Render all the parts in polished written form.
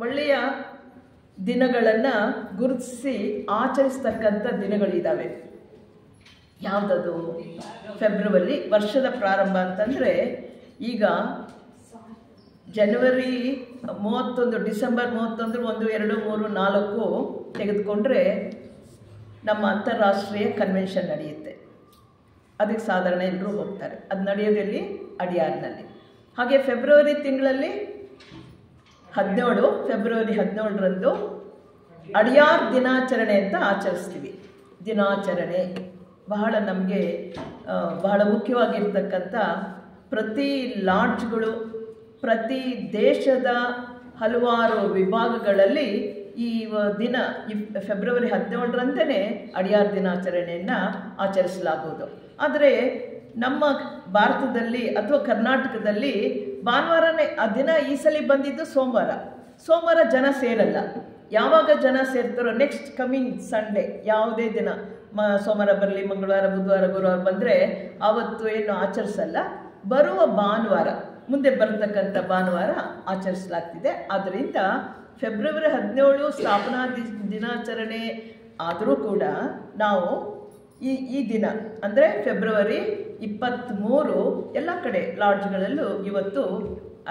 ಒಳ್ಳೆಯ ದಿನಗಳನ್ನು ಗುರುತಿಸಿ ಆಚರಿಸ್ತಕ್ಕಂಥ ದಿನಗಳಿದ್ದಾವೆ. ಯಾವುದದು? ಫೆಬ್ರವರಿ ವರ್ಷದ ಪ್ರಾರಂಭ ಅಂತಂದರೆ ಈಗ ಜನವರಿ 31, ಡಿಸೆಂಬರ್ 31, 1, 2, 3, 4 ತೆಗೆದುಕೊಂಡ್ರೆ ನಮ್ಮ ಅಂತಾರಾಷ್ಟ್ರೀಯ ಕನ್ವೆನ್ಷನ್ ನಡೆಯುತ್ತೆ. ಅದಕ್ಕೆ ಸಾಧಾರಣ ಎಲ್ಲರೂ ಹೋಗ್ತಾರೆ. ಅದು ನಡೆಯೋದಲ್ಲಿ ಅಡಿಯಾರ್ನಲ್ಲಿ. ಹಾಗೆ ಫೆಬ್ರವರಿ ತಿಂಗಳಲ್ಲಿ ಫೆಬ್ರವರಿ 17ರಂದು ಅಡಿಯಾರ್ ದಿನಾಚರಣೆ ಅಂತ ಆಚರಿಸ್ತೀವಿ. ದಿನಾಚರಣೆ ನಮಗೆ ಬಹಳ ಮುಖ್ಯವಾಗಿರ್ತಕ್ಕಂಥ ಪ್ರತಿ ಲಾಡ್ಜ್ಗಳು, ಪ್ರತಿ ದೇಶದ ಹಲವಾರು ವಿಭಾಗಗಳಲ್ಲಿ ಈ ದಿನ ಫೆಬ್ರವರಿ 17ರಂದೇ ಅಡಿಯಾರ್ ದಿನಾಚರಣೆಯನ್ನು ಆಚರಿಸಲಾಗುವುದು. ಆದರೆ ನಮ್ಮ ಭಾರತದಲ್ಲಿ ಅಥವಾ ಕರ್ನಾಟಕದಲ್ಲಿ ಭಾನುವಾರನೇ ಆ ದಿನ ಈ ಸಲ ಬಂದಿದ್ದು ಸೋಮವಾರ ಜನ ಸೇರಲ್ಲ. ಯಾವಾಗ ಜನ ಸೇರ್ತಾರೋ ನೆಕ್ಸ್ಟ್ ಕಮಿಂಗ್ ಸಂಡೇ ಯಾವುದೇ ದಿನ ಸೋಮವಾರ ಬರಲಿ, ಮಂಗಳವಾರ, ಬುಧವಾರ, ಗುರುವಾರ ಬಂದರೆ ಆವತ್ತು ಏನು ಆಚರಿಸಲ್ಲ. ಬರುವ ಭಾನುವಾರ, ಮುಂದೆ ಬರತಕ್ಕಂಥ ಭಾನುವಾರ ಆಚರಿಸಲಾಗ್ತಿದೆ. ಆದ್ದರಿಂದ ಫೆಬ್ರವರಿ 17 ಸ್ಥಾಪನಾ ದಿನಾಚರಣೆ ಆದರೂ ಕೂಡ ನಾವು ಈ ದಿನ ಅಂದರೆ ಫೆಬ್ರವರಿ 23 ಎಲ್ಲ ಕಡೆ ಲಾಡ್ಜ್ಗಳಲ್ಲೂ ಇವತ್ತು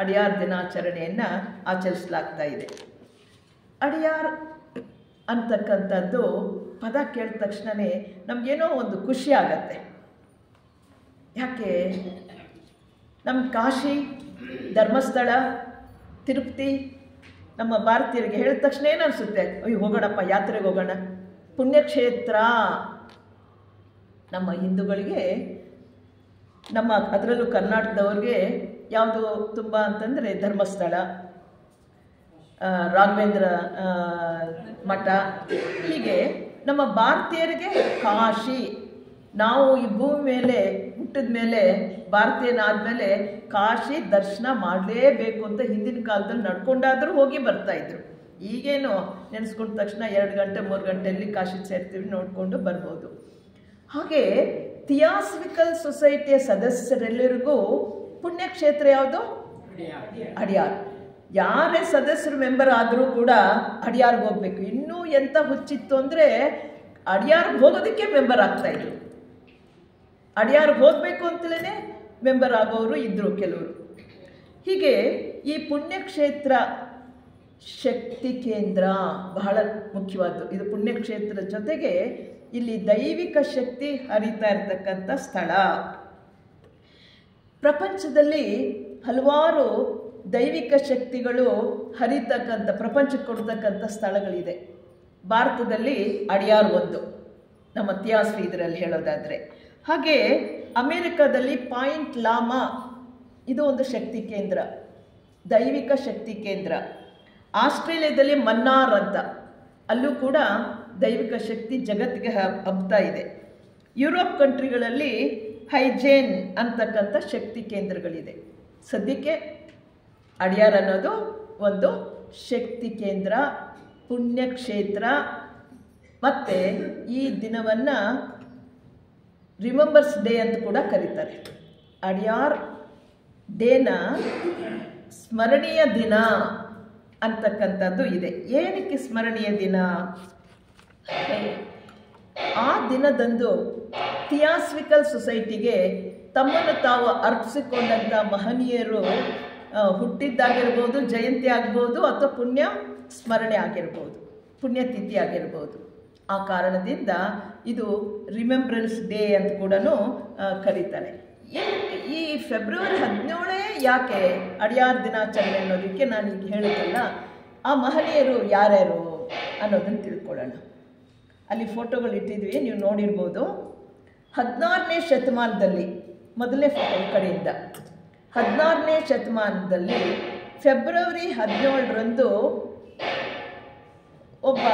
ಅಡಿಯಾರ್ ದಿನಾಚರಣೆಯನ್ನು ಆಚರಿಸಲಾಗ್ತಾ ಇದೆ. ಅಡಿಯಾರ್ ಅಂತಕ್ಕಂಥದ್ದು ಪದ ಕೇಳಿದ ತಕ್ಷಣವೇ ನಮಗೇನೋ ಒಂದು ಖುಷಿ ಆಗತ್ತೆ. ಯಾಕೆ? ನಮ್ಮ ಕಾಶಿ, ಧರ್ಮಸ್ಥಳ, ತಿರುಪತಿ ನಮ್ಮ ಭಾರತೀಯರಿಗೆ ಹೇಳಿದ ತಕ್ಷಣ ಏನು ಅನಿಸುತ್ತೆ? ಅಯ್ಯೋ ಹೋಗೋಣಪ್ಪ, ಯಾತ್ರೆಗೆ ಹೋಗೋಣ, ಪುಣ್ಯಕ್ಷೇತ್ರ. ನಮ್ಮ ಹಿಂದೂಗಳಿಗೆ, ಅದರಲ್ಲೂ ಕರ್ನಾಟಕದವ್ರಿಗೆ ಯಾವುದು ತುಂಬ ಅಂತಂದರೆ ಧರ್ಮಸ್ಥಳ, ರಾಘವೇಂದ್ರ ಮಠ. ಹೀಗೆ ನಮ್ಮ ಭಾರತೀಯರಿಗೆ ಕಾಶಿ. ನಾವು ಈ ಭೂಮಿ ಮೇಲೆ ಹುಟ್ಟಿದ ಮೇಲೆ, ಭಾರತೀಯನಾದಮೇಲೆ ಕಾಶಿ ದರ್ಶನ ಮಾಡಲೇಬೇಕು ಅಂತ ಹಿಂದಿನ ಕಾಲದಲ್ಲಿ ನಡ್ಕೊಂಡಾದರೂ ಹೋಗಿ ಬರ್ತಾಯಿದ್ರು. ಈಗೇನು ನೆನೆಸ್ಕೊಂಡ ತಕ್ಷಣ 2 ಗಂಟೆ 3 ಗಂಟೆಯಲ್ಲಿ ಕಾಶಿ ಸೇರ್ತೀವಿ, ನೋಡಿಕೊಂಡು ಬರ್ಬೋದು. ಹಾಗೆ ಥಿಯಾಸಫಿಕಲ್ ಸೊಸೈಟಿಯ ಸದಸ್ಯರೆಲ್ಲರಿಗೂ ಪುಣ್ಯಕ್ಷೇತ್ರ ಯಾವುದು? ಅಡಿಯಾರ್. ಯಾರೇ ಸದಸ್ಯರು ಮೆಂಬರ್ ಆದರೂ ಕೂಡ ಅಡಿಯಾರ್ಗೆ ಹೋಗ್ಬೇಕು. ಇನ್ನೂ ಎಂಥ ಹುಚ್ಚಿತ್ತು ಅಂದರೆ ಅಡಿಯಾರ್ಗೆ ಹೋಗೋದಕ್ಕೆ ಮೆಂಬರ್ ಆಗ್ತಾಯಿದ್ರು. ಅಡಿಯಾರ್ಗೆ ಹೋಗಬೇಕು ಅಂತಲೇ ಮೆಂಬರ್ ಆಗೋರು ಇದ್ದರು ಕೆಲವರು. ಹೀಗೆ ಈ ಪುಣ್ಯಕ್ಷೇತ್ರ ಶಕ್ತಿ ಕೇಂದ್ರ ಬಹಳ ಮುಖ್ಯವಾದ್ದು. ಇದು ಪುಣ್ಯಕ್ಷೇತ್ರದ ಜೊತೆಗೆ ಇಲ್ಲಿ ದೈವಿಕ ಶಕ್ತಿ ಹರಿತಾ ಇರತಕ್ಕಂಥ ಸ್ಥಳ. ಪ್ರಪಂಚದಲ್ಲಿ ಹಲವಾರು ದೈವಿಕ ಶಕ್ತಿಗಳು ಹರಿತಕ್ಕಂಥ, ಪ್ರಪಂಚಕ್ಕೆ ಕೊಡ್ತಕ್ಕಂಥ ಸ್ಥಳಗಳಿದೆ. ಭಾರತದಲ್ಲಿ ಅಡಿಯಾರ್ ಒಂದು, ನಮ್ಮ ಥಿಯಾಸಫಿ ಇದರಲ್ಲಿ ಹೇಳೋದಾದರೆ. ಹಾಗೆ ಅಮೇರಿಕಾದಲ್ಲಿ ಪಾಯಿಂಟ್ ಲಾಮಾ, ಇದು ಒಂದು ಶಕ್ತಿ ಕೇಂದ್ರ, ದೈವಿಕ ಶಕ್ತಿ ಕೇಂದ್ರ. ಆಸ್ಟ್ರೇಲಿಯಾದಲ್ಲಿ ಮನ್ನಾರ್ ಅಂತ, ಅಲ್ಲೂ ಕೂಡ ದೈವಿಕ ಶಕ್ತಿ ಜಗತ್ತಿಗೆ ಹಬ್ತಾ ಇದೆ. ಯುರೋಪ್ ಕಂಟ್ರಿಗಳಲ್ಲಿ ಹೈಜೇನ್ ಅಂತಕ್ಕಂಥ ಶಕ್ತಿ ಕೇಂದ್ರಗಳಿದೆ. ಸದ್ಯಕ್ಕೆ ಅಡಿಯಾರ್ ಅನ್ನೋದು ಒಂದು ಶಕ್ತಿ ಕೇಂದ್ರ, ಪುಣ್ಯಕ್ಷೇತ್ರ. ಮತ್ತು ಈ ದಿನವನ್ನು ರಿಮೆಂಬರ್ಸ್ ಡೇ ಅಂತ ಕೂಡ ಕರೀತಾರೆ. ಅಡಿಯಾರ್ ಡೇನ ಸ್ಮರಣೀಯ ದಿನ ಅಂತಕ್ಕಂಥದ್ದು ಇದೆ. ಏನಕ್ಕೆ ಸ್ಮರಣೀಯ ದಿನ? ಆ ದಿನದಂದು ಥಿಯಾಸಫಿಕಲ್ ಸೊಸೈಟಿಗೆ ತಮ್ಮನ್ನು ತಾವು ಅರ್ಪಿಸಿಕೊಂಡಂಥ ಮಹನೀಯರು ಹುಟ್ಟಿದ್ದಾಗಿರ್ಬೋದು, ಜಯಂತಿ ಆಗ್ಬೋದು, ಅಥವಾ ಪುಣ್ಯ ಸ್ಮರಣೆ ಆಗಿರ್ಬೋದು, ಪುಣ್ಯತಿಥಿ ಆಗಿರ್ಬೋದು. ಆ ಕಾರಣದಿಂದ ಇದು ರಿಮೆಂಬ್ರೆನ್ಸ್ ಡೇ ಅಂತ ಕೂಡ ಕರೀತಾರೆ. ಈ ಫೆಬ್ರವರಿ 17 ಯಾಕೆ ಅಡಿಯಾರ್ ದಿನಾಚರಣೆ ಅನ್ನೋದಕ್ಕೆ ನಾನು ಈಗ ಹೇಳಿದ್ದಲ್ಲ, ಆ ಮಹನೀಯರು ಯಾರ್ಯಾರು ಅನ್ನೋದನ್ನು ತಿಳ್ಕೊಳ್ಳೋಣ. ಅಲ್ಲಿ ಫೋಟೋಗಳು ಇಟ್ಟಿದ್ವಿ, ನೀವು ನೋಡಿರ್ಬೋದು. 16ನೇ ಶತಮಾನದಲ್ಲಿ, ಮೊದಲನೇ ಫೋಟೋ ಈ ಕಡೆಯಿಂದ, 16ನೇ ಶತಮಾನದಲ್ಲಿ ಫೆಬ್ರವರಿ 17ರಂದು ಒಬ್ಬ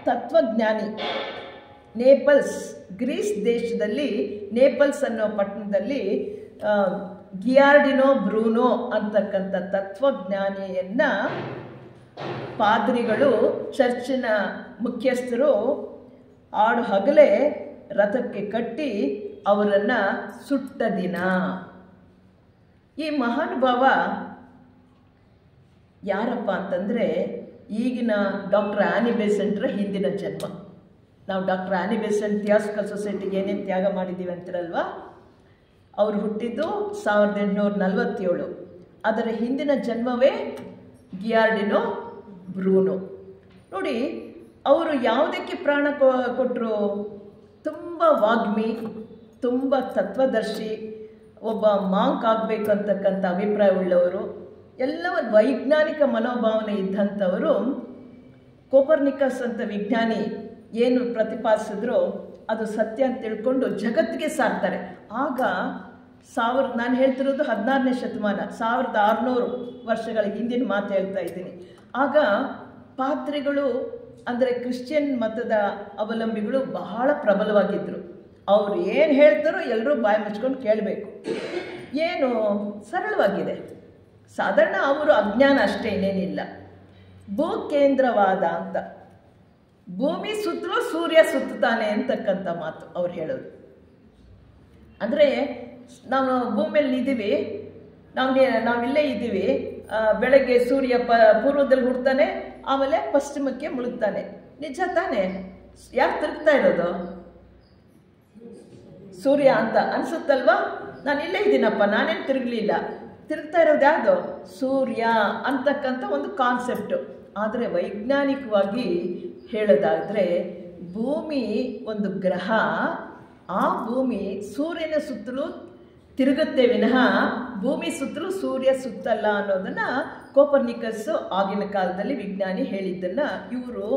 ತತ್ವಜ್ಞಾನಿ ನೇಪಲ್ಸ್, ಗ್ರೀಸ್ ದೇಶದಲ್ಲಿ ನೇಪಲ್ಸ್ ಅನ್ನೋ ಪಟ್ಟಣದಲ್ಲಿ ಗಿಯಾರ್ಡಿನೋ ಬ್ರೂನೋ ಅಂತಕ್ಕಂಥ ತತ್ವಜ್ಞಾನಿಯನ್ನು ಪಾದ್ರಿಗಳು, ಚರ್ಚಿನ ಮುಖ್ಯಸ್ಥರು ಹಗಲೇ ರಥಕ್ಕೆ ಕಟ್ಟಿ ಅವರನ್ನು ಸುಟ್ಟ ದಿನ. ಈ ಮಹಾನುಭಾವ ಯಾರಪ್ಪ ಅಂತಂದರೆ ಈಗಿನ ಡಾಕ್ಟರ್ ಆನಿ ಬೆಸೆಂಟ್ರ ಹಿಂದಿನ ಜನ್ಮ. ನಾವು ಡಾಕ್ಟರ್ ಆನಿ ಬೆಸೆಂಟ್ ಥಿಯಾಸಫಿಕಲ್ ಸೊಸೈಟಿಗೆ ಏನೇನು ತ್ಯಾಗ ಮಾಡಿದ್ದೀವಿ ಅಂತಾರಲ್ವ, ಅವರು ಹುಟ್ಟಿದ್ದು 1847. ಅದರ ಹಿಂದಿನ ಜನ್ಮವೇ ಗಿಯಾರ್ಡಿನೋ ಬ್ರೂನೋ. ನೋಡಿ, ಅವರು ಯಾವುದಕ್ಕೆ ಪ್ರಾಣ ಕೊಟ್ಟರು? ತುಂಬ ವಾಗ್ಮಿ, ತುಂಬ ತತ್ವದರ್ಶಿ, ಒಬ್ಬ ಮಾಂಕ್ ಆಗಬೇಕಂತಕ್ಕಂಥ ಅಭಿಪ್ರಾಯವುಳ್ಳವರು, ಎಲ್ಲವ ವೈಜ್ಞಾನಿಕ ಮನೋಭಾವನೆ ಇದ್ದಂಥವರು. ಕೋಪರ್ನಿಕಸ್ ಅಂತ ವಿಜ್ಞಾನಿ ಏನು ಪ್ರತಿಪಾದಿಸಿದ್ರೋ ಅದು ಸತ್ಯ ಅಂತ ತಿಳ್ಕೊಂಡು ಜಗತ್ತಿಗೆ ಸಾರ್ತಾರೆ. ಆಗ ನಾನು ಹೇಳ್ತಿರೋದು 16ನೇ ಶತಮಾನ, 1600 ವರ್ಷಗಳ ಹಿಂದಿನ ಮಾತು ಹೇಳ್ತಾ ಇದ್ದೀನಿ. ಆಗ ಪಾದ್ರಿಗಳು ಅಂದರೆ ಕ್ರಿಶ್ಚಿಯನ್ ಮತದ ಅವಲಂಬಿಗಳು ಬಹಳ ಪ್ರಬಲವಾಗಿದ್ದರು. ಅವರು ಏನು ಹೇಳ್ತಾರೋ ಎಲ್ಲರೂ ಬಾಯಿ ಮುಚ್ಕೊಂಡು ಕೇಳಬೇಕು. ಏನು ಸರಳವಾಗಿದೆ, ಸಾಧಾರಣ ಅವರು ಅಜ್ಞಾನ ಅಷ್ಟೇ, ಇನ್ನೇನಿಲ್ಲ. ಭೂಕೇಂದ್ರವಾದ ಅಂತ, ಭೂಮಿ ಸುತ್ತಲೂ ಸೂರ್ಯ ಸುತ್ತಾನೆ ಅಂತಕ್ಕಂಥ ಮಾತು ಅವ್ರು ಹೇಳೋದು. ಅಂದರೆ ನಾವು ಭೂಮಿಯಲ್ಲಿ ಇದ್ದೀವಿ, ನಾವಿಲ್ಲೇ ಇದ್ದೀವಿ. ಬೆಳಗ್ಗೆ ಸೂರ್ಯ ಪೂರ್ವದಲ್ಲಿ ಹುಡ್ತಾನೆ, ಆಮೇಲೆ ಪಶ್ಚಿಮಕ್ಕೆ ಮುಳುಗ್ತಾನೆ. ನಿಜ ತಾನೇ? ಯಾಕೆ ತಿರುಗ್ತಾ ಇರೋದು? ಸೂರ್ಯ ಅಂತ ಅನಿಸುತ್ತಲ್ವಾ? ನಾನು ಇಲ್ಲೇ ಇದ್ದೀನಪ್ಪ, ನಾನೇನು ತಿರುಗಲಿಲ್ಲ. ತಿರುಗ್ತಾ ಇರೋದು ಯಾವುದು? ಸೂರ್ಯ ಅಂತಕ್ಕಂಥ ಒಂದು ಕಾನ್ಸೆಪ್ಟು. ಆದರೆ ವೈಜ್ಞಾನಿಕವಾಗಿ ಹೇಳೋದಾದರೆ ಭೂಮಿ ಒಂದು ಗ್ರಹ, ಆ ಭೂಮಿ ಸೂರ್ಯನ ಸುತ್ತಲೂ ತಿರುಗುತ್ತೆ ವಿನಃ ಭೂಮಿ ಸುತ್ತಲೂ ಸೂರ್ಯ ಸುತ್ತಲ್ಲ ಅನ್ನೋದನ್ನು ಕೋಪರ್ನಿಕಸ್ ಆಗಿನ ಕಾಲದಲ್ಲಿ ವಿಜ್ಞಾನಿ ಹೇಳಿದ್ದನ್ನು ಇವರು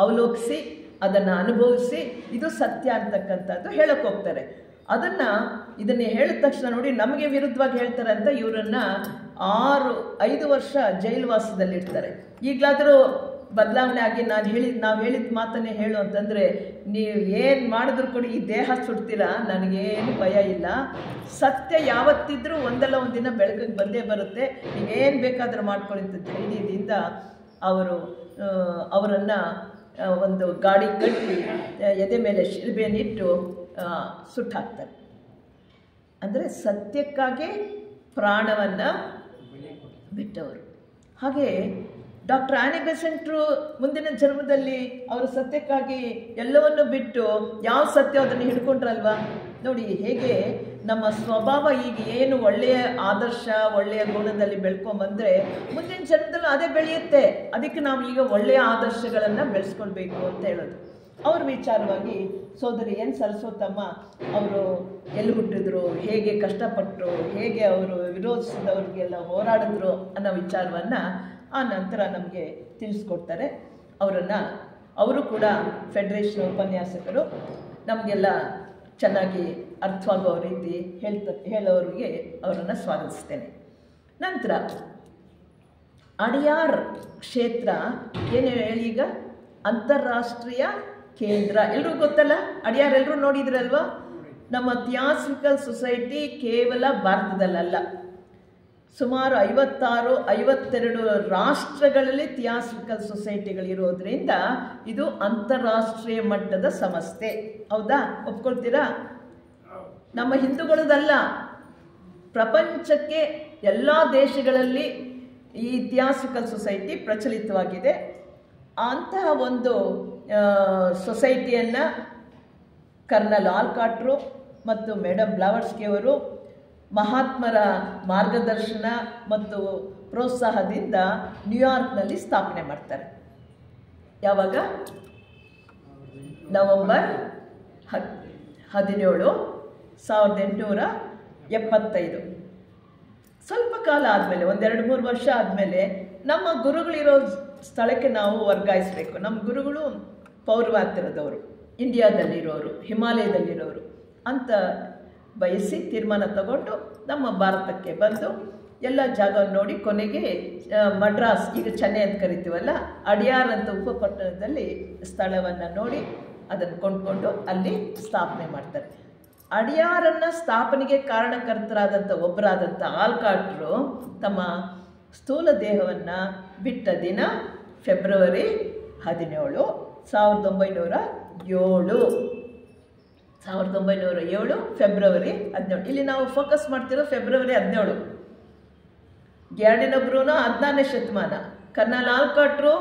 ಅವಲೋಕಿಸಿ ಅದನ್ನು ಅನುಭವಿಸಿ ಇದು ಸತ್ಯ ಅಂತಕ್ಕಂಥದ್ದು ಹೇಳಕ್ಕೆ ಹೋಗ್ತಾರೆ. ಇದನ್ನು ಹೇಳಿದ ತಕ್ಷಣ ನೋಡಿ ನಮಗೆ ವಿರುದ್ಧವಾಗಿ ಹೇಳ್ತಾರೆ ಅಂತ ಇವರನ್ನು 5 ವರ್ಷ ಜೈಲುವಾಸದಲ್ಲಿರ್ತಾರೆ. ಈಗಲಾದರೂ ಬದಲಾವಣೆ ಆಗಿ ನಾವು ಹೇಳಿದ ಮಾತನ್ನೇ ಹೇಳು ಅಂತಂದರೆ, ನೀವು ಏನು ಮಾಡಿದ್ರು ಕೂಡ ಈ ದೇಹ ಸುಡ್ತೀರಾ, ನನಗೇನು ಭಯ ಇಲ್ಲ. ಸತ್ಯ ಯಾವತ್ತಿದ್ರೂ ಒಂದಲ್ಲ ಒಂದಿನ ಬೆಳಕಿಗೆ ಬಂದೇ ಬರುತ್ತೆ, ನೀವೇನು ಬೇಕಾದರೂ ಮಾಡ್ಕೊಳ್ಳಿ ಅಂತ ಧೈರ್ಯದಿಂದ ಅವರನ್ನು ಒಂದು ಗಾಡಿ ಕಟ್ಟಿ ಎದೆ ಮೇಲೆ ಶಿಲ್ಬೆಯನ್ನಿಟ್ಟು ಸುಟ್ಟಾಕ್ತಾರೆ. ಅಂದರೆ ಸತ್ಯಕ್ಕಾಗಿ ಪ್ರಾಣವನ್ನು ಬಿಟ್ಟವರು. ಹಾಗೆ ಡಾಕ್ಟರ್ ಆನಿ ಬೆಸೆಂಟ್ರು ಮುಂದಿನ ಜನ್ಮದಲ್ಲಿ ಅವರು ಸತ್ಯಕ್ಕಾಗಿ ಎಲ್ಲವನ್ನು ಬಿಟ್ಟು ಯಾವ ಸತ್ಯ ಅದನ್ನು ಹಿಡ್ಕೊಂಡ್ರಲ್ವ. ನೋಡಿ ಹೇಗೆ ನಮ್ಮ ಸ್ವಭಾವ ಈಗ ಏನು ಒಳ್ಳೆಯ ಆದರ್ಶ ಒಳ್ಳೆಯ ಗುಣದಲ್ಲಿ ಬೆಳ್ಕೊಂಬಂದರೆ ಮುಂದಿನ ಜನ್ಮದಲ್ಲೂ ಅದೇ ಬೆಳೆಯುತ್ತೆ. ಅದಕ್ಕೆ ನಾವು ಈಗ ಒಳ್ಳೆಯ ಆದರ್ಶಗಳನ್ನು ಬೆಳೆಸ್ಕೊಳ್ಬೇಕು ಅಂತ ಹೇಳೋದು. ಅವ್ರ ವಿಚಾರವಾಗಿ ಸೋದರಿ ಎನ್ ಸರಸ್ವತಮ್ಮ ಅವರು ಎಲ್ಲಿ ಹುಟ್ಟಿದ್ರು, ಹೇಗೆ ಕಷ್ಟಪಟ್ಟರು, ಹೇಗೆ ಅವರು ವಿರೋಧಿಸಿದವ್ರಿಗೆಲ್ಲ ಹೋರಾಡಿದ್ರು ಅನ್ನೋ ವಿಚಾರವನ್ನು ಆ ನಂತರ ನಮಗೆ ತಿಳಿಸ್ಕೊಡ್ತಾರೆ. ಅವರು ಕೂಡ ಫೆಡರೇಷನ್ ಉಪನ್ಯಾಸಕರು, ನಮಗೆಲ್ಲ ಚೆನ್ನಾಗಿ ಅರ್ಥವಾಗೋ ರೀತಿ ಹೇಳೋರಿಗೆ ಅವರನ್ನು ಸ್ವಾಗತಿಸ್ತೇನೆ. ನಂತರ ಅಡಿಯಾರ್ ಕ್ಷೇತ್ರ ಏನು ಹೇಳಿ, ಈಗ ಅಂತಾರಾಷ್ಟ್ರೀಯ ಕೇಂದ್ರ ಎಲ್ಲರೂ ಗೊತ್ತಲ್ಲ. ಅಡಿಯಾರ್ ಎಲ್ಲರೂ ನೋಡಿದ್ರಲ್ವ. ನಮ್ಮ ಥಿಯಾಸಫಿಕಲ್ ಸೊಸೈಟಿ ಕೇವಲ ಭಾರತದಲ್ಲ, ಸುಮಾರು 52 ರಾಷ್ಟ್ರಗಳಲ್ಲಿ ಥಿಯಾಸಫಿಕಲ್ ಸೊಸೈಟಿಗಳಿರೋದ್ರಿಂದ ಇದು ಅಂತಾರಾಷ್ಟ್ರೀಯ ಮಟ್ಟದ ಸಂಸ್ಥೆ. ಹೌದಾ? ಒಪ್ಕೊಳ್ತೀರಾ? ನಮ್ಮ ಹಿಂದೂಗಳದಲ್ಲ, ಪ್ರಪಂಚಕ್ಕೆ ಎಲ್ಲ ದೇಶಗಳಲ್ಲಿ ಈ ಥಿಯಾಸಫಿಕಲ್ ಸೊಸೈಟಿ ಪ್ರಚಲಿತವಾಗಿದೆ. ಅಂತಹ ಒಂದು ಸೊಸೈಟಿಯನ್ನು ಕರ್ನಲ್ ಆಲ್ಕಾಟ್ರು ಮತ್ತು ಮೇಡಮ್ ಬ್ಲಾವರ್ಸ್ಕಿ ಅವರು ಮಹಾತ್ಮರ ಮಾರ್ಗದರ್ಶನ ಮತ್ತು ಪ್ರೋತ್ಸಾಹದಿಂದ ನ್ಯೂಯಾರ್ಕ್ನಲ್ಲಿ ಸ್ಥಾಪನೆ ಮಾಡ್ತಾರೆ. ಯಾವಾಗ? ನವೆಂಬರ್ 17, 1875. ಸ್ವಲ್ಪ ಕಾಲ ಆದಮೇಲೆ, 1-2-3 ವರ್ಷ ಆದಮೇಲೆ ನಮ್ಮ ಗುರುಗಳಿರೋ ಸ್ಥಳಕ್ಕೆ ನಾವು ವರ್ಗಾಯಿಸಬೇಕು. ನಮ್ಮ ಗುರುಗಳು ಪೌರ್ವಾತ್ಯರದವರು, ಇಂಡಿಯಾದಲ್ಲಿರೋರು, ಹಿಮಾಲಯದಲ್ಲಿರೋರು ಅಂತ ಬಯಸಿ ತೀರ್ಮಾನ ತಗೊಂಡು ನಮ್ಮ ಭಾರತಕ್ಕೆ ಬಂದು ಎಲ್ಲ ಜಾಗವನ್ನು ನೋಡಿ ಕೊನೆಗೆ ಮಡ್ರಾಸ್, ಈಗ ಚೆನ್ನೈ ಅಂತ ಕರಿತೀವಲ್ಲ, ಅಡಿಯಾರ್ ಅಂತ ಉಪಪಟ್ಟಣದಲ್ಲಿ ಸ್ಥಳವನ್ನು ನೋಡಿ ಅದನ್ನು ಕೊಂಡ್ಕೊಂಡು ಅಲ್ಲಿ ಸ್ಥಾಪನೆ ಮಾಡ್ತಾರೆ. ಅಡಿಯಾರನ್ನು ಸ್ಥಾಪನೆಗೆ ಕಾರಣಕರ್ತರಾದಂಥ ಒಬ್ಬರಾದಂಥ ಆಲ್ಕಾಟ್ರು ತಮ್ಮ ಸ್ಥೂಲ ದೇಹವನ್ನು ಬಿಟ್ಟ ದಿನ ಫೆಬ್ರವರಿ 17, 1907. 1907 ಫೆಬ್ರವರಿ 17. ಇಲ್ಲಿ ನಾವು ಫೋಕಸ್ ಮಾಡ್ತಿರೋ ಫೆಬ್ರವರಿ 17. ಗಿಯಾರ್ಡಿನೋ ಬ್ರೂನೋ 16ನೇ ಶತಮಾನ, ಕರ್ನಲ್ ಆಲ್ಕಾಟ್ರು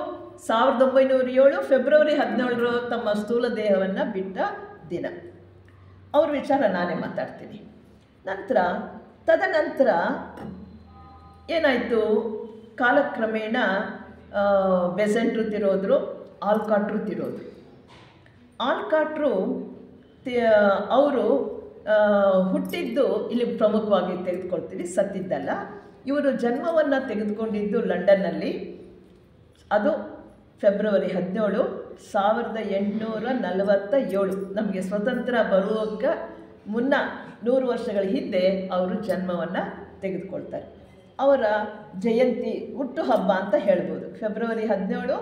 1907 ಫೆಬ್ರವರಿ 17 ತಮ್ಮ ಸ್ಥೂಲ ದೇಹವನ್ನು ಬಿಟ್ಟ ದಿನ. ಅವ್ರ ವಿಚಾರ ನಾನೇ ಮಾತಾಡ್ತೀನಿ. ತದನಂತರ ಏನಾಯಿತು, ಕಾಲಕ್ರಮೇಣ ಬೆಸೆಂಟ್ರು ತಿರೋದ್ರು, ಆಲ್ಕಾಟ್ರು ತಿರೋದ್ರು. ಆಲ್ಕಾಟ್ರು ಅವರು ಹುಟ್ಟಿದ್ದು ಇಲ್ಲಿ ಪ್ರಮುಖವಾಗಿ ತೆಗೆದುಕೊಳ್ತೀವಿ, ಸತ್ತಿದ್ದಲ್ಲ. ಇವರು ಜನ್ಮವನ್ನು ತೆಗೆದುಕೊಂಡಿದ್ದು ಲಂಡನ್ನಲ್ಲಿ. ಅದು ಫೆಬ್ರವರಿ 17, 1847. ನಮಗೆ ಸ್ವತಂತ್ರ ಬರುವಕ್ಕೆ ಮುನ್ನ 100 ವರ್ಷಗಳ ಹಿಂದೆ ಅವರು ಜನ್ಮವನ್ನು ತೆಗೆದುಕೊಳ್ತಾರೆ. ಅವರ ಜಯಂತಿ, ಹುಟ್ಟುಹಬ್ಬ ಅಂತ ಹೇಳ್ಬೋದು. ಫೆಬ್ರವರಿ 17,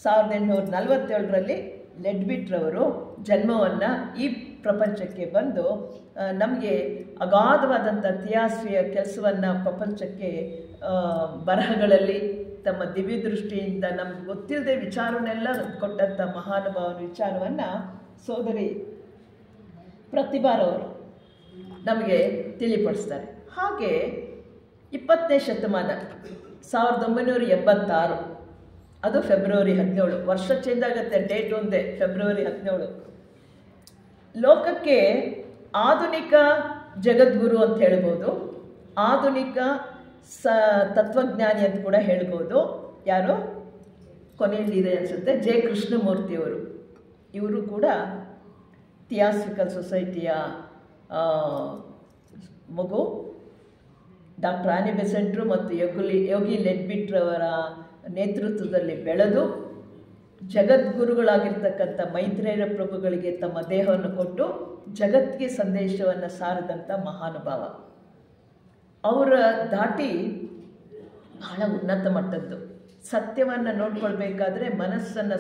1847ರಲ್ಲಿ ಲೆಡ್ಬಿಟ್ರವರು ಜನ್ಮವನ್ನು ಈ ಪ್ರಪಂಚಕ್ಕೆ ಬಂದು ನಮಗೆ ಅಗಾಧವಾದಂಥ ಥಿಯಾಸಫಿಯ ಕೆಲಸವನ್ನು ಪ್ರಪಂಚಕ್ಕೆ ಬರಹಗಳಲ್ಲಿ ತಮ್ಮ ದಿವ್ಯ ದೃಷ್ಟಿಯಿಂದ ನಮ್ಗೆ ಗೊತ್ತಿಲ್ಲದೆ ವಿಚಾರವನ್ನೆಲ್ಲ ಕೊಟ್ಟಂಥ ಮಹಾನುಭಾವನ ವಿಚಾರವನ್ನು ಸೋದರಿ ಪ್ರತಿಭಾರವರು ನಮಗೆ ತಿಳಿಪಡಿಸ್ತಾರೆ. ಹಾಗೆ 20ನೇ ಶತಮಾನ 1986, ಅದು ಫೆಬ್ರವರಿ 17. ವರ್ಷ ಚೇಂಜ್ ಆಗುತ್ತೆ, ಡೇಟ್ ಒಂದೇ, ಫೆಬ್ರವರಿ 17. ಲೋಕಕ್ಕೆ ಆಧುನಿಕ ಜಗದ್ಗುರು ಅಂತ ಹೇಳ್ಬೋದು, ಆಧುನಿಕ ತತ್ವಜ್ಞಾನಿ ಅಂತ ಕೂಡ ಹೇಳ್ಬೋದು. ಯಾರು ಕೊನೆಯಲ್ಲಿದೆ ಅನಿಸುತ್ತೆ, ಜೆ ಕೃಷ್ಣಮೂರ್ತಿಯವರು. ಇವರು ಕೂಡ ಥಿಯಾಸಫಿಕಲ್ ಸೊಸೈಟಿಯ ಮಗು. ಡಾಕ್ಟರ್ ಆನಿ ಬೆಸೆಂಟ್ರು ಮತ್ತು ಯೋಗಿ ಲೆಡ್ಬಿಟ್ರವರ ನೇತೃತ್ವದಲ್ಲಿ ಬೆಳೆದು ಜಗದ್ಗುರುಗಳಾಗಿರ್ತಕ್ಕಂಥ ಮೈತ್ರೇಯ ಪ್ರಭುಗಳಿಗೆ ತಮ್ಮ ದೇಹವನ್ನು ಕೊಟ್ಟು ಜಗತ್ತಿಗೆ ಸಂದೇಶವನ್ನು ಸಾರಿದಂಥ ಮಹಾನುಭಾವ. ಅವರ ದಾಟಿ ಬಹಳ ಉನ್ನತ ಮಟ್ಟದ್ದು. ಸತ್ಯವನ್ನು ನೋಡ್ಕೊಳ್ಬೇಕಾದ್ರೆ ಮನಸ್ಸನ್ನು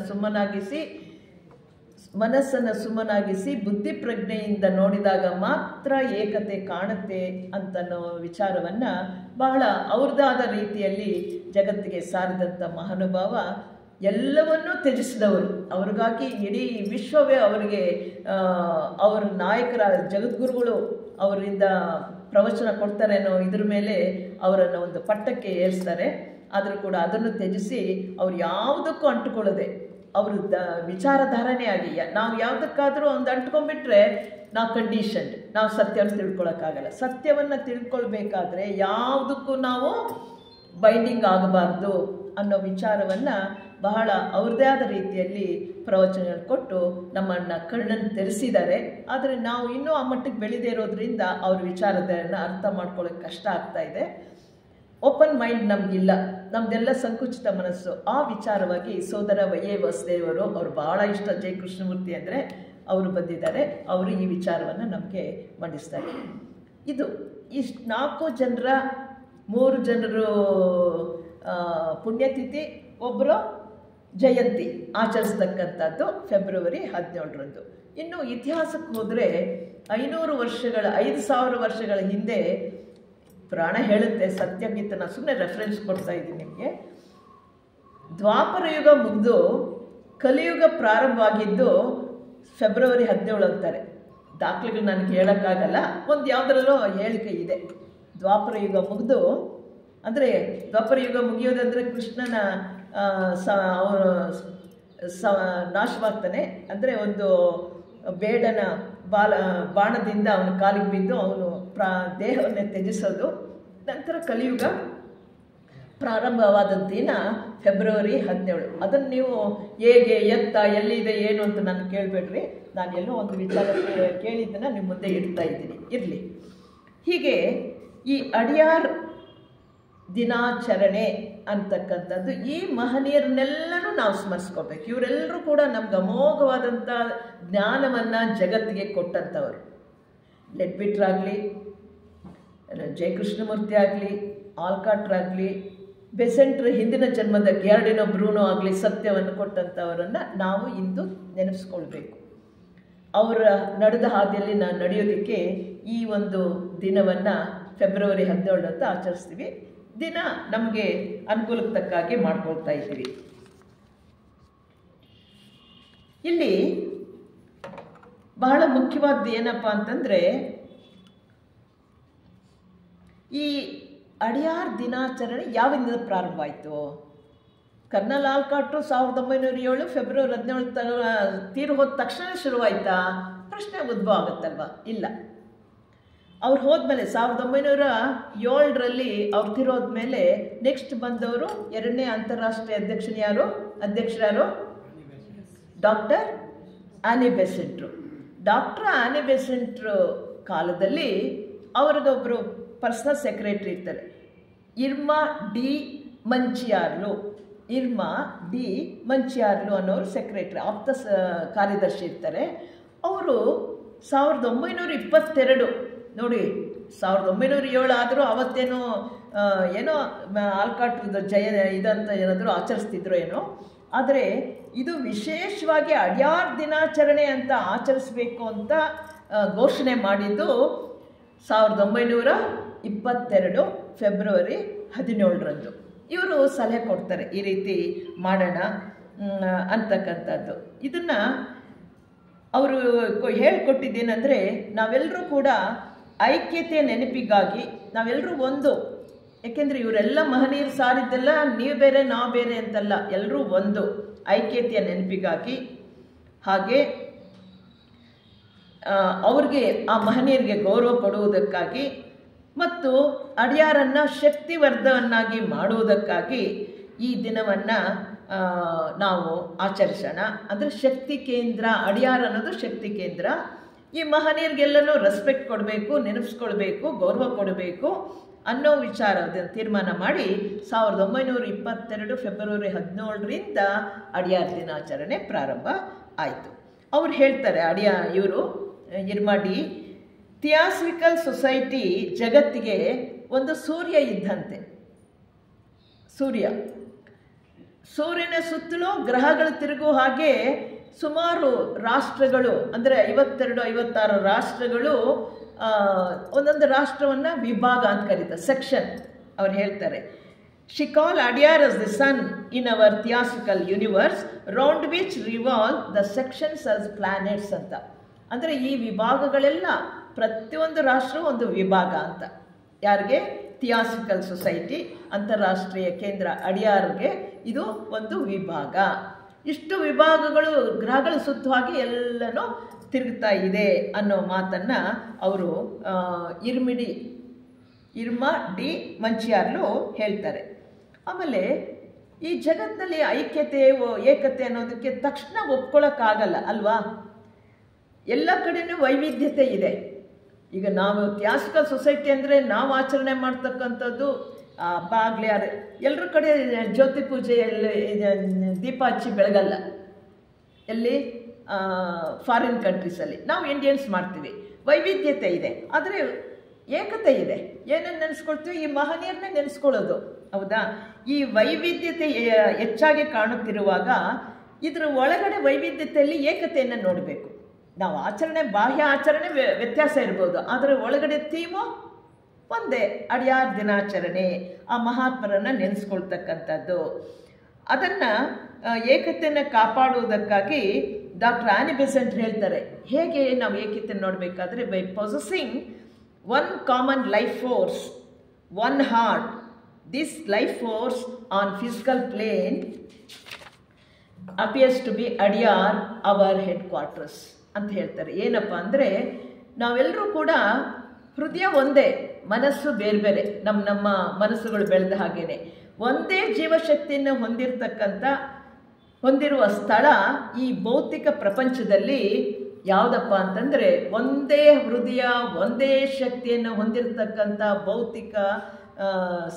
ಸುಮ್ಮನಾಗಿಸಿ ಬುದ್ಧಿ ಪ್ರಜ್ಞೆಯಿಂದ ನೋಡಿದಾಗ ಮಾತ್ರ ಏಕತೆ ಕಾಣುತ್ತೆ ಅಂತನ್ನೋ ವಿಚಾರವನ್ನು ಬಹಳ ಅವ್ರದ್ದಾದ ರೀತಿಯಲ್ಲಿ ಜಗತ್ತಿಗೆ ಸಾರಿದಂಥ ಮಹಾನುಭಾವ. ಎಲ್ಲವನ್ನೂ ತ್ಯಜಿಸಿದವರು. ಅವ್ರಿಗಾಗಿ ಇಡೀ ವಿಶ್ವವೇ ಅವರಿಗೆ ಅವರ ನಾಯಕರ ಜಗದ್ಗುರುಗಳು ಅವರಿಂದ ಪ್ರವಚನ ಕೊಡ್ತಾರೆ ಅನ್ನೋ ಇದ್ರ ಮೇಲೆ ಅವರನ್ನು ಒಂದು ಪಟ್ಟಕ್ಕೆ ಏರಿಸ್ತಾರೆ. ಆದರೂ ಕೂಡ ಅದನ್ನು ತ್ಯಜಿಸಿ ಅವ್ರು ಯಾವುದಕ್ಕೂ ಅಂಟುಕೊಳ್ಳದೆ ಅವರು ವಿಚಾರಧಾರಣೆ ಆಗಿ ನಾವು ಯಾವುದಕ್ಕಾದರೂ ಒಂದು ಅಂಟ್ಕೊಂಡ್ಬಿಟ್ರೆ ನಾವು ಕಂಡೀಷನ್ಡ್, ನಾವು ಸತ್ಯವನ್ನು ತಿಳ್ಕೊಳ್ಳೋಕ್ಕಾಗಲ್ಲ. ಸತ್ಯವನ್ನು ತಿಳ್ಕೊಳ್ಬೇಕಾದ್ರೆ ಯಾವುದಕ್ಕೂ ನಾವು ಬೈಂಡಿಂಗ್ ಆಗಬಾರ್ದು ಅನ್ನೋ ವಿಚಾರವನ್ನು ಬಹಳ ಅವ್ರದ್ದೇ ಆದ ರೀತಿಯಲ್ಲಿ ಪ್ರವಚನಗಳು ಕೊಟ್ಟು ನಮ್ಮನ್ನು ಕಣ್ಣನ್ನು ತೆರೆಸಿದ್ದಾರೆ. ಆದರೆ ನಾವು ಇನ್ನೂ ಆ ಮಟ್ಟಕ್ಕೆ ಬೆಳೆದೇ ಇರೋದ್ರಿಂದ ಅವ್ರ ವಿಚಾರವನ್ನು ಅರ್ಥ ಮಾಡ್ಕೊಳ್ಳೋಕ್ಕೆ ಕಷ್ಟ ಆಗ್ತಾ ಇದೆ. ಓಪನ್ ಮೈಂಡ್ ನಮಗಿಲ್ಲ, ನಮ್ಮದೆಲ್ಲ ಸಂಕುಚಿತ ಮನಸ್ಸು. ಆ ವಿಚಾರವಾಗಿ ಸೋದರ ಎ ವಸುದೇವರು, ಅವರು ಭಾಳ ಇಷ್ಟ ಜೆ ಕೃಷ್ಣಮೂರ್ತಿ ಅಂದರೆ, ಅವರು ಬಂದಿದ್ದಾರೆ. ಅವರು ಈ ವಿಚಾರವನ್ನು ನಮಗೆ ಮಂಡಿಸ್ತಾರೆ. ಇದು ಇಷ್ಟು 4 ಜನರ 3 ಜನರು ಪುಣ್ಯತಿಥಿ, ಒಬ್ಬರು ಜಯಂತಿ ಆಚರಿಸ್ತಕ್ಕಂಥದ್ದು ಫೆಬ್ರವರಿ 17ರಂದು. ಇನ್ನು ಇತಿಹಾಸಕ್ಕೆ ಹೋದರೆ 5,000 ವರ್ಷಗಳ ಹಿಂದೆ ಪುರಾಣ ಹೇಳುತ್ತೆ, ಸತ್ಯಗೀತ, ನಾನು ಸುಮ್ಮನೆ ರೆಫರೆನ್ಸ್ ಕೊಡ್ತಾ ಇದ್ದೀನಿ ನಿಮಗೆ. ದ್ವಾಪರ ಯುಗ ಮುಗಿದು ಕಲಿಯುಗ ಪ್ರಾರಂಭವಾಗಿದ್ದು ಫೆಬ್ರವರಿ 17 ಅಂತಾರೆ. ದಾಖಲೆಗಳು ನನಗೆ ಹೇಳೋಕ್ಕಾಗಲ್ಲ, ಒಂದು ಯಾವುದರಲ್ಲೋ ಹೇಳಿಕೆ ಇದೆ. ದ್ವಾಪರ ಯುಗ ಮುಗಿದು ಅಂದರೆ ದ್ವಾಪರ ಯುಗ ಮುಗಿಯೋದಂದರೆ ಕೃಷ್ಣನ ಅವರು ನಾಶವಾಗ್ತಾನೆ. ಅಂದರೆ ಒಂದು ಬೇಡನ ಬಾಣದಿಂದ ಅವನ ಕಾಲಿಗೆ ಬಿದ್ದು ಅವನು ದೇಹವನ್ನೇ ತ್ಯಜಿಸೋದು. ನಂತರ ಕಲಿಯುಗ ಪ್ರಾರಂಭವಾದ ದಿನ ಫೆಬ್ರವರಿ 17. ಅದನ್ನು ನೀವು ಹೇಗೆ ಎಲ್ಲಿದೆ ಏನು ಅಂತ ನಾನು ಕೇಳಬೇಡ್ರಿ. ನಾನು ಎಲ್ಲೋ ಒಂದು ವಿಚಾರ ಕೇಳಿದ್ದನ್ನು ನಿಮ್ಮ ಮುಂದೆ ಇಡ್ತಾ ಇದ್ದೀನಿ, ಇರಲಿ. ಹೀಗೆ ಈ ಅಡಿಯಾರ್ ದಿನಾಚರಣೆ ಅಂತಕ್ಕಂಥದ್ದು ಈ ಮಹನೀಯರನ್ನೆಲ್ಲರೂ ನಾವು ಸ್ಮರಿಸ್ಕೋಬೇಕು. ಇವರೆಲ್ಲರೂ ಕೂಡ ನಮ್ಗೆ ಅಮೋಘವಾದಂಥ ಜ್ಞಾನವನ್ನು ಜಗತ್ತಿಗೆ ಕೊಟ್ಟಂಥವರು. ಲೆಡ್ಬಿಟ್ರಾಗಲಿ, ಜೆ ಕೃಷ್ಣಮೂರ್ತಿ ಆಗಲಿ, ಆಲ್ಕಾಟ್ರಾಗಲಿ, ಬೆಸೆಂಟ್ರ ಹಿಂದಿನ ಜನ್ಮದ ಗ್ಯಾರ್ಡಿನೋ ಬ್ರೂನೋ ಆಗಲಿ, ಸತ್ಯವನ್ನು ಕೊಟ್ಟಂಥವರನ್ನು ನಾವು ಇಂದು ನೆನಪಿಸ್ಕೊಳ್ಬೇಕು. ಅವರ ನಡೆದ ಹಾದಿಯಲ್ಲಿ ನಾವು ನಡೆಯೋದಕ್ಕೆ ಈ ಒಂದು ದಿನವನ್ನು ಫೆಬ್ರವರಿ 17 ಅಂತ ಆಚರಿಸ್ತೀವಿ. ದಿನ ನಮಗೆ ಅನುಕೂಲಕ್ಕೆ ತಕ್ಕಾಗೆ ಮಾಡ್ಕೊಳ್ತಾ ಇದ್ದೀವಿ. ಇಲ್ಲಿ ಬಹಳ ಮುಖ್ಯವಾದ್ದು ಏನಪ್ಪ ಅಂತಂದರೆ, ಈ ಅಡಿಯಾರ್ ದಿನಾಚರಣೆ ಯಾವಾಗಿಂದ ಪ್ರಾರಂಭ ಆಯಿತು? ಕರ್ನಲ್ ಆಲ್ಕಾಟ್ರು 1907 ಫೆಬ್ರವರಿ 17 ತೀರು ಹೋದ ತಕ್ಷಣ ಶುರುವಾಯಿತಾ? ಪ್ರಶ್ನೆ ಉದ್ಭವ ಆಗುತ್ತಲ್ವ? ಇಲ್ಲ. ಅವ್ರು ಹೋದ್ಮೇಲೆ 1907ರಲ್ಲಿ ಅವ್ರು ತೀರೋದ್ಮೇಲೆ ನೆಕ್ಸ್ಟ್ ಬಂದವರು ಎರಡನೇ ಅಂತಾರಾಷ್ಟ್ರೀಯ ಅಧ್ಯಕ್ಷರು ಡಾಕ್ಟರ್ ಆನಿ ಬೆಸೆಂಟ್ರು. ಡಾಕ್ಟರ್ ಆನಿ ಬೆಸೆಂಟ್ರು ಕಾಲದಲ್ಲಿ ಅವ್ರಿಗೊಬ್ಬರು ಪರ್ಸನಲ್ ಸೆಕ್ರೆಟರಿ ಇರ್ತಾರೆ, ಇರ್ಮಾ ಡಿ ಮಂಚಿಯಾರ್ಲು ಅನ್ನೋರು ಸೆಕ್ರೆಟರಿ, ಆಪ್ತ ಕಾರ್ಯದರ್ಶಿ ಇರ್ತಾರೆ. ಅವರು 1922 ನೋಡಿ, 1907 ಆದರೂ ಅವತ್ತೇನೋ ಏನೋ ಆಲ್ಕಾಟ್ ಇದಂತ ಏನಾದರೂ ಆಚರಿಸ್ತಿದ್ರು ಏನೋ. ಆದರೆ ಇದು ವಿಶೇಷವಾಗಿ ಅಡ್ಯಾರ್ ದಿನಾಚರಣೆ ಅಂತ ಆಚರಿಸಬೇಕು ಅಂತ ಘೋಷಣೆ ಮಾಡಿದ್ದು 1922 ಫೆಬ್ರವರಿ 17ರಂದು. ಇವರು ಸಲಹೆ ಕೊಡ್ತಾರೆ, ಈ ರೀತಿ ಮಾಡೋಣ ಅಂತಕ್ಕಂಥದ್ದು. ಇದನ್ನು ಅವರು ಹೇಳಿಕೊಟ್ಟಿದ್ದೇನೆಂದರೆ, ನಾವೆಲ್ಲರೂ ಕೂಡ ಐಕ್ಯತೆಯ ನೆನಪಿಗಾಗಿ ನಾವೆಲ್ಲರೂ ಒಂದು. ಏಕೆಂದರೆ ಇವರೆಲ್ಲ ಮಹನೀಯರು ಸಾರಿದ್ದೆಲ್ಲ ನೀವು ಬೇರೆ ನಾವು ಬೇರೆ ಅಂತಲ್ಲ, ಎಲ್ಲರೂ ಒಂದು, ಐಕ್ಯತೆಯ ನೆನಪಿಗಾಗಿ. ಹಾಗೆ ಅವ್ರಿಗೆ, ಆ ಮಹನೀಯರಿಗೆ ಗೌರವ ಕೊಡುವುದಕ್ಕಾಗಿ ಮತ್ತು ಅಡ್ಯಾರನ್ನು ಶಕ್ತಿವರ್ಧವನ್ನಾಗಿ ಮಾಡುವುದಕ್ಕಾಗಿ ಈ ದಿನವನ್ನು ನಾವು ಆಚರಿಸೋಣ. ಅಂದರೆ ಶಕ್ತಿ ಕೇಂದ್ರ, ಅಡ್ಯಾರ್ ಅನ್ನೋದು ಶಕ್ತಿ ಕೇಂದ್ರ. ಈ ಮಹನೀಯರಿಗೆಲ್ಲನೂ ರೆಸ್ಪೆಕ್ಟ್ ಕೊಡಬೇಕು, ನೆನಪಿಸ್ಕೊಳ್ಬೇಕು, ಗೌರವ ಕೊಡಬೇಕು ಅನ್ನೋ ವಿಚಾರವನ್ನು ತೀರ್ಮಾನ ಮಾಡಿ 1922 ಫೆಬ್ರವರಿ 17ರಿಂದ ಅಡ್ಯಾರ್ ದಿನಾಚರಣೆ ಪ್ರಾರಂಭ ಆಯಿತು. ಅವ್ರು ಹೇಳ್ತಾರೆ, ಇವರು ಇರ್ಮಾ ಡಿ, ಥಿಯಾಸ್ಫಿಕಲ್ ಸೊಸೈಟಿ ಜಗತ್ತಿಗೆ ಒಂದು ಸೂರ್ಯ ಇದ್ದಂತೆ. ಸೂರ್ಯನ ಸುತ್ತಲೂ ಗ್ರಹಗಳು ತಿರುಗೋ ಹಾಗೆ ಸುಮಾರು ರಾಷ್ಟ್ರಗಳು, ಅಂದರೆ 52-56 ರಾಷ್ಟ್ರಗಳು, ಒಂದೊಂದು ರಾಷ್ಟ್ರವನ್ನು ವಿಭಾಗ ಅಂತ ಕರೀತಾರೆ, ಸೆಕ್ಷನ್. ಅವ್ರು ಹೇಳ್ತಾರೆ, she call Adyar as the sun in our theosophical universe round which revolve the sections as planets ಅಂತ. ಅಂದರೆ ಈ ವಿಭಾಗಗಳೆಲ್ಲ ಪ್ರತಿಯೊಂದು ರಾಷ್ಟ್ರ ಒಂದು ವಿಭಾಗ ಅಂತ. ಯಾರಿಗೆ? ಥಿಯಾಸ್ಫಿಕಲ್ ಸೊಸೈಟಿ, ಅಂತಾರಾಷ್ಟ್ರೀಯ ಕೇಂದ್ರ ಅಡ್ಯಾರ್ಗೆ ಇದು ಒಂದು ವಿಭಾಗ. ಇಷ್ಟು ವಿಭಾಗಗಳು ಗ್ರಹಗಳ ಸುತ್ತವಾಗಿ ಎಲ್ಲನೂ ತಿರುಗ್ತಾ ಇದೆ ಅನ್ನೋ ಮಾತನ್ನು ಅವರು ಇರ್ಮಾ ಡಿ ಮಂಚಿಯಾರ್ಲು ಹೇಳ್ತಾರೆ. ಆಮೇಲೆ ಈ ಜಗತ್ತಿನಲ್ಲಿ ಐಕ್ಯತೆ, ಏಕತೆ ಅನ್ನೋದಕ್ಕೆ ತಕ್ಷಣ ಒಪ್ಕೊಳ್ಳೋಕ್ಕಾಗಲ್ಲ ಅಲ್ವಾ? ಎಲ್ಲ ಕಡೆಯೂ ವೈವಿಧ್ಯತೆ ಇದೆ. ಈಗ ನಾವು ಥಿಯಾಸ್ಫಿಕಲ್ ಸೊಸೈಟಿ ಅಂದರೆ ನಾವು ಆಚರಣೆ ಮಾಡ್ತಕ್ಕಂಥದ್ದು ಹಬ್ಬ ಆಗಲಿ, ಎಲ್ಲರ ಕಡೆ ಜ್ಯೋತಿ ಪೂಜೆಯಲ್ಲಿ ದೀಪ ಹಚ್ಚಿ ಬೆಳಗಲ್ಲ. ಎಲ್ಲಿ? ಫಾರಿನ್ ಕಂಟ್ರೀಸಲ್ಲಿ. ನಾವು ಇಂಡಿಯನ್ಸ್ ಮಾಡ್ತೀವಿ. ವೈವಿಧ್ಯತೆ ಇದೆ, ಆದರೆ ಏಕತೆ ಇದೆ. ಏನನ್ನು ನೆನೆಸ್ಕೊಳ್ತೀವಿ? ಈ ಮಹನೀಯರನ್ನೇ ನೆನೆಸ್ಕೊಳ್ಳೋದು, ಹೌದಾ? ಈ ವೈವಿಧ್ಯತೆ ಹೆಚ್ಚಾಗಿ ಕಾಣುತ್ತಿರುವಾಗ ಇದರ ಒಳಗಡೆ ವೈವಿಧ್ಯತೆಯಲ್ಲಿ ಏಕತೆಯನ್ನು ನೋಡಬೇಕು. ನಾವು ಆಚರಣೆ, ಬಾಹ್ಯ ಆಚರಣೆ ವ್ಯತ್ಯಾಸ ಇರ್ಬೋದು, ಆದರೆ ಒಳಗಡೆ ಥೀಮು ಒಂದೇ, ಅಡ್ಯಾರ್ ದಿನಾಚರಣೆ, ಆ ಮಹಾತ್ಮರನ್ನು ನೆನೆಸ್ಕೊಳ್ತಕ್ಕಂಥದ್ದು. ಅದನ್ನು ಏಕತೆಯನ್ನು ಕಾಪಾಡುವುದಕ್ಕಾಗಿ ಡಾಕ್ಟರ್ ಆನಿ ಬೆಸೆಂಟ್ ಹೇಳ್ತಾರೆ, ಹೇಗೆ ನಾವು ಏಕತೆಯನ್ನು ನೋಡಬೇಕಾದ್ರೆ, by possessing one common life force, one heart, this life force on physical plane appears to be Adyar our headquarters ಅಂತ ಹೇಳ್ತಾರೆ. ಏನಪ್ಪ ಅಂದರೆ, ನಾವೆಲ್ಲರೂ ಕೂಡ ಹೃದಯ ಒಂದೇ, ಮನಸ್ಸು ಬೇರೆ ಬೇರೆ, ನಮ್ಮ ಮನಸ್ಸುಗಳು ಬೆಳೆದ ಹಾಗೇನೆ ಒಂದೇ ಜೀವಶಕ್ತಿಯನ್ನು ಹೊಂದಿರುವ ಸ್ಥಳ ಈ ಭೌತಿಕ ಪ್ರಪಂಚದಲ್ಲಿ ಯಾವುದಪ್ಪ ಅಂತಂದರೆ, ಒಂದೇ ಹೃದಯ, ಒಂದೇ ಶಕ್ತಿಯನ್ನು ಹೊಂದಿರತಕ್ಕಂಥ ಭೌತಿಕ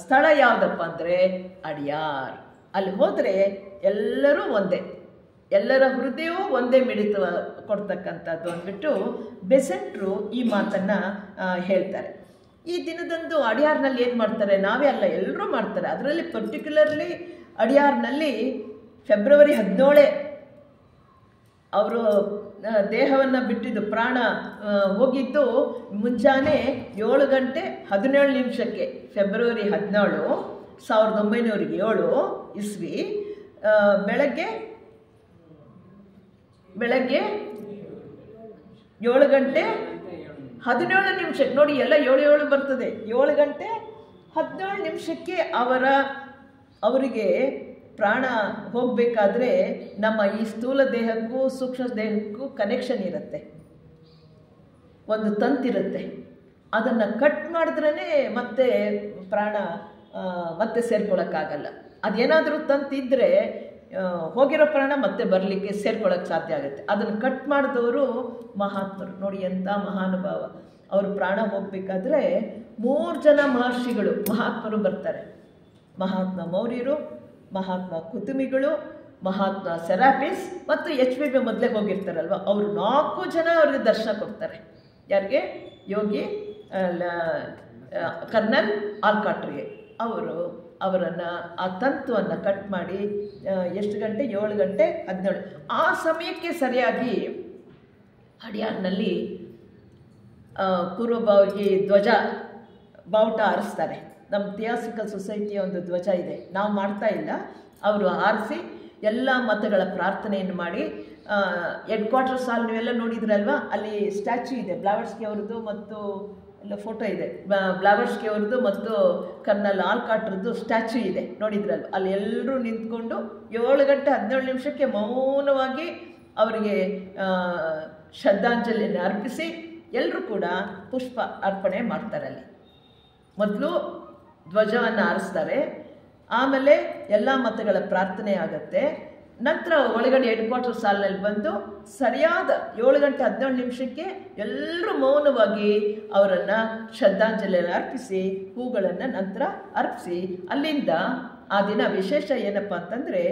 ಸ್ಥಳ ಯಾವುದಪ್ಪ ಅಂದರೆ ಅಡ್ಯಾರ್. ಅಲ್ಲಿ ಹೋದರೆ ಎಲ್ಲರೂ ಒಂದೇ, ಎಲ್ಲರ ಹೃದಯವೂ ಒಂದೇ ಮಿಡಿತ ಕೊಡ್ತಕ್ಕಂಥದ್ದು ಅಂದ್ಬಿಟ್ಟು ಬೆಸೆಂಟ್ರು ಈ ಮಾತನ್ನು ಹೇಳ್ತಾರೆ. ಈ ದಿನದಂದು ಅಡ್ಯಾರ್ನಲ್ಲಿ ಏನು ಮಾಡ್ತಾರೆ? ನಾವೇ ಅಲ್ಲ, ಎಲ್ಲರೂ ಮಾಡ್ತಾರೆ. ಅದರಲ್ಲಿ ಪರ್ಟಿಕ್ಯುಲರ್ಲಿ ಅಡ್ಯಾರ್ನಲ್ಲಿ ಫೆಬ್ರವರಿ 17 ಅವರು ದೇಹವನ್ನು ಬಿಟ್ಟಿದ್ದು, ಪ್ರಾಣ ಹೋಗಿದ್ದು ಮುಂಜಾನೆ 7:17 ಫೆಬ್ರವರಿ 17, 1907 ಇಸ್ವಿ. ಬೆಳಗ್ಗೆ 7:17 ನೋಡಿ, ಎಲ್ಲ 7 ಬರ್ತದೆ. 7:17 ಅವರಿಗೆ ಪ್ರಾಣ ಹೋಗಬೇಕಾದ್ರೆ ನಮ್ಮ ಈ ಸ್ಥೂಲ ದೇಹಕ್ಕೂ ಸೂಕ್ಷ್ಮ ದೇಹಕ್ಕೂ ಕನೆಕ್ಷನ್ ಇರುತ್ತೆ, ಒಂದು ತಂತಿರುತ್ತೆ. ಅದನ್ನು ಕಟ್ ಮಾಡಿದ್ರೇ ಮತ್ತೆ ಪ್ರಾಣ ಮತ್ತೆ ಸೇರ್ಕೊಳ್ಳೋಕ್ಕಾಗಲ್ಲ. ಅದೇನಾದರೂ ತಂತಿದ್ದರೆ ಹೋಗಿರೋ ಪ್ರಾಣ ಮತ್ತೆ ಬರಲಿಕ್ಕೆ ಸೇರ್ಕೊಳ್ಳೋಕ್ಕೆ ಸಾಧ್ಯ ಆಗುತ್ತೆ. ಅದನ್ನು ಕಟ್ ಮಾಡಿದವರು ಮಹಾತ್ಮರು. ನೋಡಿ ಎಂಥ ಮಹಾನುಭಾವ. ಅವರು ಪ್ರಾಣ ಹೋಗಬೇಕಾದ್ರೆ 3 ಜನ ಮಹರ್ಷಿಗಳು ಮಹಾತ್ಮರು ಬರ್ತಾರೆ. ಮಹಾತ್ಮ ಮೌರ್ಯರು, ಮಹಾತ್ಮ ಕುತುಮಿಗಳು, ಮಹಾತ್ಮ ಸೆರಾಪಿಸ್ ಮತ್ತು HVB ಮೊದಲೇ ಹೋಗಿರ್ತಾರಲ್ವ, ಅವರು 4 ಜನ ಅವ್ರಿಗೆ ದರ್ಶನ ಕೊಡ್ತಾರೆ. ಯಾರಿಗೆ? ಯೋಗಿ ಕರ್ನಲ್ ಆಲ್ಕಾಟ್ರಿಗೆ. ಅವರನ್ನು ಆ ತಂತುವನ್ನು ಕಟ್ ಮಾಡಿ ಎಷ್ಟು ಗಂಟೆ? 7 ಗಂಟೆ 17. ಆ ಸಮಯಕ್ಕೆ ಸರಿಯಾಗಿ ಅಡಿಯಾರ್ನಲ್ಲಿ ಪೂರ್ವಭಾವಿಗೆ ಧ್ವಜ ಬಾವುಟ ಹಾರಿಸ್ತಾರೆ. ನಮ್ಮ ಥಿಯಾಸಿಕಲ್ ಸೊಸೈಟಿಯ ಒಂದು ಧ್ವಜ ಇದೆ, ನಾವು ಮಾಡ್ತಾ ಇಲ್ಲ. ಅವರು ಹಾರಿಸಿ ಎಲ್ಲ ಮತಗಳ ಪ್ರಾರ್ಥನೆಯನ್ನು ಮಾಡಿ ಹೆಡ್ ಕ್ವಾರ್ಟರ್ಸ್ ಹಾಲ್ ನೀವೆಲ್ಲ ನೋಡಿದ್ರಲ್ವ, ಅಲ್ಲಿ ಸ್ಟ್ಯಾಚ್ಯೂ ಇದೆ ಬ್ಲಾವರ್ಸ್ಕಿ ಅವ್ರದ್ದು ಮತ್ತು ಎಲ್ಲ ಫೋಟೋ ಇದೆ. ಬ್ಲಾವರ್ಸ್ಕಿ ಅವ್ರದ್ದು ಮತ್ತು ಕರ್ನಲ್ ಆಲ್ಕಾಟ್ರದ್ದು ಸ್ಟ್ಯಾಚ್ಯೂ ಇದೆ, ನೋಡಿದ್ರಲ್ವ. ಅಲ್ಲಿ ಎಲ್ಲರೂ ನಿಂತ್ಕೊಂಡು 7 ಗಂಟೆ 17 ನಿಮಿಷಕ್ಕೆ ಮೌನವಾಗಿ ಅವರಿಗೆ ಶ್ರದ್ಧಾಂಜಲಿಯನ್ನು ಅರ್ಪಿಸಿ ಎಲ್ಲರೂ ಕೂಡ ಪುಷ್ಪ ಅರ್ಪಣೆ ಮಾಡ್ತಾರೆ. ಅಲ್ಲಿ ಮೊದಲು ಧ್ವಜವನ್ನು ಹಾರಿಸ್ತಾರೆ, ಆಮೇಲೆ ಎಲ್ಲ ಮತಗಳ ಪ್ರಾರ್ಥನೆ ಆಗುತ್ತೆ. ನಂತರ ಒಳಗಡೆ ಹೆಡ್ ಕ್ವಾರ್ಟರ್ಸ್ ಹಾಲ್ನಲ್ಲಿ ಬಂದು ಸರಿಯಾದ 7 ಗಂಟೆ 17 ನಿಮಿಷಕ್ಕೆ ಎಲ್ಲರೂ ಮೌನವಾಗಿ ಅವರನ್ನು ಶ್ರದ್ಧಾಂಜಲಿಯನ್ನು ಅರ್ಪಿಸಿ ಹೂಗಳನ್ನು ನಂತರ ಅರ್ಪಿಸಿ ಅಲ್ಲಿಂದ ಆ ದಿನ ವಿಶೇಷ ಏನಪ್ಪ ಅಂತಂದರೆ,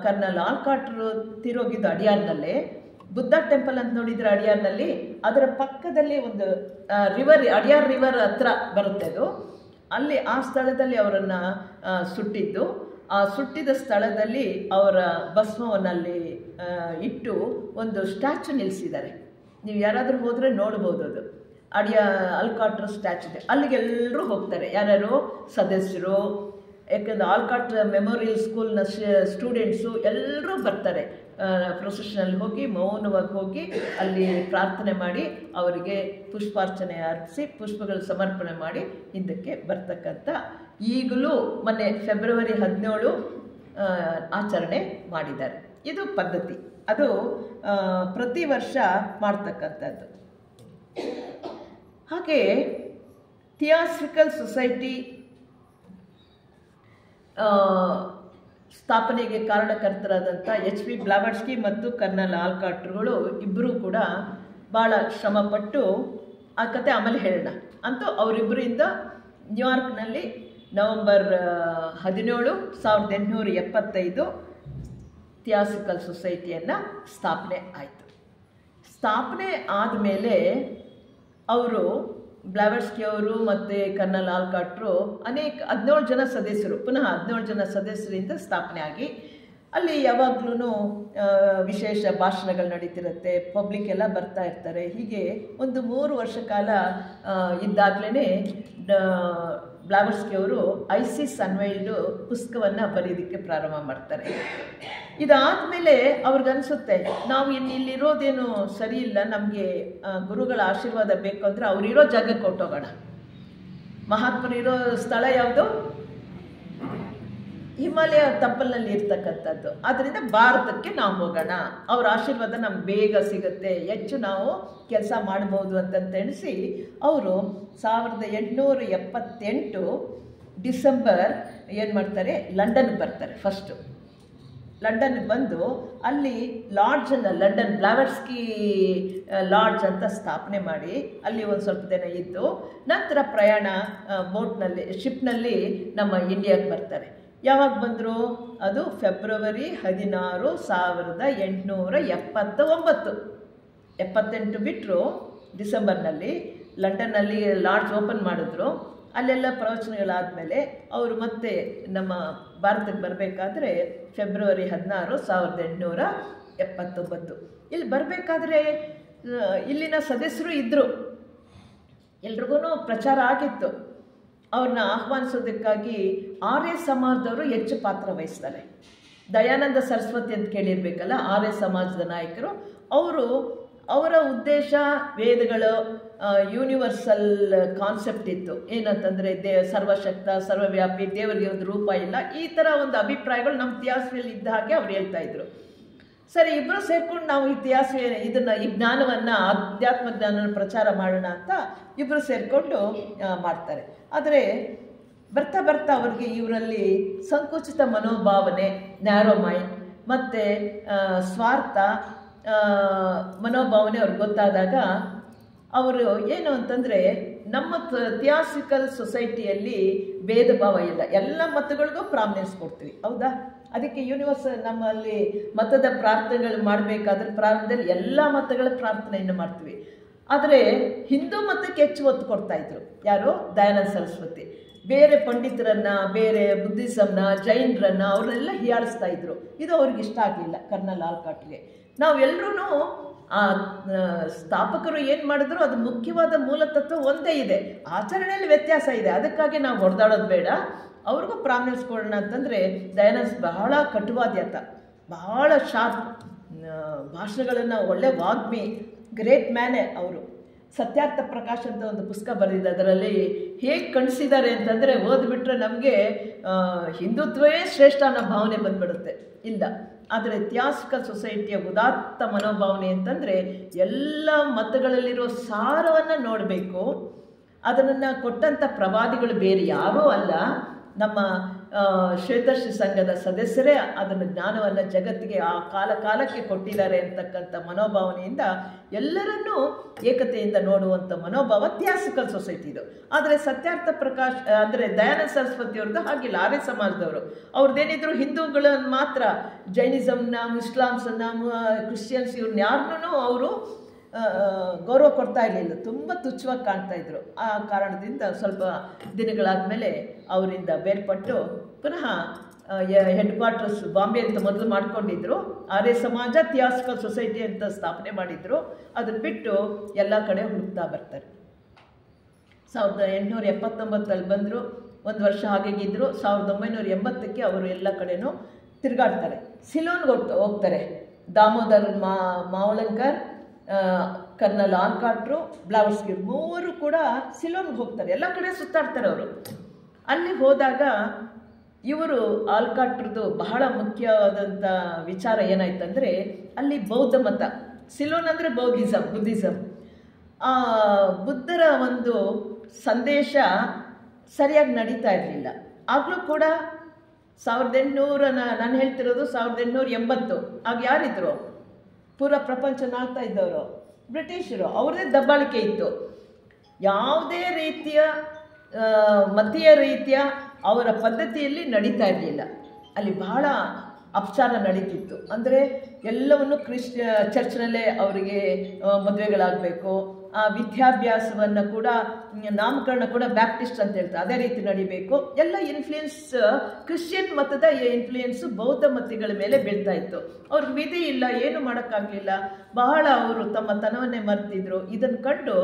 ಕರ್ನಲ್ ಆಲ್ಕಾಟ್ರು ತಿರೋಗಿದ್ದು ಅಡಿಯಾರ್ನಲ್ಲೇ. ಬುದ್ಧ ಟೆಂಪಲ್ ಅಂತ ನೋಡಿದರೆ ಅಡಿಯಾರ್ನಲ್ಲಿ, ಅದರ ಪಕ್ಕದಲ್ಲಿ ಒಂದು ರಿವರ್, ಅಡಿಯಾರ್ ರಿವರ್ ಹತ್ರ ಬರುತ್ತೆ ಅದು. ಅಲ್ಲಿ ಆ ಸ್ಥಳದಲ್ಲಿ ಅವರನ್ನು ಸುಟ್ಟಿದ್ದು. ಆ ಸುಟ್ಟಿದ ಸ್ಥಳದಲ್ಲಿ ಅವರ ಭಸ್ಮವನ್ನಲ್ಲಿ ಇಟ್ಟು ಒಂದು ಸ್ಟ್ಯಾಚ್ಯೂ ನಿಲ್ಲಿಸಿದ್ದಾರೆ. ನೀವು ಯಾರಾದರೂ ಹೋದರೆ ನೋಡ್ಬೋದು, ಅದು ಆಲ್ಕಾಟ್ರ ಸ್ಟ್ಯಾಚ್ಯೂ ಇದೆ. ಅಲ್ಲಿಗೆಲ್ಲರೂ ಹೋಗ್ತಾರೆ, ಯಾರ್ಯಾರು ಸದಸ್ಯರು. ಯಾಕಂದರೆ ಆಲ್ಕಾಟ್ ಮೆಮೋರಿಯಲ್ ಸ್ಕೂಲ್ನ ಸ್ಟೂಡೆಂಟ್ಸು ಎಲ್ಲರೂ ಬರ್ತಾರೆ. ಪ್ರೊಸೆಷನಲ್ಲಿ ಹೋಗಿ ಮೌನವಾಗಿ ಹೋಗಿ ಅಲ್ಲಿ ಪ್ರಾರ್ಥನೆ ಮಾಡಿ ಅವರಿಗೆ ಪುಷ್ಪಾರ್ಚನೆ ಅರ್ಪಿಸಿ ಪುಷ್ಪಗಳು ಸಮರ್ಪಣೆ ಮಾಡಿ ಹಿಂದಕ್ಕೆ ಬರ್ತಕ್ಕಂಥ, ಈಗಲೂ ಮೊನ್ನೆ ಫೆಬ್ರವರಿ 17 ಆಚರಣೆ ಮಾಡಿದ್ದಾರೆ. ಇದು ಪದ್ಧತಿ, ಅದು ಪ್ರತಿ ವರ್ಷ ಮಾಡ್ತಕ್ಕಂಥದ್ದು. ಹಾಗೆ ಥಿಯಾಸ್ಟ್ರಿಕಲ್ ಸೊಸೈಟಿ ಸ್ಥಾಪನೆಗೆ ಕಾರಣಕರ್ತರಾದಂಥ HV ಬ್ಲಾವರ್ಸ್ಕಿ ಮತ್ತು ಕರ್ನಲ್ ಆಲ್ಕಾಟ್ರುಗಳು ಇಬ್ಬರೂ ಕೂಡ ಭಾಳ ಶ್ರಮಪಟ್ಟು, ಆ ಕತೆ ಆಮೇಲೆ ಹೇಳೋಣ. ಅಂತೂ ಅವರಿಬ್ಬರಿಂದ ನ್ಯೂಯಾರ್ಕ್ನಲ್ಲಿ ನವಂಬರ್ 17, 1875 ಥಿಯಾಸಿಕಲ್ ಸೊಸೈಟಿಯನ್ನು ಸ್ಥಾಪನೆ ಆಯಿತು. ಸ್ಥಾಪನೆ ಆದಮೇಲೆ ಅವರು ಬ್ಲಾವರ್ಸ್ಕಿ ಅವರು ಮತ್ತು ಕರ್ನಲ್ ಆಲ್ಕಾಟ್ರು 17 ಜನ ಸದಸ್ಯರು, ಪುನಃ 17 ಜನ ಸದಸ್ಯರಿಂದ ಸ್ಥಾಪನೆ ಆಗಿ ಅಲ್ಲಿ ಯಾವಾಗಲೂ ವಿಶೇಷ ಭಾಷಣಗಳು ನಡೀತಿರುತ್ತೆ, ಪಬ್ಲಿಕ್ ಎಲ್ಲ ಬರ್ತಾ ಇರ್ತಾರೆ. ಹೀಗೆ ಒಂದು 3 ವರ್ಷ ಕಾಲ ಇದ್ದಾಗಲೇ ಬ್ಲಾವರ್ಸ್ಕಿ ಅವರು ಐಸಿಸ್ ಅನ್ವೈಲ್ಡ್ ಪುಸ್ತಕವನ್ನು ಬರೆಯೋದಕ್ಕೆ ಪ್ರಾರಂಭ ಮಾಡ್ತಾರೆ. ಇದಾದಮೇಲೆ ಅವ್ರಿಗನ್ಸುತ್ತೆ, ನಾವು ಇಲ್ಲಿರೋದೇನು ಸರಿ ಇಲ್ಲ, ನಮಗೆ ಗುರುಗಳ ಆಶೀರ್ವಾದ ಬೇಕು ಅಂದರೆ ಅವರಿರೋ ಜಾಗಕ್ಕೆ ಹೊರಟೋಗೋಣ. ಮಹಾತ್ಮರಿರೋ ಸ್ಥಳ ಯಾವುದು? ಹಿಮಾಲಯ ತಪ್ಪಲಿನಲ್ಲಿ ಇರ್ತಕ್ಕಂಥದ್ದು. ಆದ್ದರಿಂದ ಭಾರತಕ್ಕೆ ನಾವು ಹೋಗೋಣ, ಅವ್ರ ಆಶೀರ್ವಾದ ನಮ್ಗೆ ಬೇಗ ಸಿಗುತ್ತೆ, ಹೆಚ್ಚು ನಾವು ಕೆಲಸ ಮಾಡ್ಬೋದು ಅಂತಂತೆಣಿಸಿ ಅವರು 1878 ಡಿಸೆಂಬರ್ ಏನು ಮಾಡ್ತಾರೆ, ಲಂಡನ್ಗೆ ಬರ್ತಾರೆ. ಫಸ್ಟು ಲಂಡನ್ಗೆ ಬಂದು ಅಲ್ಲಿ ಲಾಡ್ಜನ್ನು, ಲಂಡನ್ ಬ್ಲಾವರ್ಸ್ಕಿ ಲಾಡ್ಜ್ ಅಂತ ಸ್ಥಾಪನೆ ಮಾಡಿ ಅಲ್ಲಿ ಒಂದು ಸ್ವಲ್ಪ ದಿನ ಇದ್ದು ನಂತರ ಪ್ರಯಾಣ ಬೋಟ್ನಲ್ಲಿ, ಶಿಪ್ನಲ್ಲಿ ನಮ್ಮ ಇಂಡಿಯಾಗೆ ಬರ್ತಾರೆ. ಯಾವಾಗ ಬಂದರು? ಅದು ಫೆಬ್ರವರಿ 16, 1879. 78 ಬಿಟ್ಟರು ಡಿಸೆಂಬರ್ನಲ್ಲಿ ಲಂಡನ್ನಲ್ಲಿ ಲಾಡ್ಜ್ ಓಪನ್ ಮಾಡಿದ್ರು. ಅಲ್ಲೆಲ್ಲ ಪ್ರವಚನಗಳಾದಮೇಲೆ ಅವರು ಮತ್ತೆ ನಮ್ಮ ಭಾರತಕ್ಕೆ ಬರಬೇಕಾದ್ರೆ ಫೆಬ್ರವರಿ 16, 1879 ಇಲ್ಲಿ ಬರಬೇಕಾದ್ರೆ ಇಲ್ಲಿನ ಸದಸ್ಯರು ಇದ್ದರು, ಎಲ್ರಿಗೂ ಪ್ರಚಾರ ಆಗಿತ್ತು. ಅವ್ರನ್ನ ಆಹ್ವಾನಿಸೋದಕ್ಕಾಗಿ ಆರ್ಯ ಸಮಾಜದವರು ಹೆಚ್ಚು ಪಾತ್ರ ವಹಿಸ್ತಾರೆ. ದಯಾನಂದ ಸರಸ್ವತಿ ಅಂತ ಕೇಳಿರ್ಬೇಕಲ್ಲ, ಆರ್ಯ ಸಮಾಜದ ನಾಯಕರು. ಅವರು ಅವರ ಉದ್ದೇಶ ವೇದಗಳು ಯೂನಿವರ್ಸಲ್ ಕಾನ್ಸೆಪ್ಟ್ ಇತ್ತು. ಏನಂತಂದರೆ ಸರ್ವಶಕ್ತ ಸರ್ವವ್ಯಾಪಿ, ದೇವರಿಗೆ ಒಂದು ರೂಪ ಇಲ್ಲ, ಈ ಥರ ಒಂದು ಅಭಿಪ್ರಾಯಗಳು ನಮ್ಮ ಇತಿಹಾಸದಲ್ಲಿ ಇದ್ದ ಹಾಗೆ ಅವ್ರು ಹೇಳ್ತಾ ಇದ್ರು. ಸರಿ, ಇಬ್ಬರು ಸೇರ್ಕೊಂಡು ನಾವು ಇತಿಹಾಸ ಈ ಜ್ಞಾನವನ್ನು, ಆಧ್ಯಾತ್ಮ ಜ್ಞಾನವನ್ನು ಪ್ರಚಾರ ಮಾಡೋಣ ಅಂತ ಇಬ್ಬರು ಸೇರಿಕೊಂಡು ಮಾಡ್ತಾರೆ. ಆದರೆ ಬರ್ತಾ ಬರ್ತಾ ಅವ್ರಿಗೆ ಇವರಲ್ಲಿ ಸಂಕುಚಿತ ಮನೋಭಾವನೆ, ನ್ಯಾರೋ ಮೈಂಡ್ ಮತ್ತು ಸ್ವಾರ್ಥ ಮನೋಭಾವನೆ ಅವ್ರಿಗೆ ಗೊತ್ತಾದಾಗ ಅವರು ಏನು ಅಂತಂದರೆ, ನಮ್ಮ ಥಿಯಾಸಿಕಲ್ ಸೊಸೈಟಿಯಲ್ಲಿ ಭೇದ ಭಾವ ಇಲ್ಲ, ಎಲ್ಲ ಮತಗಳಿಗೂ ಪ್ರಾಮಿನೆನ್ಸ್ ಕೊಡ್ತೀವಿ, ಹೌದಾ? ಅದಕ್ಕೆ ಯೂನಿವರ್ಸ್ ನಮ್ಮಲ್ಲಿ ಮತದ ಪ್ರಾರ್ಥನೆಗಳು ಮಾಡಬೇಕಾದ್ರೆ ಪ್ರಾರಂಭದಲ್ಲಿ ಎಲ್ಲ ಮತಗಳ ಪ್ರಾರ್ಥನೆಯನ್ನು ಮಾಡ್ತೀವಿ. ಆದರೆ ಹಿಂದೂ ಮತಕ್ಕೆ ಹೆಚ್ಚು ಒತ್ತು ಕೊಡ್ತಾಯಿದ್ರು ಯಾರು? ದಯಾನಂದ ಸರಸ್ವತಿ. ಬೇರೆ ಪಂಡಿತರನ್ನು, ಬೇರೆ ಬುದ್ಧಿಸಮ್ನ, ಜೈನರನ್ನು ಅವ್ರನ್ನೆಲ್ಲ ಹೀಯಾಳಿಸ್ತಾ ಇದ್ರು. ಇದು ಅವ್ರಿಗೆ ಇಷ್ಟ ಆಗಲಿಲ್ಲ ಕರ್ನಲ್ ಆಲ್ಕಾಟ್ಗೆ. ನಾವೆಲ್ಲರೂ ಸ್ಥಾಪಕರು ಏನು ಮಾಡಿದ್ರು ಅದು ಮುಖ್ಯವಾದ ಮೂಲತತ್ವ ಒಂದೇ ಇದೆ, ಆಚರಣೆಯಲ್ಲಿ ವ್ಯತ್ಯಾಸ ಇದೆ, ಅದಕ್ಕಾಗಿ ನಾವು ಹೊಡೆದಾಡೋದು ಬೇಡ, ಅವ್ರಿಗೂ ಪ್ರಾಮಿನೆನ್ಸ್ ಕೊಡೋಣ ಅಂತಂದರೆ ದಯಾನಂದ ಬಹಳ ಕಟುವಾದ್ಯತ, ಬಹಳ ಶಾರ್ಪ್ ಭಾಷಣಗಳನ್ನು, ಒಳ್ಳೆ ವಾಗ್ಮಿ, ಗ್ರೇಟ್ ಮ್ಯಾನೇ ಅವರು. ಸತ್ಯಾರ್ಥ ಪ್ರಕಾಶ್ ಅಂತ ಒಂದು ಪುಸ್ತಕ ಬರೆದಿದೆ, ಅದರಲ್ಲಿ ಹೇಗೆ ಕಣಿಸಿದ್ದಾರೆ ಅಂತಂದರೆ ಓದ್ಬಿಟ್ರೆ ನಮಗೆ ಹಿಂದುತ್ವವೇ ಶ್ರೇಷ್ಠ ಅನ್ನೋ ಭಾವನೆ ಬಂದ್ಬಿಡುತ್ತೆ. ಇಲ್ಲ, ಆದರೆ ಥಿಯಾಸಿಕಲ್ ಸೊಸೈಟಿಯ ಉದಾತ್ತ ಮನೋಭಾವನೆ ಅಂತಂದರೆ ಎಲ್ಲ ಮತಗಳಲ್ಲಿರೋ ಸಾರವನ್ನು ನೋಡಬೇಕು. ಅದನ್ನು ಕೊಟ್ಟಂಥ ಪ್ರವಾದಿಗಳು ಬೇರೆ ಯಾರೂ ಅಲ್ಲ, ನಮ್ಮ ಶ್ವೇತಶ್ರೀ ಸಂಘದ ಸದಸ್ಯರೇ ಅದನ್ನು ಜ್ಞಾನವನ್ನು ಜಗತ್ತಿಗೆ ಆ ಕಾಲಕ್ಕೆ ಕೊಟ್ಟಿದ್ದಾರೆ ಅಂತಕ್ಕಂಥ ಮನೋಭಾವನೆಯಿಂದ ಎಲ್ಲರನ್ನೂ ಏಕತೆಯಿಂದ ನೋಡುವಂಥ ಮನೋಭಾವ ಥಿಯಾಸಿಕಲ್ ಸೊಸೈಟಿದು. ಆದರೆ ಸತ್ಯಾರ್ಥ ಪ್ರಕಾಶ್ ಅಂದರೆ ದಯಾನಂದ ಸರಸ್ವತಿಯವ್ರದ್ದು ಹಾಗಿಲ್ಲ. ಆರ್ಯ ಸಮಾಜದವರು ಅವ್ರದ್ದೇನಿದ್ರು ಹಿಂದೂಗಳನ್ನು ಮಾತ್ರ, ಜೈನಿಸಮ್ನ, ಇಸ್ಲಾಮ್ಸನ್ನು, ಕ್ರಿಶ್ಚಿಯನ್ಸ್ ಇವ್ರನ್ನ ಯಾರನ್ನೂ ಅವರು ಗೌರವ ಕೊಡ್ತಾ ಇರಲಿಲ್ಲ, ತುಂಬ ತುಚ್ಛವಾಗಿ ಕಾಣ್ತಾ ಇದ್ರು. ಆ ಕಾರಣದಿಂದ ಸ್ವಲ್ಪ ದಿನಗಳಾದಮೇಲೆ ಅವರಿಂದ ಬೇರ್ಪಟ್ಟು ಪುನಃ ಹೆಡ್ ಕ್ವಾರ್ಟರ್ಸ್ ಬಾಂಬೆ ಅಂತ ಮೊದಲು ಮಾಡ್ಕೊಂಡಿದ್ರು, ಆರ್ಯ ಸಮಾಜ ಥಿಯಾಸಿಕಲ್ ಸೊಸೈಟಿ ಅಂತ ಸ್ಥಾಪನೆ ಮಾಡಿದ್ರು. ಅದನ್ನು ಬಿಟ್ಟು ಎಲ್ಲ ಕಡೆ ಹುಡುಕ್ತಾ ಬರ್ತಾರೆ. 1879 ಬಂದರು, ಒಂದು ವರ್ಷ ಹಾಗೆಗಿದ್ರು. 1980ಕ್ಕೆ ಅವರು ಎಲ್ಲ ಕಡೆನೂ ತಿರುಗಾಡ್ತಾರೆ. ಸಿಲೋನ್ಗೆ ಹೋಗ್ತಾರೆ. ದಾಮೋದರ್ ಮಾವಲಂಕರ್, ಕರ್ನಲ್ ಆಲ್ಕಾಟ್ರು, ಬ್ಲಾವರ್ಸ್ಕಿ ಮೂವರು ಕೂಡ ಸಿಲೋನ್ಗೆ ಹೋಗ್ತಾರೆ, ಎಲ್ಲ ಕಡೆ ಸುತ್ತಾಡ್ತಾರೆ ಅವರು. ಅಲ್ಲಿ ಹೋದಾಗ ಇವರು ಆಲ್ಕಾಟ್ರದ್ದು ಬಹಳ ಮುಖ್ಯವಾದಂಥ ವಿಚಾರ ಏನಾಯ್ತಂದರೆ, ಅಲ್ಲಿ ಬೌದ್ಧ ಮತ, ಸಿಲೋನ್ ಅಂದರೆ ಬುದ್ಧಿಸಮ್, ಆ ಬುದ್ಧರ ಒಂದು ಸಂದೇಶ ಸರಿಯಾಗಿ ನಡೀತಾ ಇರಲಿಲ್ಲ. ಆಗಲೂ ಕೂಡ 1800 ನಾನು ಹೇಳ್ತಿರೋದು 1880. ಆಗ ಯಾರಿದ್ರು? ಪೂರ ಪ್ರಪಂಚ ಆಳ್ತಾ ಇದ್ದವರು ಬ್ರಿಟಿಷರು, ಅವ್ರದ್ದೇ ದಬ್ಬಾಳಿಕೆ ಇತ್ತು. ಯಾವುದೇ ರೀತಿಯ ಮತೀಯ ರೀತಿಯ ಅವರ ಪದ್ಧತಿಯಲ್ಲಿ ನಡೀತಾ ಇರಲಿಲ್ಲ. ಅಲ್ಲಿ ಬಹಳ ಅಪಚಾರ ನಡೀತಿತ್ತು. ಅಂದರೆ ಎಲ್ಲವನ್ನು ಚರ್ಚ್ನಲ್ಲೇ ಅವರಿಗೆ ಮದುವೆಗಳಾಗಬೇಕು, ಆ ವಿದ್ಯಾಭ್ಯಾಸವನ್ನು ಕೂಡ, ನಾಮಕರಣ ಕೂಡ ಬ್ಯಾಪ್ಟಿಸ್ಟ್ ಅಂತ ಹೇಳ್ತಾರೆ, ಅದೇ ರೀತಿ ನಡಿಬೇಕು. ಎಲ್ಲ ಇನ್ಫ್ಲೂಯೆನ್ಸ್, ಕ್ರಿಶ್ಚಿಯನ್ ಮತದ ಇನ್ಫ್ಲೂಯೆನ್ಸು ಬೌದ್ಧ ಮತಗಳ ಮೇಲೆ ಬೀಳ್ತಾ ಇತ್ತು. ಅವ್ರಿಗೆ ವಿಧಿ ಇಲ್ಲ, ಏನು ಮಾಡೋಕ್ಕಾಗಲಿಲ್ಲ, ಬಹಳ ಅವರು ತಮ್ಮ ತನವನ್ನೇ ಮರೆತಿದ್ರು. ಇದನ್ನು ಕಂಡು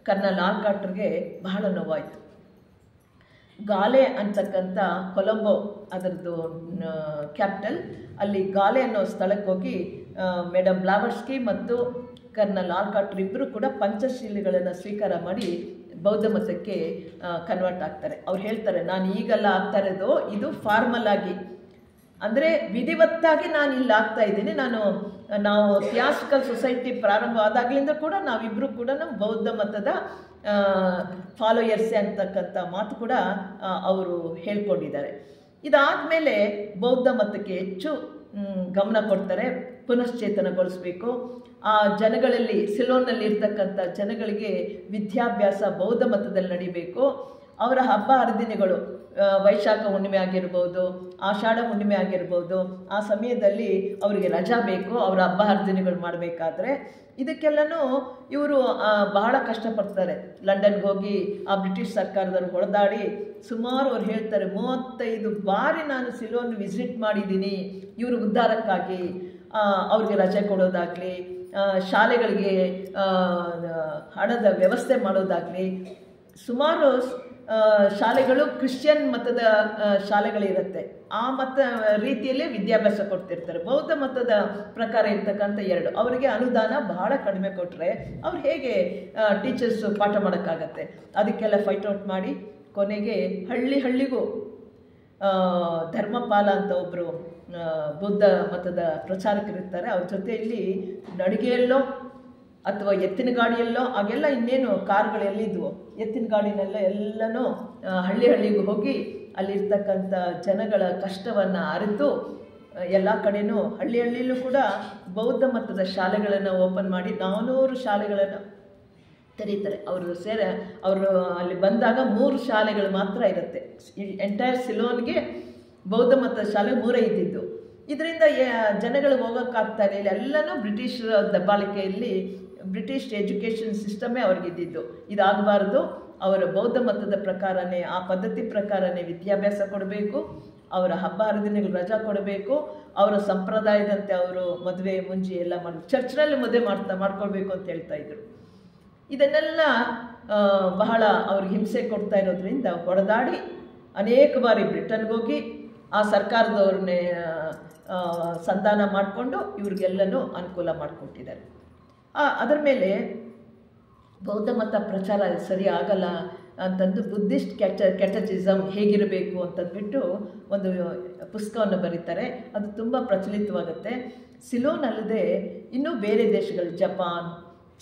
ಕರ್ನಲ್ ಆಲ್ಕಾಟ್ರಿಗೆ ಬಹಳ ನೋವಾಯಿತು. ಗಾಲೆ ಅಂತಕ್ಕಂಥ ಕೊಲಂಬೋ ಅದರದ್ದು ಕ್ಯಾಪಿಟಲ್, ಅಲ್ಲಿ ಗಾಲೆ ಅನ್ನೋ ಸ್ಥಳಕ್ಕೆ ಹೋಗಿ ಮೇಡಮ್ ಬ್ಲಾವರ್ಸ್ಕಿ ಮತ್ತು ಕರ್ನಲ್ ಆಲ್ಕಾಟ್ರ್ ಇಬ್ಬರು ಕೂಡ ಪಂಚಶೀಲಗಳನ್ನು ಸ್ವೀಕಾರ ಮಾಡಿ ಬೌದ್ಧ ಮತಕ್ಕೆ ಕನ್ವರ್ಟ್ ಆಗ್ತಾರೆ. ಅವ್ರು ಹೇಳ್ತಾರೆ, ನಾನು ಈಗೆಲ್ಲ ಆಗ್ತಾ ಇರೋದು ಇದು ಫಾರ್ಮಲ್ ಆಗಿ, ಅಂದರೆ ವಿಧಿವತ್ತಾಗಿ ನಾನು ಇಲ್ಲಿ ಆಗ್ತಾ ಇದ್ದೀನಿ. ನಾವು ಥಿಯಾಸಿಕಲ್ ಸೊಸೈಟಿ ಪ್ರಾರಂಭ ಆದಾಗಲಿಂದ ಕೂಡ ನಾವಿಬ್ಬರು ಕೂಡ ನಮ್ಮ ಬೌದ್ಧ ಮತದ ಫಾಲೋಯರ್ಸೇ ಅಂತಕ್ಕಂಥ ಮಾತು ಕೂಡ ಅವರು ಹೇಳ್ಕೊಂಡಿದ್ದಾರೆ. ಇದಾದಮೇಲೆ ಬೌದ್ಧ ಮತಕ್ಕೆ ಹೆಚ್ಚು ಗಮನ ಕೊಡ್ತಾರೆ, ಪುನಶ್ಚೇತನಗೊಳಿಸಬೇಕು. ಆ ಜನಗಳಲ್ಲಿ, ಸಿಲೋನ್ನಲ್ಲಿ ಇರ್ತಕ್ಕಂಥ ಜನಗಳಿಗೆ ವಿದ್ಯಾಭ್ಯಾಸ ಬೌದ್ಧ ಮತದಲ್ಲಿ ನಡಿಬೇಕು. ಅವರ ಹಬ್ಬ ಹರಿದಿನಗಳು, ವೈಶಾಖ ಹುಣ್ಣಿಮೆ ಆಗಿರ್ಬೋದು, ಆಷಾಢ ಹುಣ್ಣಿಮೆ ಆಗಿರ್ಬೋದು, ಆ ಸಮಯದಲ್ಲಿ ಅವರಿಗೆ ರಜಾ ಬೇಕು ಅವರ ಹಬ್ಬ ಹರಿದಿನಗಳು ಮಾಡಬೇಕಾದ್ರೆ. ಇದಕ್ಕೆಲ್ಲನೂ ಇವರು ಬಹಳ ಕಷ್ಟಪಡ್ತಾರೆ. ಲಂಡನ್ಗೆ ಹೋಗಿ ಆ ಬ್ರಿಟಿಷ್ ಸರ್ಕಾರದವ್ರು ಹೊಡೆದಾಡಿ ಸುಮಾರು ಅವ್ರು ಹೇಳ್ತಾರೆ 35 ಬಾರಿ ನಾನು ಸಿಲೋನ್ ವಿಸಿಟ್ ಮಾಡಿದ್ದೀನಿ ಇವ್ರ ಉದ್ಧಾರಕ್ಕಾಗಿ. ಅವ್ರಿಗೆ ರಜೆ ಕೊಡೋದಾಗಲಿ, ಶಾಲೆಗಳಿಗೆ ಹಣದ ವ್ಯವಸ್ಥೆ ಮಾಡೋದಾಗಲಿ, ಸುಮಾರು ಶಾಲೆಗಳು ಕ್ರಿಶ್ಚಿಯನ್ ಮತದ ಶಾಲೆಗಳಿರುತ್ತೆ. ಆ ಮತ ರೀತಿಯಲ್ಲೇ ವಿದ್ಯಾಭ್ಯಾಸ ಕೊಡ್ತಿರ್ತಾರೆ. ಬೌದ್ಧ ಮತದ ಪ್ರಕಾರ ಇರ್ತಕ್ಕಂಥ 2 ಅವರಿಗೆ ಅನುದಾನ ಬಹಳ ಕಡಿಮೆ ಕೊಟ್ಟರೆ ಅವ್ರು ಹೇಗೆ ಟೀಚರ್ಸು ಪಾಠ ಮಾಡೋಕ್ಕಾಗತ್ತೆ? ಅದಕ್ಕೆಲ್ಲ ಫೈಟ್ ಔಟ್ ಮಾಡಿ ಕೊನೆಗೆ ಹಳ್ಳಿಗೂ ಧರ್ಮಪಾಲ ಅಂತ ಒಬ್ಬರು ಬೌದ್ಧ ಮತದ ಪ್ರಚಾರಕರಿರ್ತಾರೆ. ಅವ್ರ ಜೊತೆಯಲ್ಲಿ ನಡಿಗೆಯಲ್ಲೋ ಅಥವಾ ಎತ್ತಿನ ಗಾಡಿಯಲ್ಲೋ, ಆಗೆಲ್ಲ ಇನ್ನೇನು ಕಾರ್ಗಳೆಲ್ಲಿದ್ವು, ಎತ್ತಿನ ಗಾಡಿನೆಲ್ಲ ಎಲ್ಲನೂ ಹಳ್ಳಿಗೂ ಹೋಗಿ ಅಲ್ಲಿರ್ತಕ್ಕಂಥ ಜನಗಳ ಕಷ್ಟವನ್ನು ಅರಿತು ಎಲ್ಲ ಕಡೆಯೂ ಹಳ್ಳಿಯಲ್ಲೂ ಕೂಡ ಬೌದ್ಧ ಮತದ ಶಾಲೆಗಳನ್ನು ಓಪನ್ ಮಾಡಿ 400 ಶಾಲೆಗಳನ್ನು ತೆರೀತಾರೆ. ಅವರು ಅಲ್ಲಿ ಬಂದಾಗ 3 ಶಾಲೆಗಳು ಮಾತ್ರ ಇರುತ್ತೆ. ಎಂಟೈರ್ ಸಿಲೋನ್ಗೆ ಬೌದ್ಧ ಮತದ ಶಾಲೆ 3 ಇದ್ದಿದ್ದು. ಇದರಿಂದ ಜನಗಳು ಹೋಗೋಕ್ಕಾಗ್ತಾ ಇರಲಿಲ್ಲ. ಎಲ್ಲನೂ ಬ್ರಿಟಿಷರ ದಬ್ಬಾಳಿಕೆಯಲ್ಲಿ ಬ್ರಿಟಿಷ್ ಎಜುಕೇಷನ್ ಸಿಸ್ಟಮೇ ಅವ್ರಿಗಿದ್ದಿದ್ದು. ಇದಾಗಬಾರ್ದು, ಅವರ ಬೌದ್ಧ ಮತದ ಪ್ರಕಾರನೇ, ಆ ಪದ್ಧತಿ ಪ್ರಕಾರನೇ ವಿದ್ಯಾಭ್ಯಾಸ ಕೊಡಬೇಕು, ಅವರ ಹಬ್ಬ ಹರಿದಿನಗಳು ರಜಾ ಕೊಡಬೇಕು, ಅವರ ಸಂಪ್ರದಾಯದಂತೆ ಅವರು ಮದುವೆ ಮುಂಜಿ ಎಲ್ಲ ಚರ್ಚ್ನಲ್ಲಿ ಮದುವೆ ಮಾಡ್ಕೊಳ್ಬೇಕು ಅಂತ ಹೇಳ್ತಾ ಇದ್ರು. ಇದನ್ನೆಲ್ಲ ಬಹಳ ಅವ್ರಿಗೆ ಹಿಂಸೆ ಕೊಡ್ತಾ ಇರೋದ್ರಿಂದ ಹೊಡೆದಾಡಿ ಅನೇಕ ಬಾರಿ ಬ್ರಿಟನ್ಗೆ ಹೋಗಿ ಆ ಸರ್ಕಾರದವ್ರನ್ನೇ ಸಂಧಾನ ಮಾಡಿಕೊಂಡು ಇವ್ರಿಗೆಲ್ಲನೂ ಅನುಕೂಲ ಮಾಡಿಕೊಟ್ಟಿದ್ದಾರೆ. ಅದರ ಮೇಲೆ ಬೌದ್ಧ ಮತ ಪ್ರಚಾರ ಸರಿ ಆಗಲ್ಲ ಅಂತಂದು ಬುದ್ಧಿಸ್ಟ್ ಕ್ಯಾಟಚಿಸಮ್ ಹೇಗಿರಬೇಕು ಅಂತಂದ್ಬಿಟ್ಟು ಒಂದು ಪುಸ್ತಕವನ್ನು ಬರೀತಾರೆ. ಅದು ತುಂಬ ಪ್ರಚಲಿತವಾಗುತ್ತೆ. ಸಿಲೋನ್ ಅಲ್ಲದೆ ಇನ್ನೂ ಬೇರೆ ದೇಶಗಳು, ಜಪಾನ್,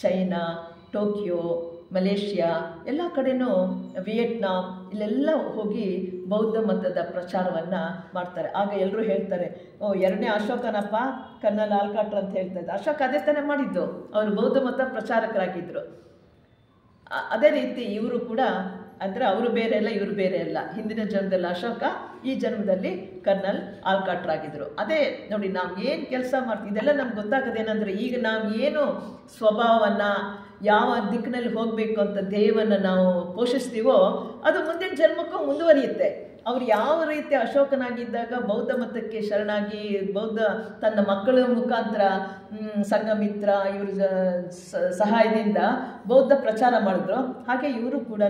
ಚೈನಾ, ಟೋಕಿಯೋ, ಮಲೇಷ್ಯಾ ಎಲ್ಲ ಕಡೆನೂ, ವಿಯೆಟ್ನಾಂ, ಇಲ್ಲೆಲ್ಲ ಹೋಗಿ ಬೌದ್ಧ ಮತದ ಪ್ರಚಾರವನ್ನು ಮಾಡ್ತಾರೆ. ಆಗ ಎಲ್ಲರೂ ಹೇಳ್ತಾರೆ, 2ನೇ ಅಶೋಕನಪ್ಪ ಕರ್ನಲ್ ಆಲ್ಕಾಟ್ರ ಅಂತ ಹೇಳ್ತಾ ಇದ್ದ. ಅಶೋಕ ಅದೇ ತಾನೇ ಮಾಡಿದ್ದು, ಅವರು ಬೌದ್ಧ ಮತ ಪ್ರಚಾರಕರಾಗಿದ್ದರು. ಅದೇ ರೀತಿ ಇವರು ಕೂಡ, ಅಂದರೆ ಅವರು ಬೇರೆ ಅಲ್ಲ ಇವರು ಬೇರೆ ಅಲ್ಲ. ಹಿಂದಿನ ಜನ್ಮದಲ್ಲಿ ಅಶೋಕ, ಈ ಜನ್ಮದಲ್ಲಿ ಕರ್ನಲ್ ಆಲ್ಕಾಟ್ರ ಆಗಿದ್ದರು. ಅದೇ ನೋಡಿ, ನಾವು ಏನು ಕೆಲಸ ಮಾಡ್ತೀವಿ ಇದೆಲ್ಲ ನಮ್ಗೆ ಗೊತ್ತಾಗೋದೇನೆಂದರೆ, ಈಗ ನಾವು ಏನು ಸ್ವಭಾವವನ್ನು, ಯಾವ ದಿಕ್ಕಿನಲ್ಲಿ ಹೋಗಬೇಕು ಅಂತ ಧ್ಯೇಯವನ್ನು ನಾವು ಪೋಷಿಸ್ತೀವೋ ಅದು ಮುಂದಿನ ಜನ್ಮಕ್ಕೂ ಮುಂದುವರಿಯುತ್ತೆ. ಅವರು ಯಾವ ರೀತಿ ಅಶೋಕನಾಗಿದ್ದಾಗ ಬೌದ್ಧ ಮತಕ್ಕೆ ಶರಣಾಗಿ ಬೌದ್ಧ ತನ್ನ ಮಕ್ಕಳ ಮುಖಾಂತರ ಸಂಘಮಿತ್ರ ಇವ್ರ ಸಹಾಯದಿಂದ ಬೌದ್ಧ ಪ್ರಚಾರ ಮಾಡಿದ್ರು, ಹಾಗೆ ಇವರು ಕೂಡ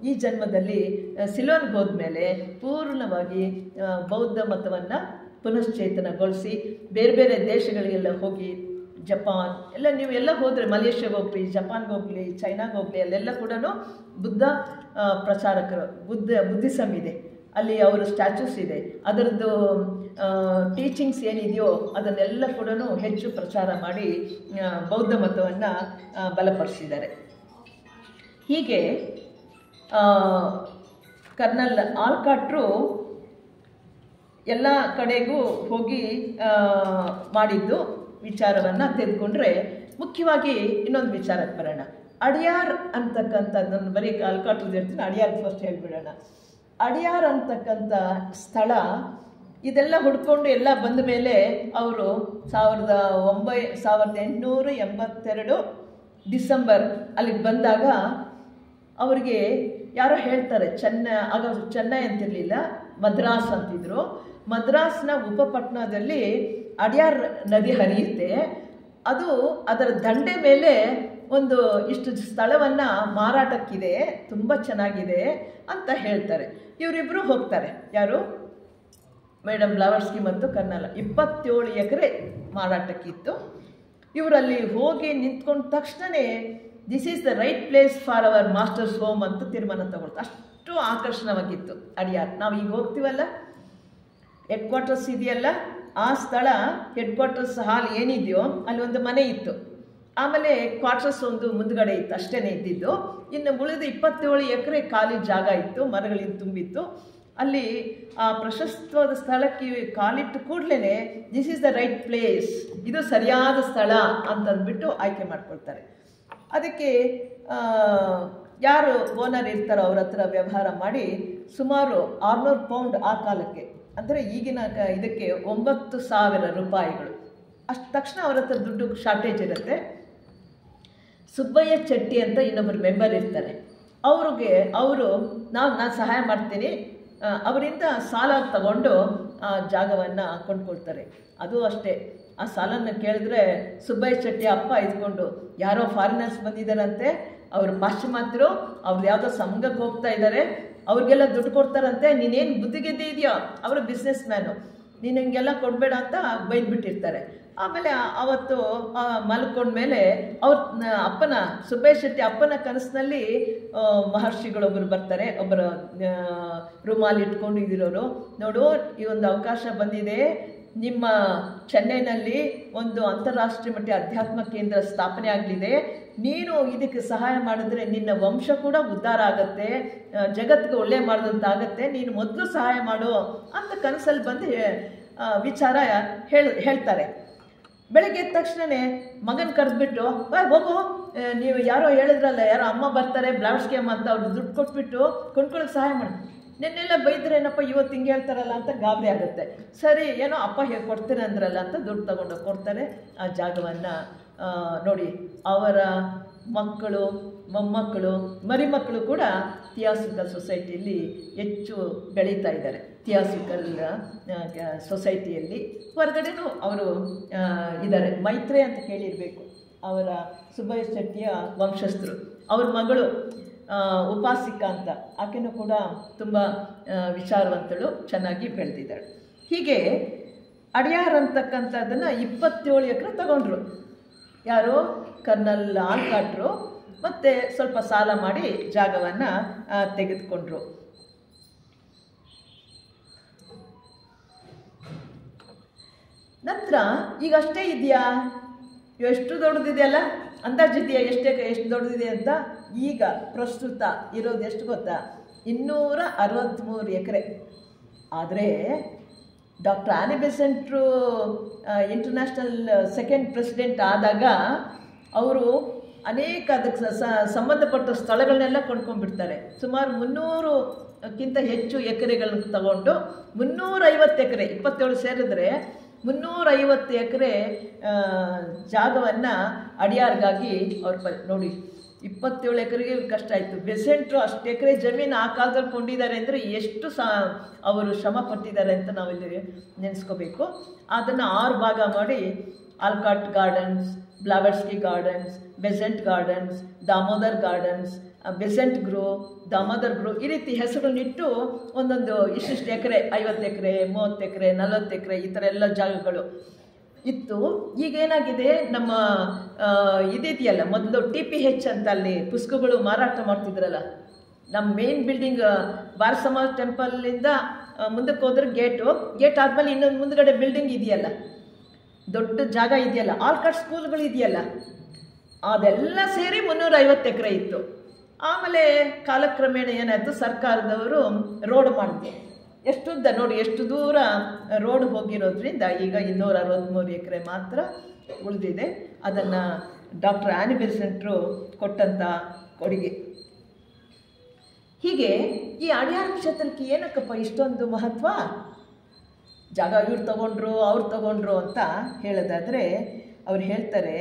ಈ ಜನ್ಮದಲ್ಲಿ ಸಿಲೋನ್ಗೆ ಹೋದ್ಮೇಲೆ ಪೂರ್ಣವಾಗಿ ಬೌದ್ಧ ಮತವನ್ನು ಪುನಶ್ಚೇತನಗೊಳಿಸಿ ಬೇರೆ ಬೇರೆ ದೇಶಗಳಿಗೆಲ್ಲ ಹೋಗಿ, ಜಪಾನ್ ಎಲ್ಲ ನೀವೆಲ್ಲ ಹೋದರೆ, ಮಲೇಷ್ಯಾಗೆ ಹೋಗಲಿ, ಜಪಾನ್ಗೆ ಹೋಗಲಿ, ಚೈನಾಗೆ ಹೋಗಲಿ, ಅಲ್ಲೆಲ್ಲ ಕೂಡ ಬುದ್ಧ ಪ್ರಚಾರಕರು, ಬುದ್ಧಿಸಮ್ ಇದೆ, ಅಲ್ಲಿ ಅವರ ಸ್ಟ್ಯಾಚ್ಯೂಸ್ ಇದೆ, ಅದರದ್ದು ಟೀಚಿಂಗ್ಸ್ ಏನಿದೆಯೋ ಅದನ್ನೆಲ್ಲ ಕೂಡ ಹೆಚ್ಚು ಪ್ರಚಾರ ಮಾಡಿ ಬೌದ್ಧ ಮತವನ್ನು ಬಲಪಡಿಸಿದ್ದಾರೆ. ಹೀಗೆ ಕರ್ನಲ್ ಆಲ್ಕಾಟ್ರು ಎಲ್ಲ ಕಡೆಗೂ ಹೋಗಿ ಮಾಡಿದ್ದು ವಿಚಾರವನ್ನು ತೆಗೆದುಕೊಂಡ್ರೆ, ಮುಖ್ಯವಾಗಿ ಇನ್ನೊಂದು ವಿಚಾರಕ್ಕೆ ಬರೋಣ. ಅಡಿಯಾರ್ ಅಂತಕ್ಕಂಥದ್ದನ್ನು ಬರೀ ಆಲ್ಕಾಟ್ರದ್ದು ಹೇಳ್ತೀನಿ, ಅಡಿಯಾರ್ ಫಸ್ಟ್ ಹೇಳ್ಬಿಡೋಣ. ಅಡಿಯಾರ್ ಅಂತಕ್ಕಂಥ ಸ್ಥಳ ಇದೆಲ್ಲ ಹುಡ್ಕೊಂಡು ಎಲ್ಲ ಬಂದ ಮೇಲೆ ಅವರು 1882 ಡಿಸೆಂಬರ್ ಅಲ್ಲಿಗೆ ಬಂದಾಗ ಅವರಿಗೆ ಯಾರೋ ಹೇಳ್ತಾರೆ, ಆಗ ಚೆನ್ನೈ ಅಂತಿರಲಿಲ್ಲ, ಮದ್ರಾಸ್ ಅಂತಿದ್ರು. ಮದ್ರಾಸ್ನ ಉಪಪಟ್ಟಣದಲ್ಲಿ ಅಡಿಯಾರ್ ನದಿ ಹರಿಯುತ್ತೆ. ಅದರ ದಂಡೆ ಮೇಲೆ ಒಂದು ಇಷ್ಟು ಸ್ಥಳವನ್ನು ಮಾರಾಟಕ್ಕಿದೆ, ತುಂಬ ಚೆನ್ನಾಗಿದೆ ಅಂತ ಹೇಳ್ತಾರೆ. ಇವರಿಬ್ಬರು ಹೋಗ್ತಾರೆ, ಯಾರು, ಮೇಡಮ್ ಬ್ಲಾವರ್ಸ್ಕಿ ಮತ್ತು ಕರ್ನಲ್. 27 ಎಕರೆ ಮಾರಾಟಕ್ಕಿತ್ತು. ಇವರಲ್ಲಿ ಹೋಗಿ ನಿಂತ್ಕೊಂಡ ತಕ್ಷಣವೇ this is the right place for our masters home ಅಂತ ತೀರ್ಮಾನ ತಗೊಳ್ತಾರೆ. ಅಷ್ಟು ಆಕರ್ಷಣವಾಗಿತ್ತು ಅಡಿಯಾರ್. ನಾವು ಈಗ ಹೋಗ್ತೀವಲ್ಲ, ಹೆಡ್ ಕ್ವಾರ್ಟರ್ಸ್ ಇದೆಯಲ್ಲ, ಆ ಸ್ಥಳ ಹೆಡ್ ಕ್ವಾರ್ಟರ್ಸ್ ಹಾಲ್ ಏನಿದೆಯೋ ಅಲ್ಲಿ ಒಂದು ಮನೆ ಇತ್ತು. ಆಮೇಲೆ ಕ್ವಾರ್ಟರ್ಸ್ ಒಂದು ಮುಂದ್ಗಡೆ ಇತ್ತು, ಅಷ್ಟೇ ಇದ್ದಿದ್ದು. ಇನ್ನು ಉಳಿದ 27 ಎಕರೆ ಖಾಲಿ ಜಾಗ ಇತ್ತು, ಮರಗಳಿಂದ ತುಂಬಿತ್ತು. ಅಲ್ಲಿ ಆ ಪ್ರಶಸ್ತವಾದ ಸ್ಥಳಕ್ಕೆ ಕಾಲಿಟ್ಟು ಕೂಡಲೇ this is the right place, ಇದು ಸರಿಯಾದ ಸ್ಥಳ ಅಂತಂದ್ಬಿಟ್ಟು ಆಯ್ಕೆ ಮಾಡ್ಕೊಳ್ತಾರೆ. ಅದಕ್ಕೆ ಯಾರು ಓನರ್ ಇರ್ತಾರೋ ಅವ್ರ ಹತ್ರ ವ್ಯವಹಾರ ಮಾಡಿ ಸುಮಾರು 600 ಪೌಂಡ್ ಆ ಕಾಲಕ್ಕೆ, ಅಂದರೆ ಈಗಿನ ಇದಕ್ಕೆ 9,000 ರೂಪಾಯಿಗಳು. ಅಷ್ಟು ತಕ್ಷಣ ಅವ್ರ ಹತ್ರ ದುಡ್ಡು ಶಾರ್ಟೇಜ್ ಇರುತ್ತೆ. ಸುಬ್ಬಯ್ಯ ಚೆಟ್ಟಿ ಅಂತ ಇನ್ನೊಬ್ಬರು ಮೆಂಬರ್ ಇರ್ತಾರೆ. ಅವರು ನಾನು ಸಹಾಯ ಮಾಡ್ತೀನಿ, ಅವರಿಂದ ಸಾಲ ತಗೊಂಡು ಆ ಜಾಗವನ್ನು ಕೊಂಡ್ಕೊಳ್ತಾರೆ. ಅದು ಅಷ್ಟೇ, ಆ ಸಾಲನ್ನು ಕೇಳಿದ್ರೆ ಸುಬ್ಬಯ್ಯ ಚೆಟ್ಟಿ ಅಪ್ಪ ಇದ್ಕೊಂಡು, ಯಾರೋ ಫಾರಿನರ್ಸ್ ಬಂದಿದ್ದಾರಂತೆ, ಅವರು ಪಾಶ್ಚಿಮಾತ್ಯರು, ಅವ್ರು ಯಾವುದೋ ಸಂಘಕ್ಕೆ ಹೋಗ್ತಾ ಇದ್ದಾರೆ, ಅವ್ರಿಗೆಲ್ಲ ದುಡ್ಡು ಕೊಡ್ತಾರಂತೆ, ನೀನೇನು ಬುದ್ಧಿಗೆದ್ದೆ ಇದೆಯೋ, ಅವರು ಬಿಸ್ನೆಸ್ ಮ್ಯಾನು, ನೀನು ಹಿಂಗೆಲ್ಲ ಕೊಡಬೇಡ ಅಂತ ಬೈದ್ಬಿಟ್ಟಿರ್ತಾರೆ. ಆಮೇಲೆ ಅವತ್ತು ಮಲ್ಕೊಂಡ್ಮೇಲೆ ಅವ್ರ ಅಪ್ಪನ ಸುಬೇಶ್ ಶೆಟ್ಟಿ ಅಪ್ಪನ ಕನಸಿನಲ್ಲಿ ಮಹರ್ಷಿಗಳೊಬ್ಬರು ಬರ್ತಾರೆ. ಒಬ್ಬರು ರುಮಾಲ್ ಇಟ್ಕೊಂಡು ಇದಿರೋರು, ನೋಡು ಈ ಒಂದು ಅವಕಾಶ ಬಂದಿದೆ, ನಿಮ್ಮ ಚೆನ್ನೈನಲ್ಲಿ ಒಂದು ಅಂತಾರಾಷ್ಟ್ರೀಯ ಮಟ್ಟ ಅಧ್ಯಾತ್ಮ ಕೇಂದ್ರ ಸ್ಥಾಪನೆ ಆಗಲಿದೆ, ನೀನು ಇದಕ್ಕೆ ಸಹಾಯ ಮಾಡಿದ್ರೆ ನಿನ್ನ ವಂಶ ಕೂಡ ಉದ್ಧಾರ ಆಗುತ್ತೆ, ಜಗತ್ತಿಗೆ ಒಳ್ಳೆ ಮಾಡಿದಂತಾಗತ್ತೆ, ನೀನು ಮೊದಲು ಸಹಾಯ ಮಾಡು ಅಂತ ಕನಸಲ್ಲಿ ಬಂದು ವಿಚಾರ ಹೇಳ್ತಾರೆ. ಬೆಳಗ್ಗೆ ಎದ್ದ ತಕ್ಷಣವೇ ಮಗನ ಕರೆದ್ಬಿಟ್ಟು, ಹೋಗು, ನೀವು ಯಾರೋ ಹೇಳಿದ್ರಲ್ಲ, ಯಾರೋ ಅಮ್ಮ ಬರ್ತಾರೆ ಬ್ಲೌಸ್ಗೆ ಅಮ್ಮ ಅಂತ, ಅವ್ರು ದುಡ್ಡು ಕೊಟ್ಬಿಟ್ಟು ಕೊಂಡ್ಕೊಳ್ಳೋಕೆ ಸಹಾಯ ಮಾಡಿ, ನಿನ್ನೆಲ್ಲ ಬೈದ್ರೇನಪ್ಪ ಇವತ್ತು ಹಿಂಗೆ ಹೇಳ್ತಾರಲ್ಲ ಅಂತ ಗಾಬರಿ ಆಗುತ್ತೆ. ಸರಿ, ಏನೋ ಅಪ್ಪ ಹೇಗೆ ಕೊಡ್ತೀರ ಅಂದ್ರಲ್ಲ ಅಂತ ದುಡ್ಡು ತಗೊಂಡು ಕೊಡ್ತಾರೆ. ಆ ಜಾಗವನ್ನು ನೋಡಿ, ಅವರ ಮಕ್ಕಳು, ಮೊಮ್ಮಕ್ಕಳು, ಮರಿಮಕ್ಕಳು ಕೂಡ ಥಿಯಾಸಿಕಲ್ ಸೊಸೈಟಿಯಲ್ಲಿ ಹೆಚ್ಚು ಬೆಳೀತಾ ಇದ್ದಾರೆ. ಥಿಯಾಸಿಕಲ್ ಸೊಸೈಟಿಯಲ್ಲಿ ಹೊರಗಡೆನೂ ಅವರು ಇದ್ದಾರೆ. ಮೈತ್ರೆ ಅಂತ ಕೇಳಿರಬೇಕು, ಅವರ ಸುಬೇಶ್ ಶೆಟ್ಟಿಯ ವಂಶಸ್ಥರು. ಅವ್ರ ಮಗಳು ಉಪಾಸಿಕಾ ಅಂತ, ಆಕೆನೂ ಕೂಡ ತುಂಬ ವಿಚಾರವಂತಳು, ಚೆನ್ನಾಗಿ ಬೆಳೆದಿದ್ದಾಳೆ. ಹೀಗೆ ಅಡಿಯಾರ್ ಅಂತಕ್ಕಂಥದ್ದನ್ನು 27 ಎಕರೆ ತಗೊಂಡ್ರು. ಯಾರು? ಕರ್ನಲ್ ಆಲ್ಕಾಟ್ರು. ಮತ್ತು ಸ್ವಲ್ಪ ಸಾಲ ಮಾಡಿ ಜಾಗವನ್ನು ತೆಗೆದುಕೊಂಡ್ರು. ನಂತರ ಈಗ ಅಷ್ಟೇ ಇದೆಯಾ, ಎಷ್ಟು ದೊಡ್ಡದಿದೆಯಲ್ಲ, ಅಂದಾಜಿದೆಯಾ ಎಷ್ಟು ದೊಡ್ಡದಿದೆ ಅಂತ? ಈಗ ಪ್ರಸ್ತುತ ಇರೋದು ಎಷ್ಟು ಗೊತ್ತಾ? 263 ಎಕರೆ. ಆದರೆ ಡಾಕ್ಟರ್ ಆನಿ ಬೆಸೆಂಟ್ರು ಇಂಟರ್ನ್ಯಾಷನಲ್ ಸೆಕೆಂಡ್ ಪ್ರೆಸಿಡೆಂಟ್ ಆದಾಗ ಅವರು ಅನೇಕ ಅದಕ್ಕೆ ಸಂಬಂಧಪಟ್ಟ ಸ್ಥಳಗಳನ್ನೆಲ್ಲ ಕೊಂಡ್ಕೊಂಡ್ಬಿಡ್ತಾರೆ. ಸುಮಾರು 300ಕ್ಕಿಂತ ಹೆಚ್ಚು ಎಕರೆಗಳನ್ನು ತಗೊಂಡು 350 ಎಕರೆ, 27 ಸೇರಿದ್ರೆ 350 ಎಕರೆ ಜಾಗವನ್ನು ಅಡಿಯಾರ್ಗಾಗಿ ಅವ್ರು ನೋಡಿ, 27 ಎಕರೆಗೆ ಕಷ್ಟ ಆಯಿತು. ಬೆಸೆಂಟ್ರು ಅಷ್ಟು ಎಕರೆ ಜಮೀನು ಆ ಕಾಲದಲ್ಲಿ ಕೊಂಡಿದ್ದಾರೆ ಅಂದರೆ ಎಷ್ಟು ಅವರು ಶ್ರಮ ಪಟ್ಟಿದ್ದಾರೆ ಅಂತ ನಾವಿಲ್ಲಿ ನೆನೆಸ್ಕೋಬೇಕು. ಅದನ್ನು 6 ಭಾಗ ಮಾಡಿ Olcott Gardens, Blavatsky Gardens, Besant Gardens, Damodar Gardens, Besant Grove, Damodar Grove, ಈ ರೀತಿ ಹೆಸರುಗಳನ್ನಿಟ್ಟು ಒಂದೊಂದು ಇಷ್ಟಿಷ್ಟು ಎಕರೆ, 50 ಎಕರೆ, 30 ಎಕರೆ, 40 ಎಕರೆ, ಈ ಥರ ಎಲ್ಲ ಜಾಗಗಳು ಇತ್ತು. ಈಗೇನಾಗಿದೆ, ನಮ್ಮ ಇದೆಯಲ್ಲ, ಮೊದಲು TPH ಅಂತ ಅಲ್ಲಿ ಪುಸ್ತಕಗಳು ಮಾರಾಟ ಮಾಡ್ತಿದ್ರಲ್ಲ, ನಮ್ಮ ಮೇನ್ ಬಿಲ್ಡಿಂಗ್ ಬಾರಸಮ ಟೆಂಪಲ್ಲಿಂದ ಮುಂದಕ್ಕೆ ಹೋದ್ರೆ ಗೇಟ್ ಆದಮೇಲೆ ಇನ್ನೊಂದು ಮುಂದ್ಗಡೆ ಬಿಲ್ಡಿಂಗ್ ಇದೆಯಲ್ಲ, ದೊಡ್ಡ ಜಾಗ ಇದೆಯಲ್ಲ, ಆಲ್ಕಾಟ್ ಸ್ಕೂಲ್ಗಳು ಇದೆಯಲ್ಲ, ಅದೆಲ್ಲ ಸೇರಿ 350 ಎಕರೆ ಇತ್ತು. ಆಮೇಲೆ ಕಾಲಕ್ರಮೇಣ ಏನಾಯಿತು, ಸರ್ಕಾರದವರು ರೋಡ್ ಮಾಡಿದ್ರು. ಎಷ್ಟುದ್ದ ನೋಡಿ, ಎಷ್ಟು ದೂರ ರೋಡ್ ಹೋಗಿರೋದ್ರಿಂದ ಈಗ 263 ಎಕರೆ ಮಾತ್ರ ಉಳಿದಿದೆ. ಅದನ್ನು ಡಾಕ್ಟರ್ ಆನಿ ಬೆಸೆಂಟ್ರು ಕೊಟ್ಟಂಥ ಕೊಡುಗೆ. ಹೀಗೆ ಈ ಅಡಿಯಾರ್ ಕ್ಷೇತ್ರಕ್ಕೆ ಏನಕ್ಕಪ್ಪ ಇಷ್ಟೊಂದು ಮಹತ್ವ? ಜಾಗ ಇವ್ರು ತಗೊಂಡ್ರು, ಅವ್ರು ತಗೊಂಡ್ರು ಅಂತ ಹೇಳೋದಾದರೆ ಅವ್ರು ಹೇಳ್ತಾರೆ,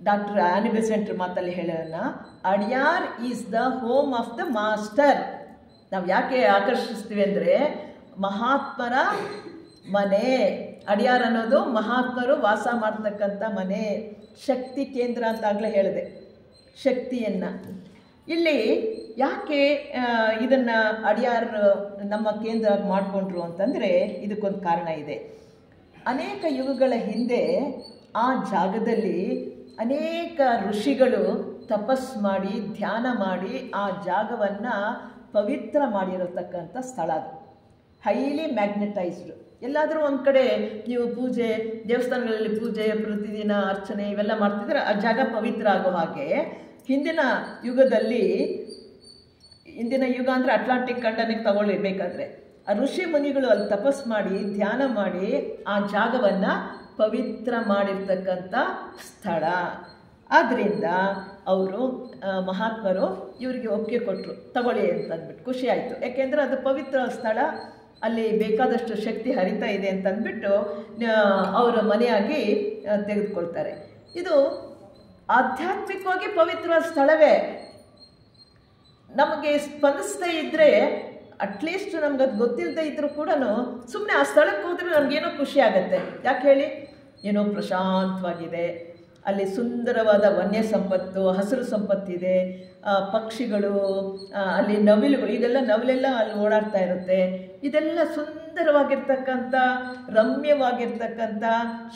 ಡಾಕ್ಟರ್ ಆನಿ ಬೆಸೆಂಟ್ರು ಮಾತಲ್ಲಿ ಹೇಳೋಣ, Adyar is the home of the master. ನಾವು ಯಾಕೆ ಆಕರ್ಷಿಸ್ತೀವಿ ಅಂದರೆ, ಮಹಾತ್ಮರ ಮನೆ. ಅಡಿಯಾರ್ ಅನ್ನೋದು ಮಹಾತ್ಮರು ವಾಸ ಮಾಡ್ತಕ್ಕಂಥ ಮನೆ, ಶಕ್ತಿ ಕೇಂದ್ರ ಅಂತ ಆಗಲೇ ಹೇಳಿದೆ. ಶಕ್ತಿಯನ್ನು ಇಲ್ಲಿ ಯಾಕೆ ಇದನ್ನು ಅಡಿಯಾರ್ ನಮ್ಮ ಕೇಂದ್ರ ಮಾಡಿಕೊಂಡ್ರು ಅಂತಂದರೆ, ಇದಕ್ಕೊಂದು ಕಾರಣ ಇದೆ. ಅನೇಕ ಯುಗಗಳ ಹಿಂದೆ ಆ ಜಾಗದಲ್ಲಿ ಅನೇಕ ಋಷಿಗಳು ತಪಸ್ ಮಾಡಿ, ಧ್ಯಾನ ಮಾಡಿ ಆ ಜಾಗವನ್ನು ಪವಿತ್ರ ಮಾಡಿರತಕ್ಕಂಥ ಸ್ಥಳ. ಅದು ಹೈಲಿ ಮ್ಯಾಗ್ನೆಟೈಸ್ಡ್. ಎಲ್ಲಾದರೂ ಒಂದು ಕಡೆ ನೀವು ಪೂಜೆ, ದೇವಸ್ಥಾನಗಳಲ್ಲಿ ಪೂಜೆ, ಪ್ರತಿದಿನ ಅರ್ಚನೆ ಇವೆಲ್ಲ ಮಾಡ್ತಿದ್ರೆ ಆ ಜಾಗ ಪವಿತ್ರ ಆಗೋ ಹಾಗೆ ಹಿಂದಿನ ಯುಗದಲ್ಲಿ, ಹಿಂದಿನ ಯುಗ ಅಂದರೆ ಅಟ್ಲಾಂಟಿಕ್ ಖಂಡನಕ್ಕೆ ತಗೊಳ್ಬೇಕಾದ್ರೆ ಆ ಋಷಿ ಮುನಿಗಳು ಅಲ್ಲಿ ತಪಸ್ ಮಾಡಿ, ಧ್ಯಾನ ಮಾಡಿ ಆ ಜಾಗವನ್ನು ಪವಿತ್ರ ಮಾಡಿರ್ತಕ್ಕಂಥ ಸ್ಥಳ. ಆದ್ದರಿಂದ ಅವರು ಮಹಾತ್ಮರು ಇವರಿಗೆ ಒಪ್ಪಿಗೆ ಕೊಟ್ಟರು, ತಗೊಳ್ಳಿ ಅಂತಂದ್ಬಿಟ್ಟು. ಖುಷಿ ಆಯಿತು, ಯಾಕೆಂದರೆ ಅದು ಪವಿತ್ರ ಸ್ಥಳ, ಅಲ್ಲಿ ಬೇಕಾದಷ್ಟು ಶಕ್ತಿ ಹರಿತಾ ಇದೆ ಅಂತಂದ್ಬಿಟ್ಟು ಅವರ ಮನೆಯಾಗಿ ತೆಗೆದುಕೊಳ್ತಾರೆ. ಇದು ಆಧ್ಯಾತ್ಮಿಕವಾಗಿ ಪವಿತ್ರ ಸ್ಥಳವೇ. ನಮಗೆ ಸ್ಪಂದಿಸ್ತಾ ಇದ್ದರೆ, ಅಟ್ಲೀಸ್ಟ್ ನಮ್ಗೆ ಅದು ಗೊತ್ತಿಲ್ಲದೆ ಇದ್ದರೂ ಕೂಡ ಸುಮ್ಮನೆ ಆ ಸ್ಥಳಕ್ಕೆ ಹೋದರೆ ನಮಗೇನೋ ಖುಷಿ ಆಗುತ್ತೆ. ಯಾಕೆ ಹೇಳಿ? ಏನೋ ಪ್ರಶಾಂತವಾಗಿದೆ, ಅಲ್ಲಿ ಸುಂದರವಾದ ವನ್ಯ ಸಂಪತ್ತು, ಹಸಿರು ಸಂಪತ್ತಿದೆ, ಪಕ್ಷಿಗಳು, ಅಲ್ಲಿ ನವಿಲುಗಳು, ಈಗೆಲ್ಲ ನವಿಲೆಲ್ಲ ಅಲ್ಲಿ ಓಡಾಡ್ತಾ ಇರುತ್ತೆ. ಇದೆಲ್ಲ ಸುಂದರವಾಗಿರ್ತಕ್ಕಂಥ, ರಮ್ಯವಾಗಿರ್ತಕ್ಕಂಥ,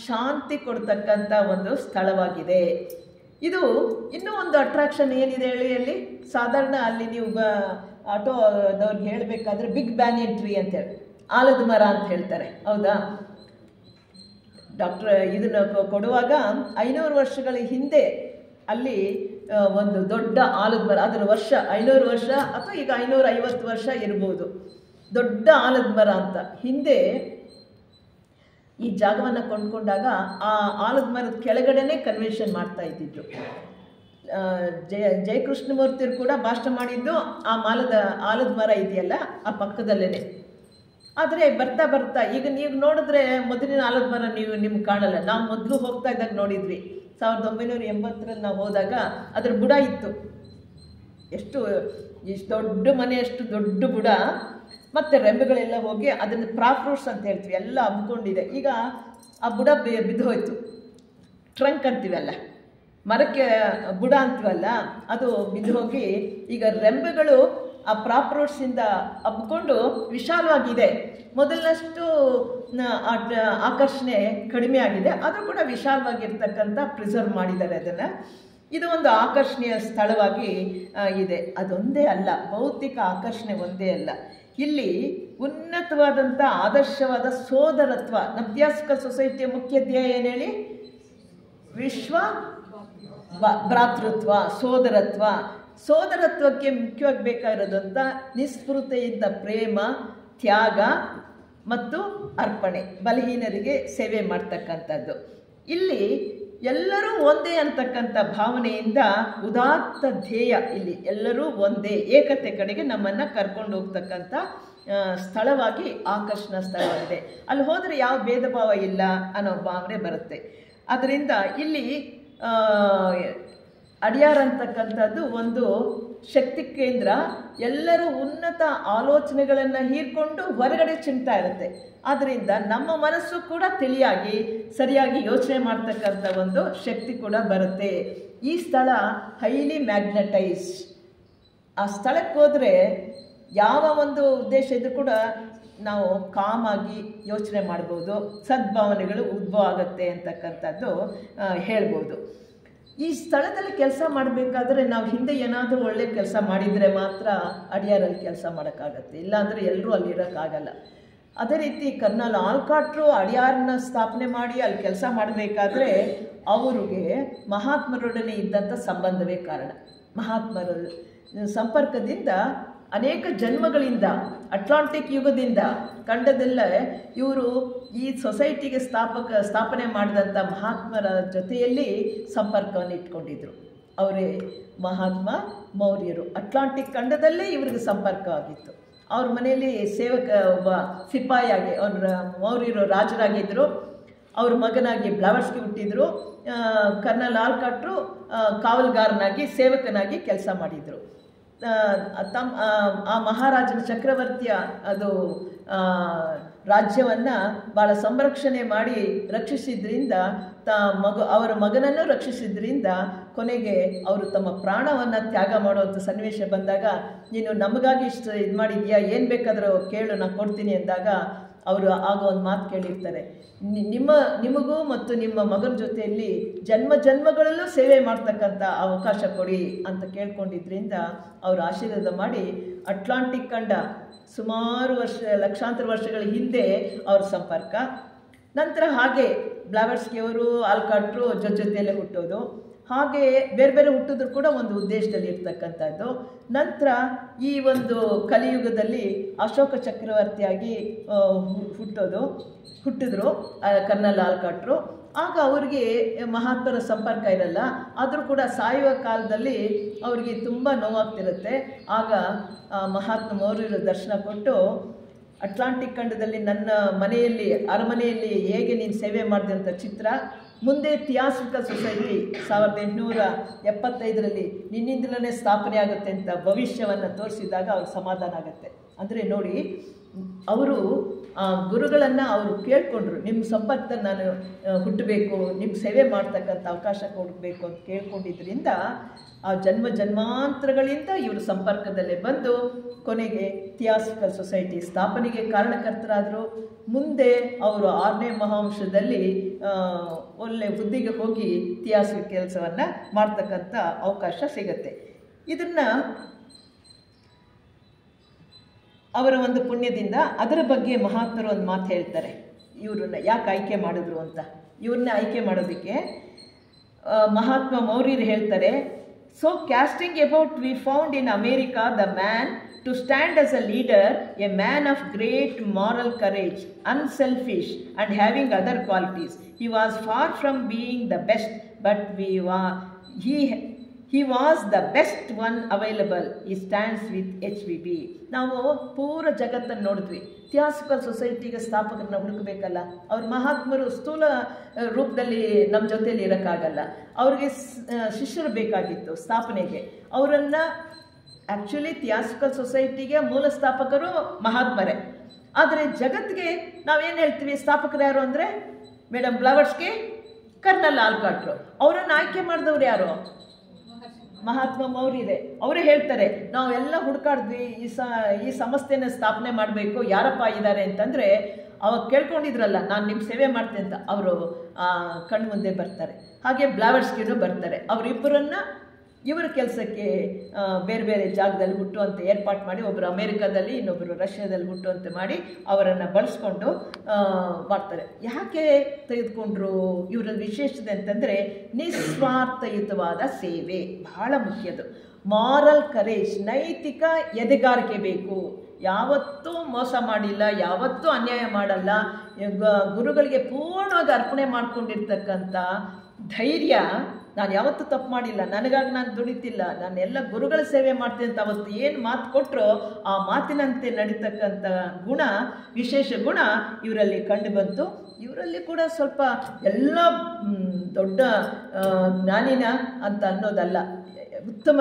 ಶಾಂತಿ ಕೊಡ್ತಕ್ಕಂಥ ಒಂದು ಸ್ಥಳವಾಗಿದೆ. ಇದು ಇನ್ನೂ ಒಂದು ಅಟ್ರಾಕ್ಷನ್ ಏನಿದೆ ಹೇಳಿ, ಅಲ್ಲಿ ಸಾಧಾರಣ ಅಲ್ಲಿ ನೀವು ಆಟೋದವ್ರಿಗೆ ಹೇಳಬೇಕಾದ್ರೆ ಬಿಗ್ ಬ್ಯಾನಿಯನ್ ಟ್ರೀ ಅಂತೇಳಿ, ಆಲದ ಮರ ಅಂತ ಹೇಳ್ತಾರೆ, ಹೌದಾ? ಇದನ್ನು ಕೊಡುವಾಗ 500 ವರ್ಷಗಳ ಹಿಂದೆ ಅಲ್ಲಿ ಒಂದು ದೊಡ್ಡ ಆಲದ ಮರ, ಅದರ ವರ್ಷ 500 ವರ್ಷ ಅಥವಾ ಈಗ 550 ವರ್ಷ ಇರ್ಬೋದು, ದೊಡ್ಡ ಆಲದ ಮರ ಅಂತ. ಹಿಂದೆ ಈ ಜಾಗವನ್ನು ಕೊಂಡ್ಕೊಂಡಾಗ ಆ ಆಲದ ಮರದ ಕೆಳಗಡೆನೇ ಕನ್ವೆನ್ಷನ್ ಮಾಡ್ತಾ ಇದ್ದಿದ್ದು. ಜಯಕೃಷ್ಣಮೂರ್ತಿಯವರು ಕೂಡ ಭಾಷಣ ಮಾಡಿದ್ದು ಆ ಆಲದ ಮರ ಇದೆಯಲ್ಲ ಆ ಪಕ್ಕದಲ್ಲೇ. ಆದರೆ ಬರ್ತಾ ಬರ್ತಾ ಈಗ ನೀವು ನೋಡಿದ್ರೆ ಮೊದಲಿನ ಆಲದ ಮರ ನಿಮ್ಗೆ ಕಾಣಲ್ಲ. ನಾವು ಮೊದಲು ಹೋಗ್ತಾ ಇದ್ದಾಗ ನೋಡಿದ್ವಿ, 1980ರಲ್ಲಿ ನಾವು ಹೋದಾಗ ಅದರ ಬುಡ ಇತ್ತು, ಇಷ್ಟು ದೊಡ್ಡ ಮನೆ, ಅಷ್ಟು ದೊಡ್ಡ ಬುಡ, ಮತ್ತು ರೆಂಬೆಗಳೆಲ್ಲ ಹೋಗಿ ಅದನ್ನು ಫ್ರೂಟ್ಸ್ ಅಂತ ಹೇಳ್ತೀವಿ, ಎಲ್ಲ ಹಬ್ಕೊಂಡಿದೆ. ಈಗ ಆ ಬುಡ ಬಿದ್ದು ಹೋಯ್ತು, ಟ್ರಂಕ್ ಅಂತೀವಲ್ಲ, ಮರಕ್ಕೆ ಬುಡ ಅಂತೀವಲ್ಲ, ಅದು ಬಿದ್ದು ಹೋಗಿ ಈಗ ರೆಂಬೆಗಳು ಆ ಫ್ರೂಟ್ಸಿಂದ ಹಬ್ಕೊಂಡು ವಿಶಾಲವಾಗಿದೆ. ಮೊದಲನಷ್ಟು ಆಕರ್ಷಣೆ ಕಡಿಮೆ ಆಗಿದೆ, ಆದರೂ ಕೂಡ ವಿಶಾಲವಾಗಿರ್ತಕ್ಕಂಥ ಪ್ರಿಸರ್ವ್ ಮಾಡಿದ್ದಾರೆ ಅದನ್ನು. ಇದು ಒಂದು ಆಕರ್ಷಣೀಯ ಸ್ಥಳವಾಗಿ ಇದೆ. ಅದೊಂದೇ ಅಲ್ಲ, ಭೌತಿಕ ಆಕರ್ಷಣೆ ಒಂದೇ ಅಲ್ಲ, ಇಲ್ಲಿ ಉನ್ನತವಾದಂಥ ಆದರ್ಶವಾದ ಸೋದರತ್ವ. ನವ್ಯಾಸ್ಕ ಸೊಸೈಟಿಯ ಮುಖ್ಯ ಧ್ಯೇಯ ಏನು ಹೇಳಿ? ವಿಶ್ವ ಭ್ರಾತೃತ್ವ, ಸೋದರತ್ವ. ಸೋದರತ್ವಕ್ಕೆ ಮುಖ್ಯವಾಗಿ ಬೇಕಾಗಿರೋದಂಥ ನಿಸ್ಪೃತೆಯಿಂದ ಪ್ರೇಮ, ತ್ಯಾಗ ಮತ್ತು ಅರ್ಪಣೆ, ಬಲಹೀನರಿಗೆ ಸೇವೆ ಮಾಡ್ತಕ್ಕಂಥದ್ದು. ಇಲ್ಲಿ ಎಲ್ಲರೂ ಒಂದೇ ಅಂತಕ್ಕಂಥ ಭಾವನೆಯಿಂದ ಉದಾತ್ತ ಧ್ಯೇಯ, ಇಲ್ಲಿ ಎಲ್ಲರೂ ಒಂದೇ ಏಕತೆ ಕಡೆಗೆ ನಮ್ಮನ್ನು ಕರ್ಕೊಂಡು ಹೋಗ್ತಕ್ಕಂಥ ಸ್ಥಳವಾಗಿ, ಆಕರ್ಷಣಾ ಸ್ಥಳವಾಗಿದೆ. ಅಲ್ಲಿ ಹೋದರೆ ಯಾವ ಭೇದ ಭಾವ ಇಲ್ಲ ಅನ್ನೋ ಭಾವನೆ ಬರುತ್ತೆ. ಅದರಿಂದ ಇಲ್ಲಿ ಅಡಿಯಾರ್ ಅಂತಕ್ಕಂಥದ್ದು ಒಂದು ಶಕ್ತಿ ಕೇಂದ್ರ. ಎಲ್ಲರೂ ಉನ್ನತ ಆಲೋಚನೆಗಳನ್ನು ಹೀರ್ಕೊಂಡು ಹೊರಗಡೆ ಚಿಮ್ತಾ ಇರುತ್ತೆ. ಆದ್ದರಿಂದ ನಮ್ಮ ಮನಸ್ಸು ಕೂಡ ತಿಳಿಯಾಗಿ ಸರಿಯಾಗಿ ಯೋಚನೆ ಮಾಡ್ತಕ್ಕಂಥ ಒಂದು ಶಕ್ತಿ ಕೂಡ ಬರುತ್ತೆ. ಈ ಸ್ಥಳ ಹೈಲಿ ಮ್ಯಾಗ್ನೆಟೈಸ್ಡ್. ಆ ಸ್ಥಳಕ್ಕೆ ಹೋದರೆ ಯಾವ ಒಂದು ಉದ್ದೇಶ ಇದ್ರೂ ಕೂಡ ನಾವು ಕಾಮಾಗಿ ಯೋಚನೆ ಮಾಡ್ಬೋದು, ಸದ್ಭಾವನೆಗಳು ಉದ್ಭವ ಆಗುತ್ತೆ ಅಂತಕ್ಕಂಥದ್ದು ಹೇಳ್ಬೋದು. ಈ ಸ್ಥಳದಲ್ಲಿ ಕೆಲಸ ಮಾಡಬೇಕಾದ್ರೆ ನಾವು ಹಿಂದೆ ಏನಾದರೂ ಒಳ್ಳೆ ಕೆಲಸ ಮಾಡಿದರೆ ಮಾತ್ರ ಅಡಿಯಾರಲ್ಲಿ ಕೆಲಸ ಮಾಡೋಕ್ಕಾಗತ್ತೆ, ಇಲ್ಲಾಂದರೆ ಎಲ್ಲರೂ ಅಲ್ಲಿರೋಕ್ಕಾಗಲ್ಲ. ಅದೇ ರೀತಿ ಕರ್ನಲ್ ಆಲ್ಕಾಟ್ರು ಅಡಿಯಾರನ್ನ ಸ್ಥಾಪನೆ ಮಾಡಿ ಅಲ್ಲಿ ಕೆಲಸ ಮಾಡಬೇಕಾದ್ರೆ ಅವರಿಗೆ ಮಹಾತ್ಮರೊಡನೆ ಇದ್ದಂಥ ಸಂಬಂಧವೇ ಕಾರಣ. ಮಹಾತ್ಮರ ಸಂಪರ್ಕದಿಂದ ಅನೇಕ ಜನ್ಮಗಳಿಂದ, ಅಟ್ಲಾಂಟಿಕ್ ಯುಗದಿಂದ ಖಂಡದಲ್ಲೇ ಇವರು ಈ ಸೊಸೈಟಿಗೆ ಸ್ಥಾಪನೆ ಮಾಡಿದಂಥ ಮಹಾತ್ಮರ ಜೊತೆಯಲ್ಲಿ ಸಂಪರ್ಕವನ್ನು ಇಟ್ಕೊಂಡಿದ್ರು. ಅವರೇ ಮಹಾತ್ಮ ಮೌರ್ಯರು. ಅಟ್ಲಾಂಟಿಕ್ ಖಂಡದಲ್ಲೇ ಇವ್ರಿಗೆ ಸಂಪರ್ಕವಾಗಿತ್ತು. ಅವ್ರ ಮನೆಯಲ್ಲಿ ಒಬ್ಬ ಸಿಪಾಯಿಯಾಗಿ, ಅವ್ರ ಮೌರ್ಯರು ರಾಜರಾಗಿದ್ದರು. ಅವ್ರ ಮಗನಾಗಿ ಬ್ಲಾವರ್ಸ್ಕಿ ಹುಟ್ಟಿದ್ರು. ಕರ್ನಲ್ ಆಲ್ಕಾಟ್ರು ಕಾವಲುಗಾರನಾಗಿ, ಸೇವಕನಾಗಿ ಕೆಲಸ ಮಾಡಿದರು. ಆ ಮಹಾರಾಜನ ಚಕ್ರವರ್ತಿಯ ರಾಜ್ಯವನ್ನು ಭಾಳ ಸಂರಕ್ಷಣೆ ಮಾಡಿ ರಕ್ಷಿಸಿದ್ರಿಂದ, ಅವರ ಮಗನನ್ನು ರಕ್ಷಿಸಿದ್ರಿಂದ ಕೊನೆಗೆ ಅವರು ತಮ್ಮ ಪ್ರಾಣವನ್ನು ತ್ಯಾಗ ಮಾಡುವಂಥ ಸನ್ನಿವೇಶ ಬಂದಾಗ, ನೀನು ನಮಗಾಗಿ ಇಷ್ಟು ಇದು ಮಾಡಿದ್ಯಾ, ಏನು ಬೇಕಾದರೂ ಕೇಳು, ನಾನು ಕೊಡ್ತೀನಿ ಅಂದಾಗ ಅವರು ಆಗ ಒಂದು ಮಾತು ಕೇಳಿರ್ತಾರೆ, ನಿಮಗೂ ಮತ್ತು ನಿಮ್ಮ ಮಗನ ಜೊತೆಯಲ್ಲಿ ಜನ್ಮಗಳಲ್ಲೂ ಸೇವೆ ಮಾಡ್ತಕ್ಕಂಥ ಅವಕಾಶ ಕೊಡಿ ಅಂತ ಕೇಳ್ಕೊಂಡಿದ್ರಿಂದ ಅವರು ಆಶೀರ್ವಾದ ಮಾಡಿ ಅಟ್ಲಾಂಟಿಕ್ ಖಂಡ ಸುಮಾರು ಲಕ್ಷಾಂತರ ವರ್ಷಗಳ ಹಿಂದೆ ಅವ್ರ ಸಂಪರ್ಕ. ನಂತರ ಹಾಗೆ ಬ್ಲಾವರ್ಸ್ಕಿಯವರು ಆಲ್ಕಾಟ್ರು ಜೊತೆಯಲ್ಲೇ ಹುಟ್ಟೋದು, ಹಾಗೆ ಬೇರೆ ಬೇರೆ ಹುಟ್ಟಿದ್ರು ಕೂಡ ಒಂದು ಉದ್ದೇಶದಲ್ಲಿ ಇರ್ತಕ್ಕಂಥದ್ದು. ನಂತರ ಈ ಒಂದು ಕಲಿಯುಗದಲ್ಲಿ ಅಶೋಕ ಚಕ್ರವರ್ತಿಯಾಗಿ ಹುಟ್ಟಿದ್ರು ಕರ್ನಲ್ ಆಲ್ಕಾಟ್ರು. ಆಗ ಅವರಿಗೆ ಮಹಾತ್ಮರ ಸಂಪರ್ಕ ಇರಲ್ಲ, ಆದರೂ ಕೂಡ ಸಾಯುವ ಕಾಲದಲ್ಲಿ ಅವರಿಗೆ ತುಂಬ ನೋವಾಗ್ತಿರುತ್ತೆ. ಆಗ ಮಹಾತ್ಮ ಮೌರ್ಯರು ದರ್ಶನ ಕೊಟ್ಟು, ಅಟ್ಲಾಂಟಿಕ್ ಖಂಡದಲ್ಲಿ ನನ್ನ ಮನೆಯಲ್ಲಿ, ಅರಮನೆಯಲ್ಲಿ ಹೇಗೆ ನೀನು ಸೇವೆ ಮಾಡಿದೆ ಅಂತ ಚಿತ್ರ, ಮುಂದೆ ಥಿಯಾಸಫಿಕಲ್ ಸೊಸೈಟಿ 1875ರಲ್ಲಿ ನಿನ್ನಿಂದಲೇ ಸ್ಥಾಪನೆ ಆಗುತ್ತೆ ಅಂತ ಭವಿಷ್ಯವನ್ನು ತೋರಿಸಿದಾಗ ಅವ್ರಿಗೆ ಸಮಾಧಾನ ಆಗುತ್ತೆ. ಅಂದರೆ ನೋಡಿ, ಅವರು ಆ ಗುರುಗಳನ್ನು ಅವರು ಕೇಳ್ಕೊಂಡ್ರು, ನಿಮ್ಮ ಸಂಪರ್ಕದಲ್ಲಿ ನಾನು ಹುಟ್ಟಬೇಕು, ನಿಮ್ಮ ಸೇವೆ ಮಾಡ್ತಕ್ಕಂಥ ಅವಕಾಶ ಕೊಡಬೇಕು ಅಂತ ಕೇಳ್ಕೊಂಡಿದ್ದರಿಂದ ಆ ಜನ್ಮಾಂತರಗಳಿಂದ ಇವರು ಸಂಪರ್ಕದಲ್ಲೇ ಬಂದು ಕೊನೆಗೆ ಥಿಯಾಸಫಿಕಲ್ ಸೊಸೈಟಿ ಸ್ಥಾಪನೆಗೆ ಕಾರಣಕರ್ತರಾದರು. ಮುಂದೆ ಅವರು 6ನೇ ಮಹಾವಂಶದಲ್ಲಿ ಒಳ್ಳೆ ಹುದ್ದೆಗೆ ಹೋಗಿ ಥಿಯಾಸಫಿಕ್ ಕೆಲಸವನ್ನು ಮಾಡ್ತಕ್ಕಂಥ ಅವಕಾಶ ಸಿಗತ್ತೆ. ಇದನ್ನು ಅವರ ಒಂದು ಪುಣ್ಯದಿಂದ ಅದರ ಬಗ್ಗೆ ಮಹಾತ್ಮರು ಒಂದು ಮಾತು ಹೇಳ್ತಾರೆ, ಇವ್ರನ್ನ ಯಾಕೆ ಆಯ್ಕೆ ಮಾಡಿದ್ರು ಅಂತ. ಇವ್ರನ್ನ ಆಯ್ಕೆ ಮಾಡೋದಕ್ಕೆ ಮಹಾತ್ಮ ಮೌರ್ಯರು ಹೇಳ್ತಾರೆ, so casting about we found in America the man to stand as a leader, a man of great moral courage, unselfish and having other qualities. He was far from being the best, but he was the best one available. He stands with HVB. ನಾವು ಪೂರ ಜಗತ್ತನ್ನು ನೋಡಿದ್ವಿ. Theosophical ಸೊಸೈಟಿಗೆ ಸ್ಥಾಪಕರನ್ನ ಹುಡುಕಬೇಕಲ್ಲ, ಅವ್ರ ಮಹಾತ್ಮರು ಸ್ಥೂಲ ರೂಪದಲ್ಲಿ ನಮ್ಮ ಜೊತೆಯಲ್ಲಿ ಇರೋಕ್ಕಾಗಲ್ಲ, ಅವ್ರಿಗೆ ಶಿಷ್ಯರು ಬೇಕಾಗಿತ್ತು ಸ್ಥಾಪನೆಗೆ. ಅವರನ್ನು ಆ್ಯಕ್ಚುಲಿ ಥಿಯಾಸಫಿಕಲ್ ಸೊಸೈಟಿಗೆ ಮೂಲ ಸ್ಥಾಪಕರು ಮಹಾತ್ಮರೇ. ಆದರೆ ಜಗತ್ತಿಗೆ ನಾವೇನು ಹೇಳ್ತೀವಿ, ಸ್ಥಾಪಕರು ಯಾರು ಅಂದರೆ ಮೇಡಮ್ ಬ್ಲವರ್ಸ್ಕಿ, ಕರ್ನಲ್ ಆಲ್ಕಾಟ್ರು. ಅವರನ್ನು ಆಯ್ಕೆ ಮಾಡಿದವ್ರು ಯಾರು? ಮಹಾತ್ಮ ಮೌರ್ಯರೇ. ಅವರೇ ಹೇಳ್ತಾರೆ, ನಾವೆಲ್ಲ ಹುಡುಕಾಡಿದ್ವಿ, ಈ ಸಂಸ್ಥೆನ ಸ್ಥಾಪನೆ ಮಾಡಬೇಕು, ಯಾರಪ್ಪ ಇದ್ದಾರೆ ಅಂತಂದರೆ ಅವಾಗ ಕೇಳ್ಕೊಂಡಿದ್ರಲ್ಲ, ನಾನು ನಿಮ್ಮ ಸೇವೆ ಮಾಡ್ತೇನೆ ಅಂತ ಅವರು ಕಣ್ಣು ಮುಂದೆ ಬರ್ತಾರೆ. ಹಾಗೆ ಬ್ಲಾವರ್ಸ್ಕಿನೂ ಬರ್ತಾರೆ. ಅವರಿಬ್ಬರನ್ನು ಇವರ ಕೆಲಸಕ್ಕೆ ಬೇರೆ ಬೇರೆ ಜಾಗದಲ್ಲಿ ಹುಟ್ಟುವಂತೆ ಏರ್ಪಾಟ್ ಮಾಡಿ, ಒಬ್ಬರು ಅಮೇರಿಕಾದಲ್ಲಿ ಇನ್ನೊಬ್ಬರು ರಷ್ಯಾದಲ್ಲಿ ಹುಟ್ಟುವಂತೆ ಮಾಡಿ ಅವರನ್ನು ಬಳಸ್ಕೊಂಡು ಮಾಡ್ತಾರೆ. ಯಾಕೆ ತೆಗೆದುಕೊಂಡ್ರು? ಇವರಲ್ಲಿ ವಿಶೇಷತೆ ಅಂತಂದರೆ ನಿಸ್ವಾರ್ಥಯುತವಾದ ಸೇವೆ ಬಹಳ ಮುಖ್ಯದು. ಮಾರಲ್ ಕರೇಜ್, ನೈತಿಕ ಎದೆಗಾರಿಕೆ ಬೇಕು. ಯಾವತ್ತೂ ಮೋಸ ಮಾಡಿಲ್ಲ, ಯಾವತ್ತೂ ಅನ್ಯಾಯ ಮಾಡಲ್ಲ, ಗುರುಗಳಿಗೆ ಪೂರ್ಣವಾಗಿ ಅರ್ಪಣೆ ಮಾಡ್ಕೊಂಡಿರ್ತಕ್ಕಂಥ ಧೈರ್ಯ. ನಾನು ಯಾವತ್ತೂ ತಪ್ಪು ಮಾಡಿಲ್ಲ, ನನಗಾಗಿ ನಾನು ದುಡಿತಿಲ್ಲ, ನಾನೆಲ್ಲ ಗುರುಗಳ ಸೇವೆ ಮಾಡ್ತೇನೆ ಅಂತ ಅವತ್ತು ಏನು ಮಾತು ಕೊಟ್ಟರೋ ಆ ಮಾತಿನಂತೆ ನಡೀತಕ್ಕಂಥ ಗುಣ, ವಿಶೇಷ ಗುಣ ಇವರಲ್ಲಿ ಕಂಡು ಬಂತು. ಇವರಲ್ಲಿ ಕೂಡ ಸ್ವಲ್ಪ ಎಲ್ಲ ದೊಡ್ಡ ಜ್ಞಾನಿನ ಅಂತ ಅನ್ನೋದಲ್ಲ, ಉತ್ತಮ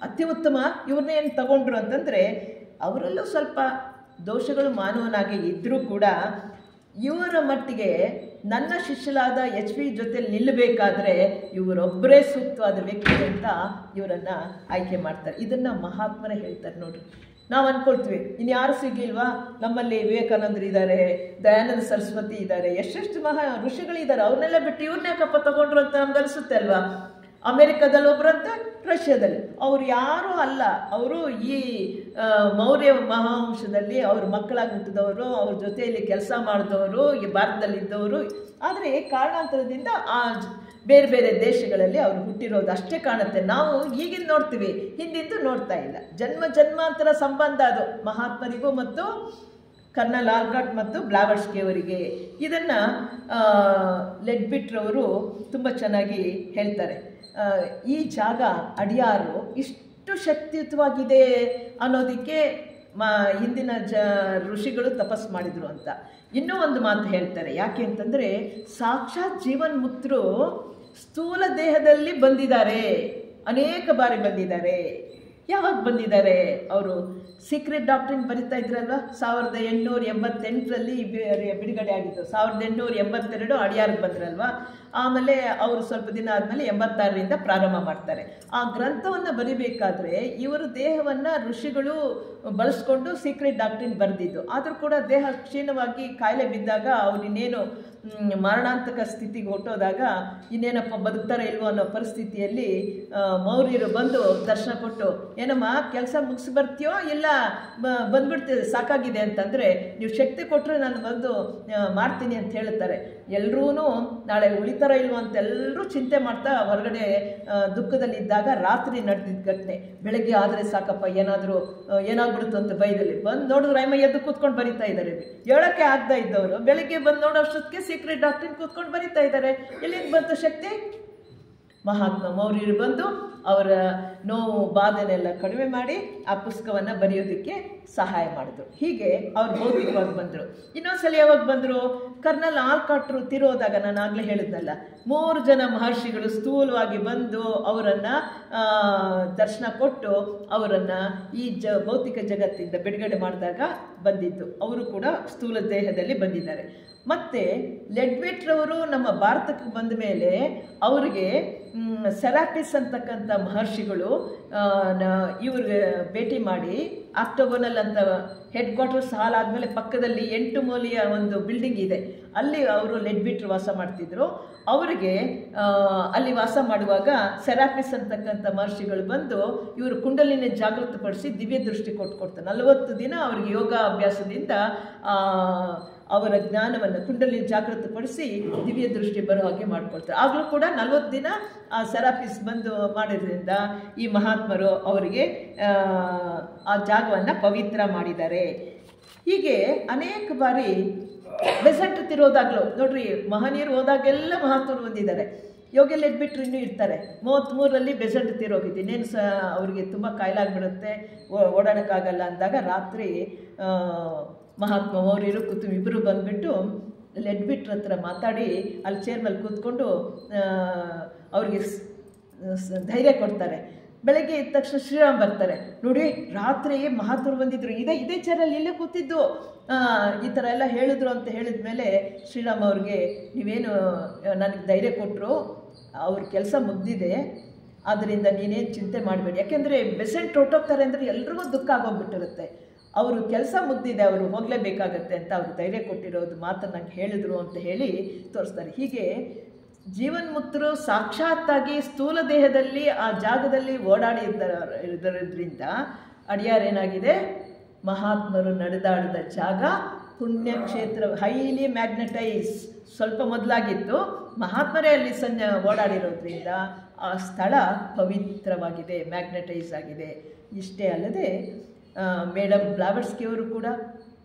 ಅತಿ ಉತ್ತಮ ಇವ್ರನ್ನೇನು ತಗೊಂಡ್ರು ಅಂತಂದರೆ ಅವರಲ್ಲೂ ಸ್ವಲ್ಪ ದೋಷಗಳು ಮಾನವನಾಗಿ ಇದ್ದರೂ ಕೂಡ ಇವರ ಮಟ್ಟಿಗೆ ನನ್ನ ಶಿಷ್ಯಲಾದ HV ಜೊತೆಲಿ ನಿಲ್ಲಬೇಕಾದ್ರೆ ಇವರೊಬ್ಬರೇ ಸೂಕ್ತವಾದ ವ್ಯಕ್ತಿ ಅಂತ ಇವರನ್ನು ಆಯ್ಕೆ ಮಾಡ್ತಾರೆ. ಇದನ್ನು ಮಹಾತ್ಮರೇ ಹೇಳ್ತಾರೆ. ನೋಡ್ರಿ, ನಾವು ಅಂದ್ಕೊಳ್ತೀವಿ ಇನ್ಯಾರು ಸಿಗಲಿಲ್ವಾ, ನಮ್ಮಲ್ಲಿ ವಿವೇಕಾನಂದರು ಇದ್ದಾರೆ, ದಯಾನಂದ ಸರಸ್ವತಿ ಇದ್ದಾರೆ, ಎಷ್ಟೆಷ್ಟು ಮಹಾ ಋಷಿಗಳಿದ್ದಾರೆ, ಅವ್ರನ್ನೆಲ್ಲ ಬಿಟ್ಟು ಇವ್ರನ್ನ ಯಾಕಪ್ಪ ತಗೊಂಡ್ರು ಅಂತ ನಮ್ಗೆ ಅನಿಸುತ್ತೆ ಅಲ್ವಾ. ಅಮೇರಿಕಾದಲ್ಲಿ ಒಬ್ಬರಂತೆ, ರಷ್ಯಾದಲ್ಲಿ. ಅವರು ಯಾರೂ ಅಲ್ಲ, ಅವರು ಈ ಮೌರ್ಯ ಮಹಾವಂಶದಲ್ಲಿ ಅವ್ರ ಮಕ್ಕಳಾಗಿ ಹುಟ್ಟಿದವರು, ಅವ್ರ ಜೊತೆಯಲ್ಲಿ ಕೆಲಸ ಮಾಡಿದವರು, ಈ ಭಾರತದಲ್ಲಿದ್ದವರು. ಆದರೆ ಕಾರಣಾಂತರದಿಂದ ಆ ಬೇರೆ ಬೇರೆ ದೇಶಗಳಲ್ಲಿ ಅವರು ಹುಟ್ಟಿರೋದು ಅಷ್ಟೇ ಕಾಣುತ್ತೆ. ನಾವು ಈಗಿನ ನೋಡ್ತೀವಿ, ಹಿಂದಿಂದು ನೋಡ್ತಾ ಇಲ್ಲ. ಜನ್ಮಾಂತರ ಸಂಬಂಧ ಅದು ಮಹಾತ್ಮರಿಗೂ ಮತ್ತು ಕರ್ನಲ್ ಆಲ್ಕಾಟ್ ಮತ್ತು ಬ್ಲಾವರ್ಸ್ಕಿ ಅವರಿಗೆ. ಇದನ್ನು ಲೆಡ್ಬಿಟ್ರವರು ತುಂಬ ಚೆನ್ನಾಗಿ ಹೇಳ್ತಾರೆ. ಈ ಜಾಗ ಅಡಿಯಾರು ಇಷ್ಟು ಶಕ್ತಿಯುತವಾಗಿದೆ ಅನ್ನೋದಕ್ಕೆ ಹಿಂದಿನ ಋಷಿಗಳು ತಪಸ್ಸು ಮಾಡಿದರು ಅಂತ. ಇನ್ನೂ ಒಂದು ಮಾತು ಹೇಳ್ತಾರೆ. ಯಾಕೆ ಅಂತಂದರೆ ಸಾಕ್ಷಾತ್ ಜೀವನ್ಮುಕ್ತರು ಸ್ಥೂಲ ದೇಹದಲ್ಲಿ ಬಂದಿದ್ದಾರೆ, ಅನೇಕ ಬಾರಿ ಬಂದಿದ್ದಾರೆ. ಯಾವಾಗ ಬಂದಿದ್ದಾರೆ? ಅವರು ಸೀಕ್ರೆಟ್ ಡಾಕ್ಟ್ರಿನ್ ಬರಿತಾ ಇದ್ರಲ್ವ, 1888ರಲ್ಲಿ ಬಿಡುಗಡೆ ಆಗಿತ್ತು. 1882 ಅಡಿಯಾರಿಗೆ ಬಂದ್ರಲ್ವ. ಆಮೇಲೆ ಅವರು ಸ್ವಲ್ಪ ದಿನ ಆದಮೇಲೆ 86ರಿಂದ ಪ್ರಾರಂಭ ಮಾಡ್ತಾರೆ. ಆ ಗ್ರಂಥವನ್ನು ಬರಿಬೇಕಾದ್ರೆ ಇವರ ದೇಹವನ್ನು ಋಷಿಗಳು ಬಳಸ್ಕೊಂಡು ಸೀಕ್ರೆಟ್ ಡಾಕ್ಟ್ರಿನ್ ಬರೆದಿದ್ದು. ಆದರೂ ಕೂಡ ದೇಹ ಕ್ಷೀಣವಾಗಿ ಕಾಯಿಲೆ ಬಿದ್ದಾಗ ಅವ್ರು ಇನ್ನೇನು ಮರಣಾಂತಕ ಸ್ಥಿತಿಗೆ ಹೊಟ್ಟೋದಾಗ ಇನ್ನೇನಪ್ಪ ಬದುಕ್ತಾರೆ ಇಲ್ವೋ ಅನ್ನೋ ಪರಿಸ್ಥಿತಿಯಲ್ಲಿ ಮೌರ್ಯರು ಬಂದು ದರ್ಶನ ಕೊಟ್ಟು, ಏನಮ್ಮ ಕೆಲಸ ಮುಗಿಸಿ ಬರ್ತೀಯೋ ಇಲ್ಲ ಬಂದ್ಬಿಡ್ತೀವಿ ಸಾಕಾಗಿದೆ ಅಂತಂದರೆ, ನೀವು ಶಕ್ತಿ ಕೊಟ್ಟರೆ ನಾನು ಬಂದು ಮಾಡ್ತೀನಿ ಅಂತ ಹೇಳ್ತಾರೆ. ಎಲ್ಲರೂ ನಾಳೆ ಉಳಿತಾರ ಇಲ್ವೋ ಅಂತ ಎಲ್ಲರೂ ಚಿಂತೆ ಮಾಡ್ತಾ ಹೊರಗಡೆ ದುಃಖದಲ್ಲಿದ್ದಾಗ ರಾತ್ರಿ ನಡೆದಿದ್ದ ಘಟನೆ. ಬೆಳಗ್ಗೆ ಆದರೆ ಸಾಕಪ್ಪ ಏನಾಗ್ಬಿಡುತ್ತೆ ಅಂತ ಬೈದಲ್ಲಿ ಬಂದು ನೋಡಿದ್ರೆ ಅಮ್ಮ ಎದ್ದು ಕೂತ್ಕೊಂಡು ಬರಿತಾ ಇದ್ದಾರೆ. ಹೇಳೋಕ್ಕೆ ಆಗ್ತಾ ಇದ್ದವರು ಬೆಳಗ್ಗೆ ಬಂದು ನೋಡೋ ಅಷ್ಟೊತ್ತಿಗೆ ಸೀಕ್ರೆಟ್ ಡಾಕ್ಟ್ರಿನ್ ಕೂತ್ಕೊಂಡು ಬರಿತಾ ಇದ್ದಾರೆ. ಎಲ್ಲಿಂದ ಬಂತು ಶಕ್ತಿ? ಮಹಾತ್ಮ ಮೌರ್ಯರು ಬಂದು ಅವರ ನೋವು ಬಾಧೆನೆಲ್ಲ ಕಡಿಮೆ ಮಾಡಿ ಆ ಪುಸ್ತಕವನ್ನು ಬರೆಯೋದಕ್ಕೆ ಸಹಾಯ ಮಾಡಿದ್ರು. ಹೀಗೆ ಅವ್ರು ಭೌತಿಕವಾಗಿ ಬಂದರು. ಇನ್ನೊಂದ್ಸಲ ಯಾವಾಗ ಬಂದರು? ಕರ್ನಲ್ ಆಲ್ಕಾಟ್ರು ತಿರೋದಾಗ, ನಾನು ಆಗಲೇ ಹೇಳಿದ್ನಲ್ಲ, 3 ಜನ ಮಹರ್ಷಿಗಳು ಸ್ಥೂಲವಾಗಿ ಬಂದು ಅವರನ್ನು ದರ್ಶನ ಕೊಟ್ಟು ಅವರನ್ನು ಈ ಭೌತಿಕ ಜಗತ್ತಿಂದ ಬಿಡುಗಡೆ ಮಾಡಿದಾಗ ಬಂದಿದ್ದು. ಅವರು ಕೂಡ ಸ್ಥೂಲ ದೇಹದಲ್ಲಿ ಬಂದಿದ್ದಾರೆ. ಮತ್ತು ಲೆಡ್ವಿಟ್ರವರು ನಮ್ಮ ಭಾರತಕ್ಕೆ ಬಂದ ಮೇಲೆ ಅವರಿಗೆ ಸೆರಾಪಿಸ್ ಅಂತಕ್ಕಂಥ ಮಹರ್ಷಿಗಳು ಇವ್ರಿಗೆ ಭೇಟಿ ಮಾಡಿ ಆಕ್ಟೋಗೋನಲ್ ಅಂತ ಹೆಡ್ ಕ್ವಾರ್ಟರ್ಸ್ ಹಾಲ್ ಆದಮೇಲೆ ಪಕ್ಕದಲ್ಲಿ 8 ಮೂಲೆಯ ಒಂದು ಬಿಲ್ಡಿಂಗ್ ಇದೆ, ಅಲ್ಲಿ ಅವರು ಲೆಡ್ಬಿಟ್ರು ವಾಸ ಮಾಡ್ತಿದ್ರು. ಅವರಿಗೆ ಅಲ್ಲಿ ವಾಸ ಮಾಡುವಾಗ ಸೆರಾಪಿಸ್ ಅಂತಕ್ಕಂಥ ಮಹರ್ಷಿಗಳು ಬಂದು ಇವರು ಕುಂಡಲಿನ ಜಾಗೃತಪಡಿಸಿ ದಿವ್ಯ ದೃಷ್ಟಿ ಕೊಡ್ತಾರೆ. 40 ದಿನ ಅವರಿಗೆ ಯೋಗ ಅಭ್ಯಾಸದಿಂದ ಅವರ ಜ್ಞಾನವನ್ನು ಕುಂಡಲಿನ ಜಾಗೃತಪಡಿಸಿ ದಿವ್ಯ ದೃಷ್ಟಿ ಬರೋ ಹಾಗೆ ಮಾಡ್ಕೊಳ್ತಾರೆ. ಆಗಲೂ ಕೂಡ 40 ದಿನ ಆ ಸೆರಾಪಿಸ್ ಬಂದು ಮಾಡೋದ್ರಿಂದ ಈ ಮಹಾತ್ಮರು ಅವರಿಗೆ ಆ ಜಾಗವನ್ನು ಪವಿತ್ರ ಮಾಡಿದ್ದಾರೆ. ಹೀಗೆ ಅನೇಕ ಬಾರಿ ಬೆಸೆಂಟ್ ತಿರೋದಾಗಲೂ ನೋಡ್ರಿ, ಮಹನೀಯರು ಹೋದಾಗೆಲ್ಲ ಮಹಾತ್ಮರು ಬಂದಿದ್ದಾರೆ. ಯೋಗ ಲೆಡ್ಬಿಟ್ರು ಇನ್ನೂ ಇರ್ತಾರೆ. 33ರಲ್ಲಿ ಬೆಸೆಂಟ್ ತಿರೋಗಿದ್ದು, ಇನ್ನೇನು ಅವರಿಗೆ ತುಂಬ ಕಾಯಿಲಾಗ್ಬಿಡುತ್ತೆ, ಓಡಾಡೋಕ್ಕಾಗಲ್ಲ ಅಂದಾಗ ರಾತ್ರಿ ಮಹಾತ್ಮ ಮೌರ್ಯರು ಇಬ್ಬರು ಬಂದುಬಿಟ್ಟು ಲೆಡ್ಬಿಟ್ರ ಹತ್ರ ಮಾತಾಡಿ ಅಲ್ಲಿ ಚೇರ್ ಮೇಲೆ ಕೂತ್ಕೊಂಡು ಅವರಿಗೆ ಧೈರ್ಯ ಕೊಡ್ತಾರೆ. ಬೆಳಗ್ಗೆ ಎದ್ದ ತಕ್ಷಣ ಶ್ರೀರಾಮ್ ಬರ್ತಾರೆ. ನೋಡಿ, ರಾತ್ರಿ ಮಹಾತ್ಮರು ಬಂದಿದ್ರು, ಇದೇ ಚೇರಲ್ಲಿ ಇಲ್ಲೇ ಕೂತಿದ್ದು, ಈ ಥರ ಎಲ್ಲ ಹೇಳಿದ್ರು ಅಂತ ಹೇಳಿದ ಮೇಲೆ ಶ್ರೀರಾಮ್ ಅವ್ರಿಗೆ, ನೀವೇನು ನನಗೆ ಧೈರ್ಯ ಕೊಟ್ಟರು, ಅವ್ರ ಕೆಲಸ ಮುಗ್ದಿದೆ, ಆದ್ದರಿಂದ ನೀನೇನು ಚಿಂತೆ ಮಾಡಬೇಡಿ. ಯಾಕೆಂದರೆ ಬೆಸೆಂಟ್ ಹೊರಟೋಗ್ತಾರೆ ಅಂದರೆ ಎಲ್ರಿಗೂ ದುಃಖ ಆಗೋಗ್ಬಿಟ್ಟಿರುತ್ತೆ. ಅವರು ಕೆಲಸ ಮುಗ್ದಿದೆ, ಅವರು ಹೋಗಲೇಬೇಕಾಗತ್ತೆ ಅಂತ ಅವರು ಧೈರ್ಯ ಕೊಟ್ಟಿರೋದು ಮಾತನ್ನು ನಂಗೆ ಹೇಳಿದ್ರು ಅಂತ ಹೇಳಿ ತೋರಿಸ್ತಾರೆ. ಹೀಗೆ ಜೀವನ್ಮುಕ್ತರು ಸಾಕ್ಷಾತ್ತಾಗಿ ಸ್ಥೂಲ ದೇಹದಲ್ಲಿ ಆ ಜಾಗದಲ್ಲಿ ಓಡಾಡಿದ್ದರಿಂದ ಅಡಿಯಾರೇನಾಗಿದೆ, ಮಹಾತ್ಮರು ನಡೆದಾಡಿದ ಜಾಗ ಪುಣ್ಯಕ್ಷೇತ್ರ, ಹೈಲಿ ಮ್ಯಾಗ್ನೆಟೈಸ್. ಸ್ವಲ್ಪ ಮೊದಲಾಗಿತ್ತು, ಮಹಾತ್ಮರೇ ಅಲ್ಲಿ ಓಡಾಡಿರೋದ್ರಿಂದ ಆ ಸ್ಥಳ ಪವಿತ್ರವಾಗಿದೆ, ಮ್ಯಾಗ್ನೆಟೈಸ್ ಆಗಿದೆ. ಇಷ್ಟೇ ಅಲ್ಲದೆ ಮೇಡಮ್ ಬ್ಲಾವರ್ಸ್ಕಿ ಅವರು ಕೂಡ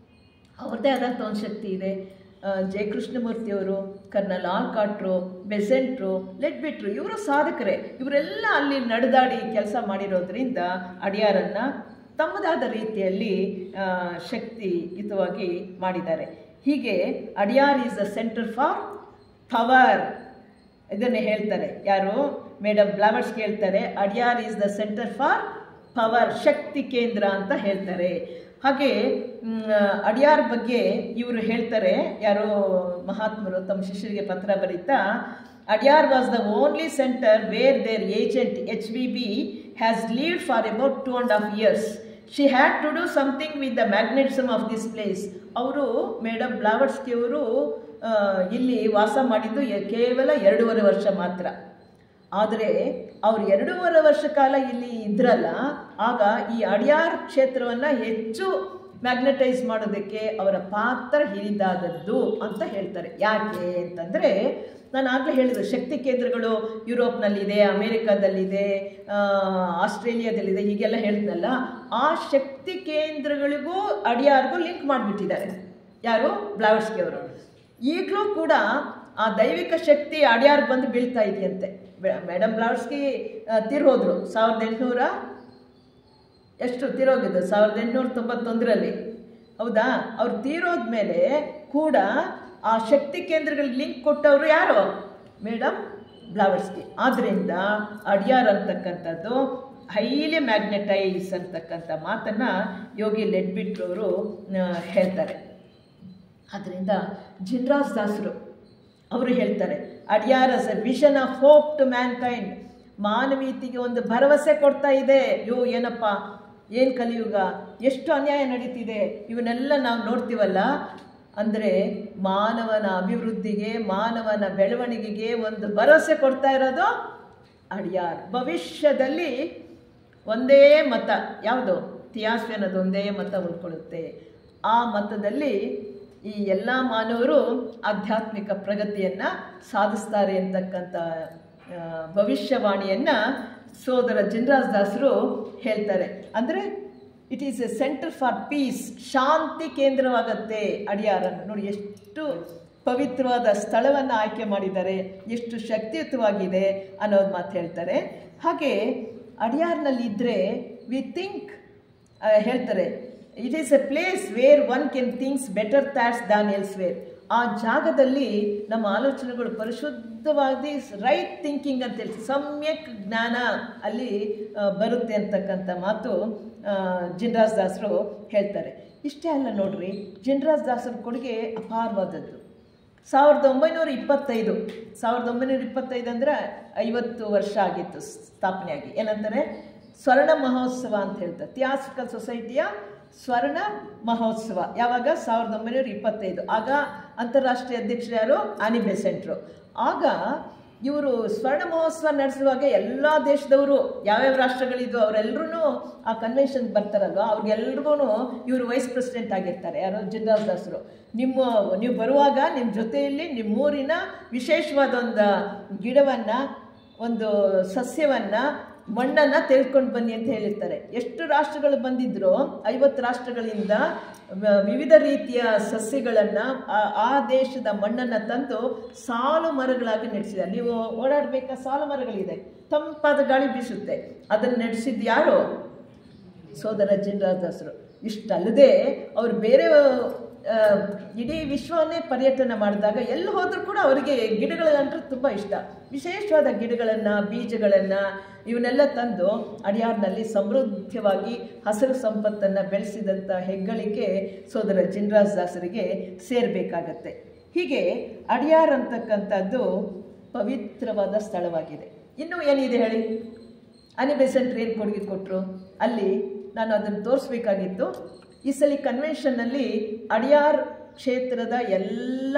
ಅವ್ರದ್ದೇ ಆದಂಥ ಒಂದು ಶಕ್ತಿ ಇದೆ. ಜಯಕೃಷ್ಣಮೂರ್ತಿಯವರು, ಕರ್ನಲ್ ಆಲ್ಕಾಟ್ರು, ಬೆಸೆಂಟ್ರು, ಲೆಡ್ಬಿಟ್ರು, ಇವರು ಸಾಧಕರೇ. ಇವರೆಲ್ಲ ಅಲ್ಲಿ ನಡೆದಾಡಿ ಕೆಲಸ ಮಾಡಿರೋದ್ರಿಂದ ಅಡಿಯಾರನ್ನು ತಮ್ಮದಾದ ರೀತಿಯಲ್ಲಿ ಶಕ್ತಿಯುತವಾಗಿ ಮಾಡಿದ್ದಾರೆ. ಹೀಗೆ Adyar is the centre for power, ಇದನ್ನೇ ಹೇಳ್ತಾರೆ. ಯಾರು? ಮೇಡಮ್ ಬ್ಲಾವರ್ಸ್ಕಿ ಹೇಳ್ತಾರೆ, Adyar is the centre for power, ಶಕ್ತಿ ಕೇಂದ್ರ ಅಂತ ಹೇಳ್ತಾರೆ. ಹಾಗೆ ಅಡಿಯಾರ್ ಬಗ್ಗೆ ಇವರು ಹೇಳ್ತಾರೆ, ಯಾರೋ ಮಹಾತ್ಮರು ತಮ್ಮ ಶಿಷ್ಯರಿಗೆ ಪತ್ರ ಬರೀತಾ, Adyar was the only centre where their agent HVB has lived for about 2.5 years. She had to do something with the magnetism of this place. ಅವರು ಮೇಡಮ್ ಬ್ಲಾವರ್ಸ್ಕಿ ಅವರು ಇಲ್ಲಿ ವಾಸ ಮಾಡಿದ್ದು ಕೇವಲ 2.5 ವರ್ಷ ಮಾತ್ರ. ಆದರೆ ಅವರು 2.5 ವರ್ಷ ಕಾಲ ಇಲ್ಲಿ ಇದ್ರಲ್ಲ, ಆಗ ಈ ಅಡಿಯಾರ್ ಕ್ಷೇತ್ರವನ್ನು ಹೆಚ್ಚು ಮ್ಯಾಗ್ನೆಟೈಸ್ ಮಾಡೋದಕ್ಕೆ ಅವರ ಪಾತ್ರ ಹಿರಿದಾದದ್ದು ಅಂತ ಹೇಳ್ತಾರೆ. ಯಾಕೆ ಅಂತಂದರೆ, ನಾನು ಆಗಲೇ ಹೇಳಿದೆ, ಶಕ್ತಿ ಕೇಂದ್ರಗಳು ಯುರೋಪ್ನಲ್ಲಿದೆ, ಅಮೇರಿಕಾದಲ್ಲಿದೆ, ಆಸ್ಟ್ರೇಲಿಯಾದಲ್ಲಿದೆ, ಹೀಗೆಲ್ಲ ಹೇಳಿದ್ನಲ್ಲ. ಆ ಶಕ್ತಿ ಕೇಂದ್ರಗಳಿಗೂ ಅಡಿಯಾರ್ಗೂ ಲಿಂಕ್ ಮಾಡಿಬಿಟ್ಟಿದ್ದಾರೆ ಯಾರು? ಬ್ಲಾವರ್ಸ್ಕಿ ಅವರು. ಈಗಲೂ ಕೂಡ ಆ ದೈವಿಕ ಶಕ್ತಿ ಅಡಿಯಾರ್ ಬಂದು ಬೀಳ್ತಾ ಇದೆಯಂತೆ. ಮೇಡಮ್ ಬ್ಲಾವರ್ಸ್ಕಿ ತೀರೋದ್ರು 1800 ಎಷ್ಟು ತೀರೋಗಿದ್ದು 1891ರಲ್ಲಿ, ಹೌದಾ? ಅವ್ರು ತೀರೋದ್ಮೇಲೆ ಕೂಡ ಆ ಶಕ್ತಿ ಕೇಂದ್ರಗಳಿಗೆ ಲಿಂಕ್ ಕೊಟ್ಟವರು ಯಾರು? Madam Blavatsky. ಆದ್ದರಿಂದ ಅಡಿಯಾರ್ ಅಂತಕ್ಕಂಥದ್ದು ಹೈಲಿ ಮ್ಯಾಗ್ನೆಟೈಸ್ ಅಂತಕ್ಕಂಥ ಮಾತನ್ನು ಯೋಗಿ ಲೆಡ್ಬಿಟ್ರವರು ಹೇಳ್ತಾರೆ. ಆದ್ದರಿಂದ ಜಿನ್ರಾಸ್ ದಾಸರು ಅವರು ಹೇಳ್ತಾರೆ, Adyar as a vision of hope to mankind, ಮಾನವೀಯತೆಗೆ ಒಂದು ಭರವಸೆ ಕೊಡ್ತಾ ಇದೆ. ಏನಪ್ಪ, ಏನು ಕಲಿಯುಗ, ಎಷ್ಟು ಅನ್ಯಾಯ ನಡೀತಿದೆ, ಇವನ್ನೆಲ್ಲ ನಾವು ನೋಡ್ತೀವಲ್ಲ. ಅಂದರೆ ಮಾನವನ ಅಭಿವೃದ್ಧಿಗೆ, ಮಾನವನ ಬೆಳವಣಿಗೆಗೆ ಒಂದು ಭರವಸೆ ಕೊಡ್ತಾ ಇರೋದು ಅಡಿಯಾರ್. ಭವಿಷ್ಯದಲ್ಲಿ ಒಂದೇ ಮತ, ಯಾವುದು? ಥಿಯಾಸಫಿ ಅನ್ನೋದು ಒಂದೇ ಮತ ಉಳ್ಕೊಳ್ಳುತ್ತೆ. ಆ ಮತದಲ್ಲಿ ಈ ಎಲ್ಲ ಮಾನವರು ಆಧ್ಯಾತ್ಮಿಕ ಪ್ರಗತಿಯನ್ನು ಸಾಧಿಸ್ತಾರೆ ಅಂತಕ್ಕಂಥ ಭವಿಷ್ಯವಾಣಿಯನ್ನು ಸೋದರ ಜಿನ್ರಾಸ್ ದಾಸರು ಹೇಳ್ತಾರೆ. ಅಂದರೆ it is a centre for peace, ಶಾಂತಿ ಕೇಂದ್ರವಾಗತ್ತೆ ಅಡಿಯಾರನ್ನು. ನೋಡಿ ಎಷ್ಟು ಪವಿತ್ರವಾದ ಸ್ಥಳವನ್ನು ಆಯ್ಕೆ ಮಾಡಿದ್ದಾರೆ, ಎಷ್ಟು ಶಕ್ತಿಯುತವಾಗಿದೆ ಅನ್ನೋದು ಮಾತು ಹೇಳ್ತಾರೆ. ಹಾಗೆ ಅಡಿಯಾರ್ನಲ್ಲಿ ಇದ್ದರೆ ವಿ ಥಿಂಕ್ ಹೇಳ್ತಾರೆ, it is A place where one can thinks better thoughts than elsewhere. ಆ ಜಾಗದಲ್ಲಿ ನಮ್ಮ ಆಲೋಚನೆಗಳು ಪರಿಶುದ್ಧವಾಗಿ ರೈಟ್ ಥಿಂಕಿಂಗ್ ಅಂತ ಹೇಳಿ ಸಮ್ಯಕ್ ಜ್ಞಾನ ಅಲ್ಲಿ ಬರುತ್ತೆ ಅಂತಕ್ಕಂಥ ಮಾತು ಜಿನರಾಜ್ ದಾಸರು ಹೇಳ್ತಾರೆ. ಇಷ್ಟೇ ಅಲ್ಲ ನೋಡ್ರಿ, ಜಿನರಾಜ್ ದಾಸರ ಕೊಡುಗೆ ಅಪಾರವಾದದ್ದು. 1925 ಅಂದರೆ 50 ವರ್ಷ ಆಗಿತ್ತು ಸ್ಥಾಪನೆಯಾಗಿ. ಏನಂತಾರೆ, ಸ್ವರ್ಣ ಮಹೋತ್ಸವ ಅಂತ ಹೇಳ್ತಾರೆ. ಥಿಯಾಸಫಿಕಲ್ ಸೊಸೈಟಿಯ ಸ್ವರ್ಣ ಮಹೋತ್ಸವ ಯಾವಾಗ? 1925. ಆಗ ಅಂತಾರಾಷ್ಟ್ರೀಯ ಅಧ್ಯಕ್ಷರು ಯಾರು? ಆನಿ ಬೆಸೆಂಟ್ರು. ಆಗ ಇವರು ಸ್ವರ್ಣ ಮಹೋತ್ಸವ ನಡೆಸುವಾಗ ಎಲ್ಲ ದೇಶದವರು, ಯಾವ್ಯಾವ ರಾಷ್ಟ್ರಗಳಿದ್ವು ಅವರೆಲ್ಲರೂ ಆ ಕನ್ವೆನ್ಷನ್ಗೆ ಬರ್ತಾರಲ್ವ, ಅವ್ರಿಗೆಲ್ರಿಗೂ ಇವರು ವೈಸ್ ಪ್ರೆಸಿಡೆಂಟ್ ಆಗಿರ್ತಾರೆ. ಯಾರು? ಜಿನರಾಜ್ ದಾಸರು. ನೀವು ಬರುವಾಗ ನಿಮ್ಮ ಜೊತೆಯಲ್ಲಿ ನಿಮ್ಮೂರಿನ ವಿಶೇಷವಾದ ಒಂದು ಗಿಡವನ್ನು, ಒಂದು ಸಸ್ಯವನ್ನು, ಮಣ್ಣನ್ನು ತೆಗೆದುಕೊಂಡು ಬನ್ನಿ ಅಂತ ಹೇಳಿರ್ತಾರೆ. ಎಷ್ಟು ರಾಷ್ಟ್ರಗಳು ಬಂದಿದ್ರು, 50 ರಾಷ್ಟ್ರಗಳಿಂದ ವಿವಿಧ ರೀತಿಯ ಸಸ್ಯಗಳನ್ನು, ಆ ದೇಶದ ಮಣ್ಣನ್ನು ತಂದು ಸಾಲು ಮರಗಳಾಗಿ ನಡೆಸಿದ್ದಾರೆ. ನೀವು ಓಡಾಡಬೇಕಾ ಸಾಲು ಮರಗಳಿದೆ, ತಂಪಾದ ಗಾಳಿ ಬೀಸುತ್ತೆ. ಅದನ್ನು ನಡೆಸಿದ್ದು ಯಾರು? ಸೋದರ ಜಿನರಾಜ್ ದಾಸರು. ಇಷ್ಟಲ್ಲದೆ ಅವರು ಬೇರೆ ಇಡೀ ವಿಶ್ವವನ್ನೇ ಪರ್ಯಟನೆ ಮಾಡಿದಾಗ ಎಲ್ಲಿ ಹೋದರೂ ಕೂಡ ಅವರಿಗೆ ಗಿಡಗಳಂದ್ರೆ ತುಂಬ ಇಷ್ಟ. ವಿಶೇಷವಾದ ಗಿಡಗಳನ್ನು, ಬೀಜಗಳನ್ನು ಇವನ್ನೆಲ್ಲ ತಂದು ಅಡಿಯಾರ್ನಲ್ಲಿ ಸಮೃದ್ಧವಾಗಿ ಹಸಿರು ಸಂಪತ್ತನ್ನು ಬೆಳೆಸಿದಂಥ ಹೆಗ್ಗಳಿಕೆ ಸೋದರ ಜಿನರಾಜ್ ದಾಸರಿಗೆ ಸೇರಬೇಕಾಗತ್ತೆ. ಹೀಗೆ ಅಡಿಯಾರ್ ಅಂತಕ್ಕಂಥದ್ದು ಪವಿತ್ರವಾದ ಸ್ಥಳವಾಗಿದೆ. ಇನ್ನೂ ಏನಿದೆ ಹೇಳಿ? ಆನಿ ಬೆಸೆಂಟ್ ಏನು ಕೊಡುಗೆ ಕೊಟ್ಟರು ಅಲ್ಲಿ? ನಾನು ಅದನ್ನು ತೋರಿಸ್ಬೇಕಾಗಿತ್ತು. ಈ ಸಲ ಕನ್ವೆನ್ಷನ್ನಲ್ಲಿ ಅಡಿಯಾರ್ ಕ್ಷೇತ್ರದ ಎಲ್ಲ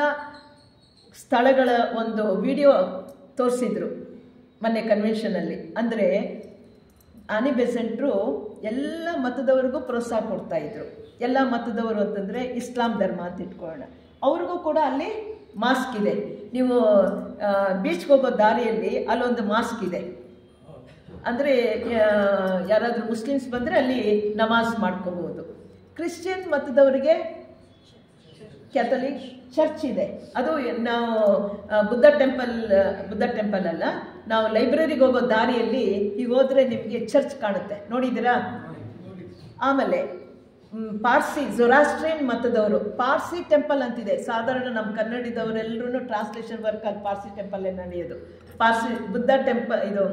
ಸ್ಥಳಗಳ ಒಂದು ವಿಡಿಯೋ ತೋರಿಸಿದ್ರು ಮೊನ್ನೆ ಕನ್ವೆನ್ಷನಲ್ಲಿ. ಅಂದರೆ ಆನಿ ಬೆಸೆಂಟ್ರು ಎಲ್ಲ ಮತದವರಿಗೂ ಪ್ರೋತ್ಸಾಹ ಕೊಡ್ತಾಯಿದ್ರು. ಎಲ್ಲ ಮತದವರು ಅಂತಂದರೆ ಇಸ್ಲಾಂ ಧರ್ಮ ಅಂತ ಇಟ್ಕೊಳ್ಳೋಣ, ಅವ್ರಿಗೂ ಕೂಡ ಅಲ್ಲಿ ಮಾಸ್ಕ್ ಇದೆ. ನೀವು ಬೀಚ್ಗೆ ಹೋಗೋ ದಾರಿಯಲ್ಲಿ ಅಲ್ಲೊಂದು ಮಾಸ್ಕ್ ಇದೆ. ಅಂದರೆ ಯಾರಾದರೂ ಮುಸ್ಲಿಮ್ಸ್ ಬಂದರೆ ಅಲ್ಲಿ ನಮಾಜ್ ಮಾಡ್ಕೋಬೋದು. ಕ್ರಿಶ್ಚಿಯನ್ ಮತದವರಿಗೆ ಕ್ಯಾಥಲಿಕ್ ಚರ್ಚ್ ಇದೆ. ಅದು ನಾವು ಬುದ್ಧ ಟೆಂಪಲ್ ಅಲ್ಲ, ನಾವು ಲೈಬ್ರರಿಗೆ ಹೋಗೋ ದಾರಿಯಲ್ಲಿ ಈಗ ಹೋದರೆ ನಿಮಗೆ ಚರ್ಚ್ ಕಾಣುತ್ತೆ, ನೋಡಿದ್ದೀರಾ? ಆಮೇಲೆ ಪಾರ್ಸಿ ಜೊರಾಸ್ಟ್ರಿಯನ್ ಮತದವರು ಪಾರ್ಸಿ ಟೆಂಪಲ್ ಅಂತಿದೆ. ಸಾಧಾರಣ ನಮ್ಮ ಕನ್ನಡದವರೆಲ್ಲರೂ ಟ್ರಾನ್ಸ್ಲೇಷನ್ ವರ್ಕ್ ಅಲ್ಲಿ ಪಾರ್ಸಿ ಟೆಂಪಲ್ಲೇ ನಡೆಯೋದು. ಪಾರ್ಸಿ ಬುದ್ಧ ಟೆಂಪಲ್, ಇದು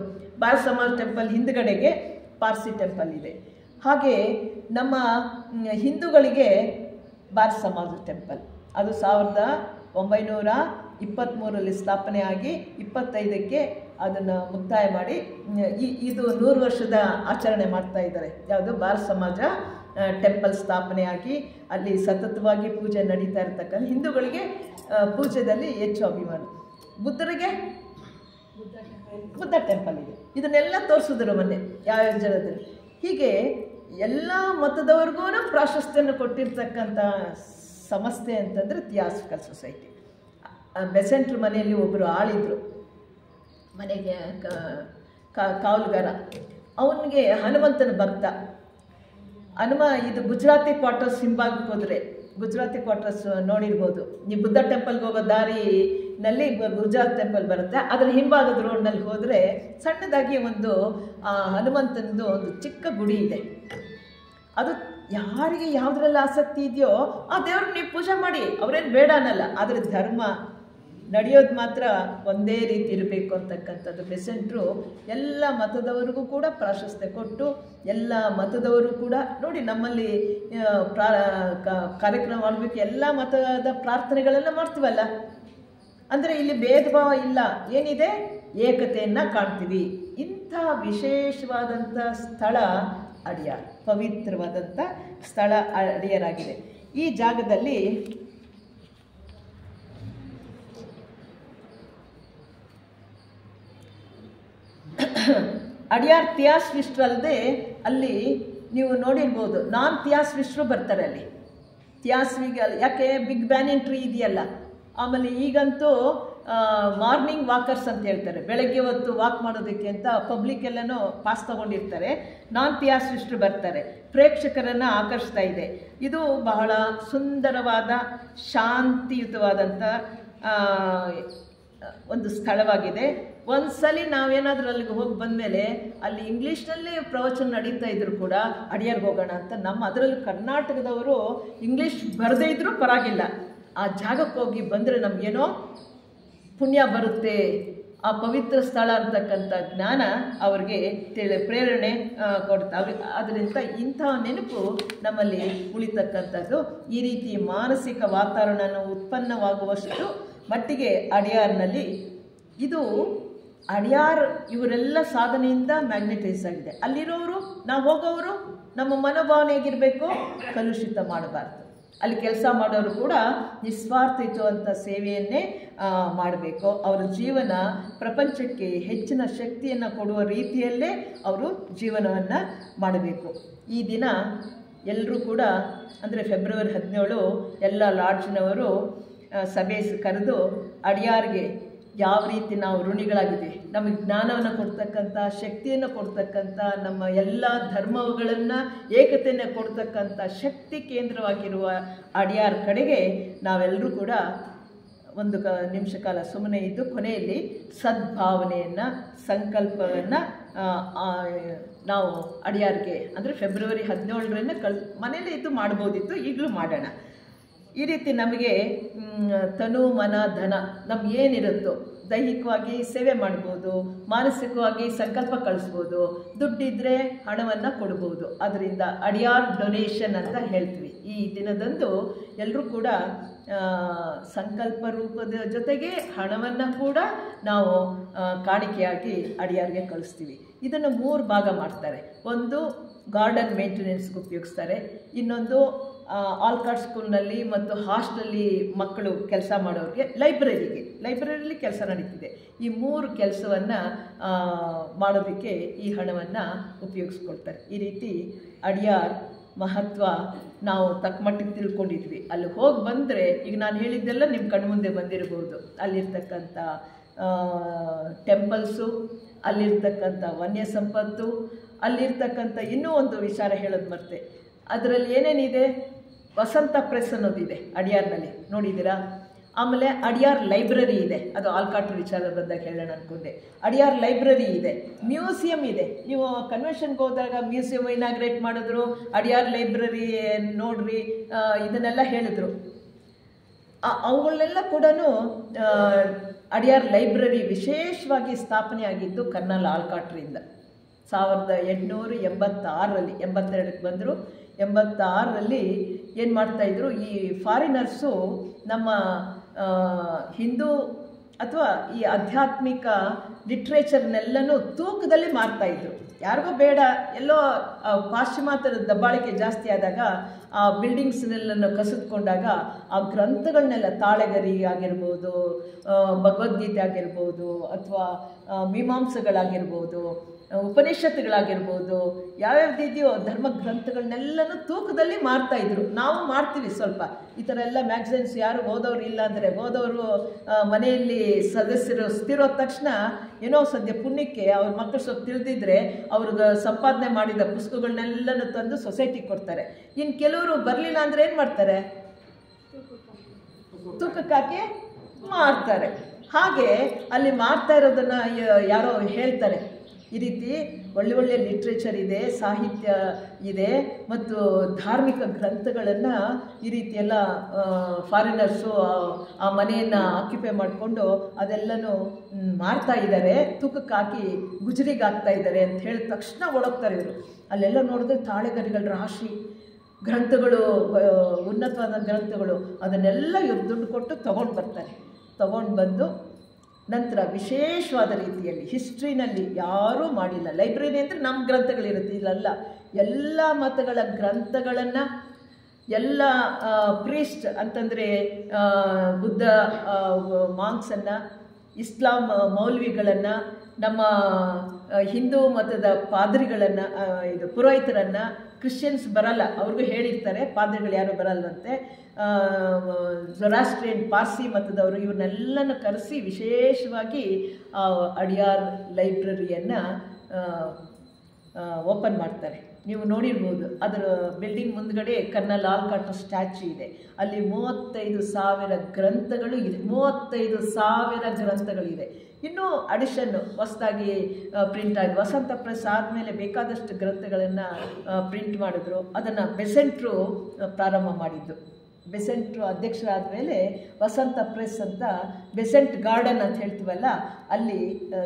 ಭಾರತ ಸಮಾಜ್ ಟೆಂಪಲ್ ಹಿಂದುಗಡೆಗೆ ಪಾರ್ಸಿ ಟೆಂಪಲ್ ಇದೆ. ಹಾಗೆ ನಮ್ಮ ಹಿಂದೂಗಳಿಗೆ ಭಾರತ ಸಮಾಜ ಟೆಂಪಲ್, ಅದು 1923ರಲ್ಲಿ ಸ್ಥಾಪನೆ ಆಗಿ 25ಕ್ಕೆ ಅದನ್ನು ಮುಕ್ತಾಯ ಮಾಡಿ ಇದು 100 ವರ್ಷದ ಆಚರಣೆ ಮಾಡ್ತಾ ಇದ್ದಾರೆ. ಯಾವುದು? ಭಾರತ ಸಮಾಜ ಟೆಂಪಲ್ ಸ್ಥಾಪನೆಯಾಗಿ ಅಲ್ಲಿ ಸತತವಾಗಿ ಪೂಜೆ ನಡೀತಾ ಇರ್ತಕ್ಕಂಥ ಹಿಂದೂಗಳಿಗೆ ಪೂಜೆಯಲ್ಲಿ ಹೆಚ್ಚು ಅಭಿಮಾನ. ಬುದ್ಧರಿಗೆ ಬುದ್ಧ ಟೆಂಪಲ್ ಇದೆ. ಇದನ್ನೆಲ್ಲ ತೋರಿಸಿದ್ರು ಮೊನ್ನೆ ಯಾವ್ಯಾವ ಜಾಗದಲ್ಲಿ. ಹೀಗೆ ಎಲ್ಲ ಮತದವ್ರಿಗೂ ಪ್ರಾಶಸ್ತ್ಯವನ್ನು ಕೊಟ್ಟಿರ್ತಕ್ಕಂಥ ಸಂಸ್ಥೆ ಅಂತಂದರೆ ಥಿಯಾಸಫಿಕಲ್ ಸೊಸೈಟಿ. ಬೆಸೆಂಟ್ರ ಮನೆಯಲ್ಲಿ ಒಬ್ಬರು ಆಳಿದ್ರು, ಮನೆಗೆ ಕಾವಲುಗಾರ. ಅವನಿಗೆ ಹನುಮಂತನ ಭಕ್ತ. ಇದು ಗುಜರಾತಿ ಕ್ವಾರ್ಟರ್ಸ್ ಹಿಂಭಾಗಕ್ಕೆ ಹೋದರೆ, ಗುಜರಾತಿ ಕ್ವಾರ್ಟರ್ಸ್ ನೋಡಿರ್ಬೋದು ನೀವು. ಬುದ್ಧ ಟೆಂಪಲ್ಗೆ ಹೋಗೋ ದಾರಿನಲ್ಲಿ ಗುಜರಾತ್ ಟೆಂಪಲ್ ಬರುತ್ತೆ. ಅದರ ಹಿಂಭಾಗದ ರೋಡ್ನಲ್ಲಿ ಹೋದರೆ ಸಣ್ಣದಾಗಿ ಒಂದು ಹನುಮಂತನದು ಒಂದು ಚಿಕ್ಕ ಗುಡಿ ಇದೆ. ಅದು ಯಾರಿಗೆ ಯಾವುದ್ರಲ್ಲಿ ಆಸಕ್ತಿ ಇದೆಯೋ ಆ ದೇವ್ರಿಗೆ ನೀವು ಪೂಜೆ ಮಾಡಿ, ಅವರೇನು ಬೇಡ ಅನ್ನಲ್ಲ. ಆದರೆ ಧರ್ಮ ನಡೆಯೋದು ಮಾತ್ರ ಒಂದೇ ರೀತಿ ಇರಬೇಕು ಅಂತಕ್ಕಂಥದ್ದು. ಬೆಸೆಂಟ್ರು ಎಲ್ಲ ಮತದವರಿಗೂ ಕೂಡ ಪ್ರಾಶಸ್ತ್ಯ ಕೊಟ್ಟು, ಎಲ್ಲ ಮತದವರು ಕೂಡ ನೋಡಿ ನಮ್ಮಲ್ಲಿ ಕಾರ್ಯಕ್ರಮ ಮಾಡಬೇಕು, ಎಲ್ಲ ಮತದ ಪ್ರಾರ್ಥನೆಗಳೆಲ್ಲ ಮಾಡ್ತೀವಲ್ಲ. ಅಂದರೆ ಇಲ್ಲಿ ಭೇದ ಭಾವ ಇಲ್ಲ, ಏನಿದೆ? ಏಕತೆಯನ್ನು ಕಾಣ್ತೀವಿ. ಇಂಥ ವಿಶೇಷವಾದಂಥ ಸ್ಥಳ ಅಡಿಯಾರ್, ಪವಿತ್ರವಾದಂಥ ಸ್ಥಳ ಅಡಿಯಾರಾಗಿದೆ. ಈ ಜಾಗದಲ್ಲಿ ಅಡಿಯಾರ್ ಥಿಯಾಸಫಿಸ್ಟ್ರಲ್ಲದೆ ಅಲ್ಲಿ ನೀವು ನೋಡಿರ್ಬೋದು ನಾನ್ ಥಿಯಾಸಫಿಸ್ಟ್ರು ಬರ್ತಾರೆ ಅಲ್ಲಿ. ಥಿಯಾಸಫಿಗೆ ಯಾಕೆ? ಬಿಗ್ ಬ್ಯಾನಿಯನ್ ಟ್ರೀ ಇದೆಯಲ್ಲ. ಆಮೇಲೆ ಈಗಂತೂ ಮಾರ್ನಿಂಗ್ ವಾಕರ್ಸ್ ಅಂತ ಹೇಳ್ತಾರೆ, ಬೆಳಗ್ಗೆ ಹೊತ್ತು ವಾಕ್ ಮಾಡೋದಕ್ಕೆ ಅಂತ ಪಬ್ಲಿಕ್ ಎಲ್ಲನೂ ಪಾಸ್ ತಗೊಂಡಿರ್ತಾರೆ. ನಾನ್ ಥಿಯಾಸಫಿಸ್ಟ್ರು ಬರ್ತಾರೆ, ಪ್ರೇಕ್ಷಕರನ್ನು ಆಕರ್ಷಿಸ್ತಾ ಇದೆ. ಇದು ಬಹಳ ಸುಂದರವಾದ ಶಾಂತಿಯುತವಾದಂಥ ಒಂದು ಸ್ಥಳವಾಗಿದೆ. ಒಂದು ಸಲ ನಾವೇನಾದರೂ ಅಲ್ಲಿಗೆ ಹೋಗಿ ಬಂದಮೇಲೆ ಅಲ್ಲಿ ಇಂಗ್ಲೀಷ್ನಲ್ಲೇ ಪ್ರವಚನ ನಡೀತಾ ಇದ್ರು ಕೂಡ ಅಡಿಯಾರ್ಗೆ ಹೋಗೋಣ ಅಂತ ಅದರಲ್ಲೂ ಕರ್ನಾಟಕದವರು ಇಂಗ್ಲೀಷ್ ಬರದೇ ಇದ್ದರೂ ಪರವಾಗಿಲ್ಲ, ಆ ಜಾಗಕ್ಕೆ ಹೋಗಿ ಬಂದರೆ ನಮಗೇನೋ ಪುಣ್ಯ ಬರುತ್ತೆ, ಆ ಪವಿತ್ರ ಸ್ಥಳ ಅಂತಕ್ಕಂಥ ಜ್ಞಾನ ಅವ್ರಿಗೆ ಪ್ರೇರಣೆ ಕೊಡ್ತಾರೆ. ಅದರಿಂದ ಇಂಥ ನೆನಪು ನಮ್ಮಲ್ಲಿ ಉಳಿತಕ್ಕಂಥದ್ದು. ಈ ರೀತಿ ಮಾನಸಿಕ ವಾತಾವರಣ ಉತ್ಪನ್ನವಾಗುವಷ್ಟು ಮಟ್ಟಿಗೆ ಅಡಿಯಾರ್ನಲ್ಲಿ ಇದು ಅಡಿಯಾರ್ ಇವರೆಲ್ಲ ಸಾಧನೆಯಿಂದ ಮ್ಯಾಗ್ನೆಟೈಸ್ ಆಗಿದೆ. ಅಲ್ಲಿರೋರು, ನಾವು ಹೋಗೋರು, ನಮ್ಮ ಮನೋಭಾವನೆ ಹೇಗಿರಬೇಕು, ಕಲುಷಿತ ಮಾಡಬಾರ್ದು. ಅಲ್ಲಿ ಕೆಲಸ ಮಾಡೋರು ಕೂಡ ನಿಸ್ವಾರ್ಥಿಸುವಂಥ ಸೇವೆಯನ್ನೇ ಮಾಡಬೇಕು. ಅವರ ಜೀವನ ಪ್ರಪಂಚಕ್ಕೆ ಹೆಚ್ಚಿನ ಶಕ್ತಿಯನ್ನು ಕೊಡುವ ರೀತಿಯಲ್ಲೇ ಅವರು ಜೀವನವನ್ನು ಮಾಡಬೇಕು. ಈ ದಿನ ಎಲ್ಲರೂ ಕೂಡ ಅಂದರೆ ಫೆಬ್ರವರಿ 17 ಎಲ್ಲ ಲಾಡ್ಜ್ನವರು ಸಭೆ ಕರೆದು ಅಡಿಯಾರ್ಗೆ ಯಾವ ರೀತಿ ನಾವು ಋಣಿಗಳಾಗಿದ್ದೀವಿ, ನಮಗೆ ಜ್ಞಾನವನ್ನು ಕೊಡ್ತಕ್ಕಂಥ, ಶಕ್ತಿಯನ್ನು ಕೊಡ್ತಕ್ಕಂಥ, ನಮ್ಮ ಎಲ್ಲ ಧರ್ಮಗಳನ್ನು ಏಕತೆಯನ್ನು ಕೊಡ್ತಕ್ಕಂಥ ಶಕ್ತಿ ಕೇಂದ್ರವಾಗಿರುವ ಅಡಿಯಾರ್ ಕಡೆಗೆ ನಾವೆಲ್ಲರೂ ಕೂಡ ಒಂದು ನಿಮಿಷ ಕಾಲ ಸುಮ್ಮನೆ ಇದ್ದು ಕೊನೆಯಲ್ಲಿ ಸದ್ಭಾವನೆಯನ್ನು, ಸಂಕಲ್ಪವನ್ನು ನಾವು ಅಡಿಯಾರ್ಗೆ ಅಂದರೆ ಫೆಬ್ರವರಿ 17 ಮನೇಲಿ ಇದ್ದು ಮಾಡ್ಬೋದಿತ್ತು, ಈಗಲೂ ಮಾಡೋಣ. ಈ ರೀತಿ ನಮಗೆ ತನು ಮನ ಧನ ನಮಗೇನಿರುತ್ತೋ ದೈಹಿಕವಾಗಿ ಸೇವೆ ಮಾಡ್ಬೋದು, ಮಾನಸಿಕವಾಗಿ ಸಂಕಲ್ಪ ಕಳಿಸ್ಬೋದು, ದುಡ್ಡಿದ್ದರೆ ಹಣವನ್ನು ಕೊಡ್ಬೋದು. ಅದರಿಂದ ಅಡಿಯಾರ್ ಡೊನೇಷನ್ ಅಂತ ಹೇಳ್ತೀವಿ. ಈ ದಿನದಂದು ಎಲ್ಲರೂ ಕೂಡ ಸಂಕಲ್ಪ ರೂಪದ ಜೊತೆಗೆ ಹಣವನ್ನು ಕೂಡ ನಾವು ಕಾಣಿಕೆಯಾಗಿ ಅಡಿಯಾರ್ಗೆ ಕಳಿಸ್ತೀವಿ. ಇದನ್ನು 3 ಭಾಗ ಮಾಡ್ತಾರೆ. ಒಂದು ಗಾರ್ಡನ್ ಮೇಂಟೆನೆನ್ಸ್ಗೆ ಉಪಯೋಗಿಸ್ತಾರೆ, ಇನ್ನೊಂದು ಆಲ್ಕಾಟ್ ಸ್ಕೂಲ್ನಲ್ಲಿ ಮತ್ತು ಹಾಸ್ಟೆಲಲ್ಲಿ ಮಕ್ಕಳು ಕೆಲಸ ಮಾಡೋರಿಗೆ ಲೈಬ್ರರಿಲಿ ಕೆಲಸ ನಡೀತಿದೆ. ಈ 3 ಕೆಲಸವನ್ನು ಮಾಡೋದಕ್ಕೆ ಈ ಹಣವನ್ನು ಉಪಯೋಗಿಸ್ಕೊಳ್ತಾರೆ. ಈ ರೀತಿ ಅಡಿಯಾರ್ ಮಹತ್ವ ನಾವು ತಕ್ಕ ಮಟ್ಟಿಗೆ ತಿಳ್ಕೊಂಡಿದ್ವಿ. ಅಲ್ಲಿ ಹೋಗಿ ಬಂದರೆ ಈಗ ನಾನು ಹೇಳಿದ್ದೆಲ್ಲ ನಿಮ್ಮ ಕಣ್ಮುಂದೆ ಬಂದಿರಬಹುದು. ಅಲ್ಲಿರ್ತಕ್ಕಂಥ ಟೆಂಪಲ್ಸು, ಅಲ್ಲಿರ್ತಕ್ಕಂಥ ವನ್ಯ ಸಂಪತ್ತು, ಅಲ್ಲಿರ್ತಕ್ಕಂಥ ಇನ್ನೂ ಒಂದು ವಿಚಾರ ಹೇಳೋದು ಮರ್ತೆ, ಅದರಲ್ಲಿ ಏನೇನಿದೆ, ವಸಂತ ಪ್ರೆಸ್ ಅನ್ನೋದಿದೆ ಅಡಿಯಾರ್ನಲ್ಲಿ, ನೋಡಿದ್ದೀರಾ? ಆಮೇಲೆ ಅಡಿಯಾರ್ ಲೈಬ್ರರಿ ಇದೆ, ಅದು ಆಲ್ಕಾಟ್ ವಿಚಾರ ಬಂದಾಗ ಹೇಳೋಣ ಅಂದ್ಕೊಂಡೆ. ಅಡಿಯಾರ್ ಲೈಬ್ರರಿ ಇದೆ, ಮ್ಯೂಸಿಯಂ ಇದೆ. ನೀವು ಕನ್ವೆನ್ಷನ್ಗೆ ಹೋದಾಗ ಮ್ಯೂಸಿಯಂ ಇನಾಗ್ರೇಟ್ ಮಾಡಿದ್ರು, ಅಡಿಯಾರ್ ಲೈಬ್ರರಿ ನೋಡ್ರಿ ಇದನ್ನೆಲ್ಲ ಹೇಳಿದ್ರು. ಅವುಗಳನ್ನೆಲ್ಲ ಕೂಡ ಅಡಿಯಾರ್ ಲೈಬ್ರರಿ ವಿಶೇಷವಾಗಿ ಸ್ಥಾಪನೆ ಆಗಿದ್ದು ಕರ್ನಲ್ ಆಲ್ಕಾಟ್ರಿಂದ 1886ರಲ್ಲಿ. 82ಕ್ಕೆ ಬಂದರು. 86ರಲ್ಲಿ ಏನು ಮಾಡ್ತಾಯಿದ್ರು, ಈ ಫಾರಿನರ್ಸು ನಮ್ಮ ಹಿಂದೂ ಅಥವಾ ಈ ಆಧ್ಯಾತ್ಮಿಕ ಲಿಟ್ರೇಚರ್ನೆಲ್ಲನೂ ತೂಕದಲ್ಲಿ ಮಾರ್ತಾಯಿದ್ರು. ಯಾರಿಗೂ ಬೇಡ, ಎಲ್ಲೋ ಪಾಶ್ಚಿಮಾತ್ಯದ ದಬ್ಬಾಳಿಕೆ ಜಾಸ್ತಿ ಆದಾಗ ಆ ಬಿಲ್ಡಿಂಗ್ಸ್ನೆಲ್ಲನ್ನು ಕಸಿದುಕೊಂಡಾಗ ಆ ಗ್ರಂಥಗಳನ್ನೆಲ್ಲ, ತಾಳೆಗರಿ ಆಗಿರ್ಬೋದು, ಭಗವದ್ಗೀತೆ ಆಗಿರ್ಬೋದು, ಅಥವಾ ಮೀಮಾಂಸೆಗಳಾಗಿರ್ಬೋದು, ಉಪನಿಷತ್ತುಗಳಾಗಿರ್ಬೋದು, ಯಾವ್ಯಾವ್ದಿದೆಯೋ ಧರ್ಮ ಗ್ರಂಥಗಳನ್ನೆಲ್ಲನೂ ತೂಕದಲ್ಲಿ ಮಾರ್ತಾಯಿದ್ರು. ನಾವು ಮಾಡ್ತೀವಿ ಸ್ವಲ್ಪ ಈ ಥರ ಎಲ್ಲ ಮ್ಯಾಗ್ಝಿನ್ಸ್. ಯಾರು ಓದೋರು ಇಲ್ಲ ಅಂದರೆ, ಓದೋರು ಮನೆಯಲ್ಲಿ ಸದಸ್ಯರು ಸ್ಥಿರೋದ ತಕ್ಷಣ ಏನೋ ಸದ್ಯ ಪುಣ್ಯಕ್ಕೆ ಅವ್ರ ಮಕ್ಕಳು ಸ್ವಲ್ಪ ತಿಳಿದಿದ್ರೆ ಅವ್ರಿಗೆ ಸಂಪಾದನೆ ಮಾಡಿದ ಪುಸ್ತಕಗಳನ್ನೆಲ್ಲನೂ ತಂದು ಸೊಸೈಟಿಗೆ ಕೊಡ್ತಾರೆ. ಇನ್ನು ಕೆಲವರು ಬರಲಿಲ್ಲ ಅಂದರೆ ಏನು ಮಾಡ್ತಾರೆ, ತೂಕಕ್ಕೆ ಹಾಕಿ ಮಾರ್ತಾರೆ. ಹಾಗೆ ಅಲ್ಲಿ ಮಾರ್ತಾ ಇರೋದನ್ನು ಯಾರೋ ಹೇಳ್ತಾರೆ, ಈ ರೀತಿ ಒಳ್ಳೆ ಲಿಟ್ರೇಚರ್ ಇದೆ, ಸಾಹಿತ್ಯ ಇದೆ ಮತ್ತು ಧಾರ್ಮಿಕ ಗ್ರಂಥಗಳನ್ನು ಈ ರೀತಿಯೆಲ್ಲ ಫಾರಿನರ್ಸು ಆ ಮನೆಯನ್ನು ಆಕ್ಯುಪೈ ಮಾಡಿಕೊಂಡು ಅದೆಲ್ಲನೂ ಮಾರ್ತಾ ಇದ್ದಾರೆ, ತೂಕಕ್ಕೆ ಹಾಕಿ ಗುಜರಿಗೆ ಹಾಕ್ತಾ ಇದ್ದಾರೆ ಅಂತ ಹೇಳಿದ ತಕ್ಷಣ ಒಳಗ್ತಾರೆ ಇವರು. ಅಲ್ಲೆಲ್ಲ ನೋಡಿದ್ರೆ ತಾಳೆಗರಿಗಳ ರಾಶಿ, ಗ್ರಂಥಗಳು, ಉನ್ನತವಾದ ಗ್ರಂಥಗಳು, ಅದನ್ನೆಲ್ಲ ಇವ್ರು ದುಡ್ಡು ಕೊಟ್ಟು ತೊಗೊಂಡು ಬರ್ತಾರೆ. ತೊಗೊಂಡು ಬಂದು ನಂತರ ವಿಶೇಷವಾದ ರೀತಿಯಲ್ಲಿ ಹಿಸ್ಟ್ರಿನಲ್ಲಿ ಯಾರೂ ಮಾಡಿಲ್ಲ. ಲೈಬ್ರರಿ ಅಂದರೆ ನಮ್ಮ ಗ್ರಂಥಗಳಿರುತ್ತೆ, ಇಲ್ಲಲ್ಲ, ಎಲ್ಲ ಮತಗಳ ಗ್ರಂಥಗಳನ್ನು, ಎಲ್ಲ ಪ್ರೀಸ್ಟ್ ಅಂತಂದರೆ ಬುದ್ಧ ಮಾಂಕ್ಸನ್ನು, ಇಸ್ಲಾಂ ಮೌಲ್ವಿಗಳನ್ನು, ನಮ್ಮ ಹಿಂದೂ ಮತದ ಪಾದ್ರಿಗಳನ್ನು, ಇದು ಪುರೋಹಿತರನ್ನು, ಕ್ರಿಶ್ಚಿಯನ್ಸ್ ಬರಲ್ಲ, ಅವ್ರಿಗೂ ಹೇಳಿರ್ತಾರೆ, ಪಾದ್ರಿಗಳು ಯಾರೂ ಬರಲ್ವಂತೆ, ಜೊರಾಸ್ಟ್ರಿಯನ್ ಪಾರ್ಸಿ ಮತದವರು, ಇವನ್ನೆಲ್ಲನೂ ಕರೆಸಿ ವಿಶೇಷವಾಗಿ ಅಡಿಯಾರ್ ಲೈಬ್ರರಿಯನ್ನು ಓಪನ್ ಮಾಡ್ತಾರೆ. ನೀವು ನೋಡಿರ್ಬೋದು. ಅದರ ಬಿಲ್ಡಿಂಗ್ ಮುಂದ್ಗಡೆ ಕರ್ನಲ್ ಆಲ್ಕಾಟ್ ಸ್ಟ್ಯಾಚ್ಯೂ ಇದೆ. ಅಲ್ಲಿ 35,000 ಗ್ರಂಥಗಳು ಇದೆ. 35,000 ಗ್ರಂಥಗಳಿದೆ. ಇನ್ನೂ ಅಡಿಷನ್ನು ಹೊಸದಾಗಿ ಪ್ರಿಂಟ್ ಆಯಿತು. ವಸಂತ ಪ್ರೆಸ್ ಆದಮೇಲೆ ಬೇಕಾದಷ್ಟು ಗ್ರಂಥಗಳನ್ನು ಪ್ರಿಂಟ್ ಮಾಡಿದ್ರು. ಅದನ್ನು ಬೆಸೆಂಟ್ರು ಪ್ರಾರಂಭ ಮಾಡಿದ್ದು. ಬೆಸೆಂಟ್ರು ಅಧ್ಯಕ್ಷರಾದ ಮೇಲೆ ವಸಂತ ಪ್ರೆಸ್ ಅಂತ ಬೆಸೆಂಟ್ ಗಾರ್ಡನ್ ಅಂತ ಹೇಳ್ತೀವಲ್ಲ, ಅಲ್ಲಿ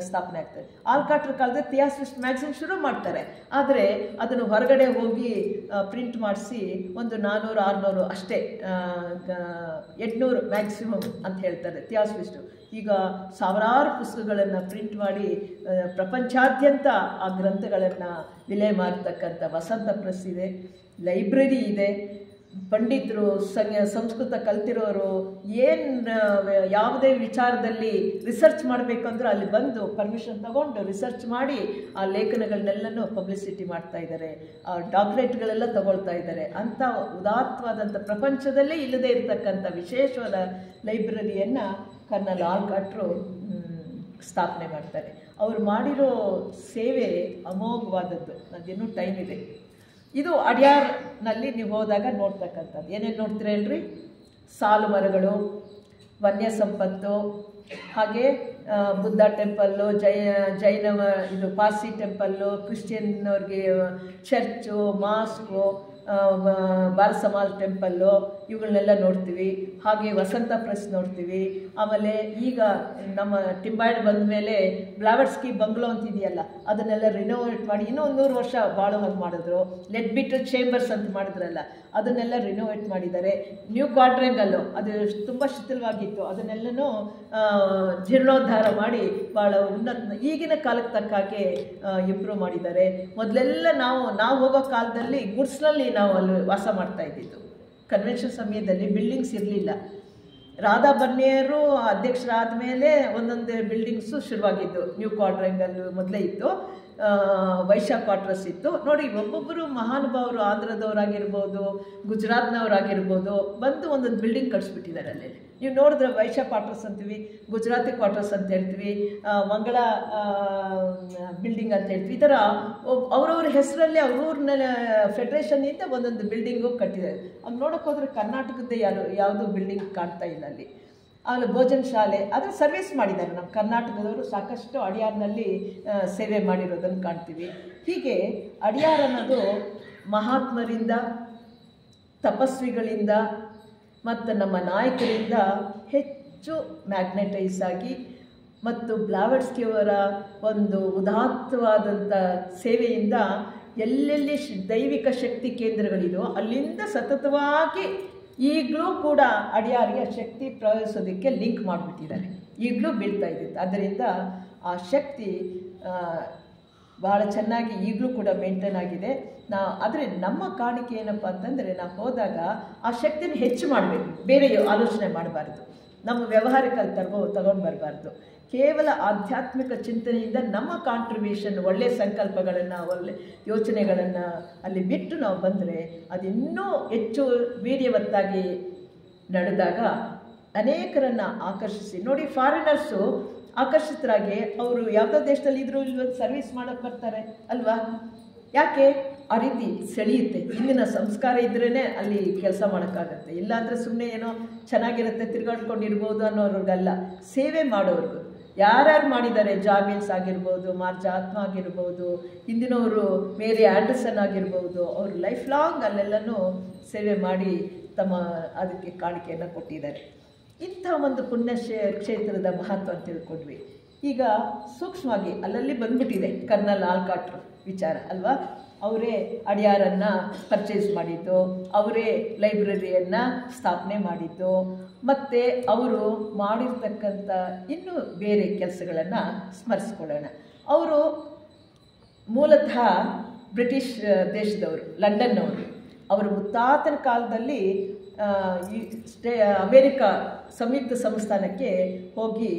ಸ್ಥಾಪನೆ ಆಗ್ತದೆ. ಆಲ್ಕಾಟ್ರ ಕಾಲದಲ್ಲಿ ಥಿಯಾಸಫಿಸ್ಟ್ ಮ್ಯಾಗ್ಝಿನ್ ಶುರು ಮಾಡ್ತಾರೆ. ಆದರೆ ಅದನ್ನು ಹೊರಗಡೆ ಹೋಗಿ ಪ್ರಿಂಟ್ ಮಾಡಿಸಿ ಒಂದು 400-600 ಅಷ್ಟೇ, 800 ಮ್ಯಾಕ್ಸಿಮಮ್ ಅಂತ ಹೇಳ್ತಾರೆ ಥಿಯಾಸಫಿಸ್ಟು. ಈಗ ಸಾವಿರಾರು ಪುಸ್ತಕಗಳನ್ನು ಪ್ರಿಂಟ್ ಮಾಡಿ ಪ್ರಪಂಚಾದ್ಯಂತ ಆ ಗ್ರಂಥಗಳನ್ನು ವಿಲೆ ಮಾಡ್ತಕ್ಕಂಥ ವಸಂತ ಪ್ರೆಸ್ ಇದೆ. ಲೈಬ್ರರಿ ಇದೆ. ಪಂಡಿತರು, ಸಂಸ್ಕೃತ ಕಲ್ತಿರೋರು ಏನು ಯಾವುದೇ ವಿಚಾರದಲ್ಲಿ ರಿಸರ್ಚ್ ಮಾಡಬೇಕಂದ್ರೂ ಅಲ್ಲಿ ಬಂದು ಪರ್ಮಿಷನ್ ತಗೊಂಡು ರಿಸರ್ಚ್ ಮಾಡಿ ಆ ಲೇಖನಗಳನ್ನೆಲ್ಲನೂ ಪಬ್ಲಿಸಿಟಿ ಮಾಡ್ತಾ ಇದ್ದಾರೆ. ಡಾಕ್ಟರೇಟ್ಗಳೆಲ್ಲ ತಗೊಳ್ತಾ ಇದ್ದಾರೆ. ಅಂಥ ಉದಾತ್ತವಾದಂಥ ಪ್ರಪಂಚದಲ್ಲೇ ಇಲ್ಲದೇ ಇರತಕ್ಕಂಥ ವಿಶೇಷವಾದ ಲೈಬ್ರರಿಯನ್ನು ಕರ್ನಲ್ ಆಲ್ಕಾಟ್ರು ಸ್ಥಾಪನೆ ಮಾಡ್ತಾರೆ. ಅವರು ಮಾಡಿರೋ ಸೇವೆ ಅಮೋಘವಾದದ್ದು. ನನಗಿನ್ನೂ ಟೈಮ್ ಇದೆ. ಇದು ಅಡ್ಯಾರ್ನಲ್ಲಿ ನೀವು ಹೋದಾಗ ನೋಡ್ತಕ್ಕಂಥದ್ದು. ಏನೇನು ನೋಡ್ತೀರ ಹೇಳ್ರಿ? ಸಾಲು ಮರಗಳು, ವನ್ಯ ಸಂಪತ್ತು, ಹಾಗೆ ಬುದ್ಧ ಟೆಂಪಲ್ಲು, ಜೈನ ಇದು ಪಾರ್ಸಿ ಟೆಂಪಲ್ಲು, ಕ್ರಿಶ್ಚಿಯನ್ನವ್ರಿಗೆ ಚರ್ಚು, ಮಾಸ್ಕು, ಬಾಲಸಮಾಲ್ ಟೆಂಪಲ್ಲು, ಇವುಗಳನ್ನೆಲ್ಲ ನೋಡ್ತೀವಿ. ಹಾಗೆ ವಸಂತ ಪ್ರೆಸ್ ನೋಡ್ತೀವಿ. ಆಮೇಲೆ ಈಗ ನಮ್ಮ ಟಿಂಬಾಯ್ಡ್ ಬಂದ ಮೇಲೆ ಬ್ಲಾವರ್ಸ್ಕಿ ಬಂಗ್ಲೋ ಅಂತಿದೆಯಲ್ಲ, ಅದನ್ನೆಲ್ಲ ರಿನೋವೇಟ್ ಮಾಡಿ ಇನ್ನೂ 100 ವರ್ಷ ಬಾಳೋ ಹಾಗೆ ಮಾಡಿದ್ರು. ಲೆಡ್ಬಿಟರ್ ಚೇಂಬರ್ಸ್ ಅಂತ ಮಾಡಿದ್ರಲ್ಲ, ಅದನ್ನೆಲ್ಲ ರಿನೋವೇಟ್ ಮಾಡಿದ್ದಾರೆ. ನ್ಯೂ ಕ್ವಾಡ್ರೆಂಗಲ್ಲು ಅದು ತುಂಬ ಶಿಥಿಲವಾಗಿತ್ತು, ಅದನ್ನೆಲ್ಲನೂ ಜೀರ್ಣೋದ್ಧಾರ ಮಾಡಿ ಭಾಳ ಈಗಿನ ಕಾಲಕ್ಕೆ ತಕ್ಕ ಹಾಗೆ ಇಂಪ್ರೂವ್ ಮಾಡಿದ್ದಾರೆ. ಮೊದಲೆಲ್ಲ ನಾವು ಹೋಗೋ ಕಾಲದಲ್ಲಿ ಗುಡ್ಸ್ನಲ್ಲಿ ನಾವು ಅಲ್ಲಿ ವಾಸ ಮಾಡ್ತಾ ಇದ್ದಿದ್ದು. ಕನ್ವೆನ್ಷನ್ ಸಮಯದಲ್ಲಿ ಬಿಲ್ಡಿಂಗ್ಸ್ ಇರಲಿಲ್ಲ. ರಾಧಾ ಬನ್ನೇರು ಅಧ್ಯಕ್ಷರಾದ ಮೇಲೆ ಒಂದೊಂದು ಬಿಲ್ಡಿಂಗ್ಸು ಶುರುವಾಗಿದ್ದು. ನ್ಯೂ ಕ್ವಾಡ್ರೆಂಗಲ್ಲು ಮೊದಲೇ ಇತ್ತು, ವೈಶ್ಯ ಕ್ವಾರ್ಟರ್ಸ್ ಇತ್ತು. ನೋಡಿ, ಒಬ್ಬೊಬ್ಬರು ಮಹಾನುಭಾವರು, ಆಂಧ್ರದವರಾಗಿರ್ಬೋದು, ಗುಜರಾತ್ನವರಾಗಿರ್ಬೋದು, ಬಂದು ಒಂದೊಂದು ಬಿಲ್ಡಿಂಗ್ ಕಟ್ಸ್ಬಿಟ್ಟಿದ್ದಾರೆ ಅಲ್ಲಿ. ನೀವು ನೋಡಿದ್ರೆ ವೈಶ್ಯ ಕ್ವಾರ್ಟರ್ಸ್ ಅಂತೀವಿ, ಗುಜರಾತಿ ಕ್ವಾರ್ಟರ್ಸ್ ಅಂತ ಹೇಳ್ತೀವಿ, ಮಂಗಳ ಬಿಲ್ಡಿಂಗ್ ಅಂತ ಹೇಳ್ತೀವಿ. ಈ ಥರ ಅವ್ರವ್ರ ಹೆಸರಲ್ಲಿ ಅವ್ರವ್ರನ್ನ ಫೆಡ್ರೇಷನ್ನಿಂದ ಒಂದೊಂದು ಬಿಲ್ಡಿಂಗು ಕಟ್ಟಿದ್ದಾರೆ. ಅದು ನೋಡೋಕೆ ಹೋದರೆ ಕರ್ನಾಟಕದ್ದೇ ಯಾವುದೂ ಬಿಲ್ಡಿಂಗ್ ಕಾಣ್ತಾ ಇಲ್ಲ ಅಲ್ಲಿ. ಆಮೇಲೆ ಭೋಜನ ಶಾಲೆ, ಅದರ ಸರ್ವಿಸ್ ಮಾಡಿದ್ದಾರೆ. ನಮ್ಮ ಕರ್ನಾಟಕದವರು ಸಾಕಷ್ಟು ಅಡಿಯಾರ್ನಲ್ಲಿ ಸೇವೆ ಮಾಡಿರೋದನ್ನು ಕಾಣ್ತೀವಿ. ಹೀಗೆ ಅಡಿಯಾರ್ ಅನ್ನೋದು ಮಹಾತ್ಮರಿಂದ, ತಪಸ್ವಿಗಳಿಂದ ಮತ್ತು ನಮ್ಮ ನಾಯಕರಿಂದ ಹೆಚ್ಚು ಮ್ಯಾಗ್ನೆಟೈಸ್ ಆಗಿ ಮತ್ತು ಬ್ಲಾವರ್ಸ್ಕಿಯವರ ಒಂದು ಉದಾತ್ತವಾದಂಥ ಸೇವೆಯಿಂದ ಎಲ್ಲೆಲ್ಲಿ ದೈವಿಕ ಶಕ್ತಿ ಕೇಂದ್ರಗಳಿದೋ ಅಲ್ಲಿಂದ ಸತತವಾಗಿ ಈಗಲೂ ಕೂಡ ಅಡಿಯಾರಿಗೆ ಶಕ್ತಿ ಪ್ರಯೋಗಿಸೋದಕ್ಕೆ ಲಿಂಕ್ ಮಾಡಿಬಿಟ್ಟಿದ್ದಾರೆ. ಈಗಲೂ ಬೀಳ್ತಾ ಇದ್ದಿತ್ತು. ಆದ್ದರಿಂದ ಆ ಶಕ್ತಿ ಭಾಳ ಚೆನ್ನಾಗಿ ಈಗಲೂ ಕೂಡ ಮೇಂಟೈನ್ ಆಗಿದೆ. ಆದರೆ ನಮ್ಮ ಕಾಣಿಕೆ ಏನಪ್ಪ ಅಂತಂದರೆ, ನಾವು ಹೋದಾಗ ಆ ಶಕ್ತಿನ ಹೆಚ್ಚು ಮಾಡಬೇಕು, ಬೇರೆ ಆಲೋಚನೆ ಮಾಡಬಾರ್ದು. ನಮ್ಮ ವ್ಯವಹಾರಕ್ಕಲ್ಲಿ ತಗೊಂಡು ಬರಬಾರ್ದು. ಕೇವಲ ಆಧ್ಯಾತ್ಮಿಕ ಚಿಂತನೆಯಿಂದ ನಮ್ಮ ಕಾಂಟ್ರಿಬ್ಯೂಷನ್, ಒಳ್ಳೆಯ ಸಂಕಲ್ಪಗಳನ್ನು, ಒಳ್ಳೆ ಯೋಚನೆಗಳನ್ನು ಅಲ್ಲಿ ಬಿಟ್ಟು ನಾವು ಬಂದರೆ ಅದಿನ್ನೂ ಹೆಚ್ಚು ವೀರ್ಯವತ್ತಾಗಿ ನಡೆದಾಗ ಅನೇಕರನ್ನು ಆಕರ್ಷಿಸಿ. ನೋಡಿ, ಫಾರಿನರ್ಸು ಆಕರ್ಷಿತರಾಗಿ ಅವರು ಯಾವುದೋ ದೇಶದಲ್ಲಿ ಇದ್ರೂ ಇಲ್ಲೊಂದು ಸರ್ವಿಸ್ ಮಾಡೋಕ್ಕೆ ಬರ್ತಾರೆ ಅಲ್ವಾ? ಯಾಕೆ? ಆ ರೀತಿ ಸೆಳೆಯುತ್ತೆ. ಇಂದಿನ ಸಂಸ್ಕಾರ ಇದ್ರೇ ಅಲ್ಲಿ ಕೆಲಸ ಮಾಡೋಕ್ಕಾಗತ್ತೆ. ಇಲ್ಲಾಂದರೆ ಸುಮ್ಮನೆ ಏನೋ ಚೆನ್ನಾಗಿರುತ್ತೆ, ತಿರುಗಾಡ್ಕೊಂಡಿರ್ಬೋದು ಅನ್ನೋರ್ಗಲ್ಲ, ಸೇವೆ ಮಾಡೋರ್ಗು. ಯಾರ್ಯಾರು ಮಾಡಿದ್ದಾರೆ, ಜಾಮಿನ್ಸ್ ಆಗಿರ್ಬೋದು, ಮಾರ್ಜಾತ್ಮ ಆಗಿರ್ಬೋದು, ಹಿಂದಿನವರು ಮೇರಿ ಆ್ಯಂಡರ್ಸನ್ ಆಗಿರ್ಬೋದು, ಅವರು ಲೈಫ್ ಲಾಂಗ್ ಅಲ್ಲೆಲ್ಲನೂ ಸೇವೆ ಮಾಡಿ ತಮ್ಮ ಅದಕ್ಕೆ ಕಾಣಿಕೆಯನ್ನು ಕೊಟ್ಟಿದ್ದಾರೆ. ಇಂಥ ಒಂದು ಪುಣ್ಯ ಕ್ಷೇತ್ರದ ಮಹತ್ವ ಅಂತ ತಿಳ್ಕೊಂಡ್ವಿ. ಈಗ ಸೂಕ್ಷ್ಮವಾಗಿ ಅಲ್ಲಲ್ಲಿ ಬಂದ್ಬಿಟ್ಟಿದೆ ಕರ್ನಲ್ ಆಲ್ಕಾಟ್ರು ವಿಚಾರ ಅಲ್ವಾ? ಅವರೇ ಅಡಿಯಾರನ್ನು ಪರ್ಚೇಸ್ ಮಾಡಿದ್ದು, ಅವರೇ ಲೈಬ್ರರಿಯನ್ನು ಸ್ಥಾಪನೆ ಮಾಡಿದ್ದು, ಮತ್ತು ಅವರು ಮಾಡಿರ್ತಕ್ಕಂಥ ಇನ್ನೂ ಬೇರೆ ಕೆಲಸಗಳನ್ನು ಸ್ಮರಿಸ್ಕೊಳ್ಳೋಣ. ಅವರು ಮೂಲತಃ ಬ್ರಿಟಿಷ್ ದೇಶದವರು, ಲಂಡನ್ನವರು. ಅವರ ಮುತ್ತಾತನ ಕಾಲದಲ್ಲಿ ಅಮೇರಿಕಾ ಸಂಯುಕ್ತ ಸಂಸ್ಥಾನಕ್ಕೆ ಹೋಗಿ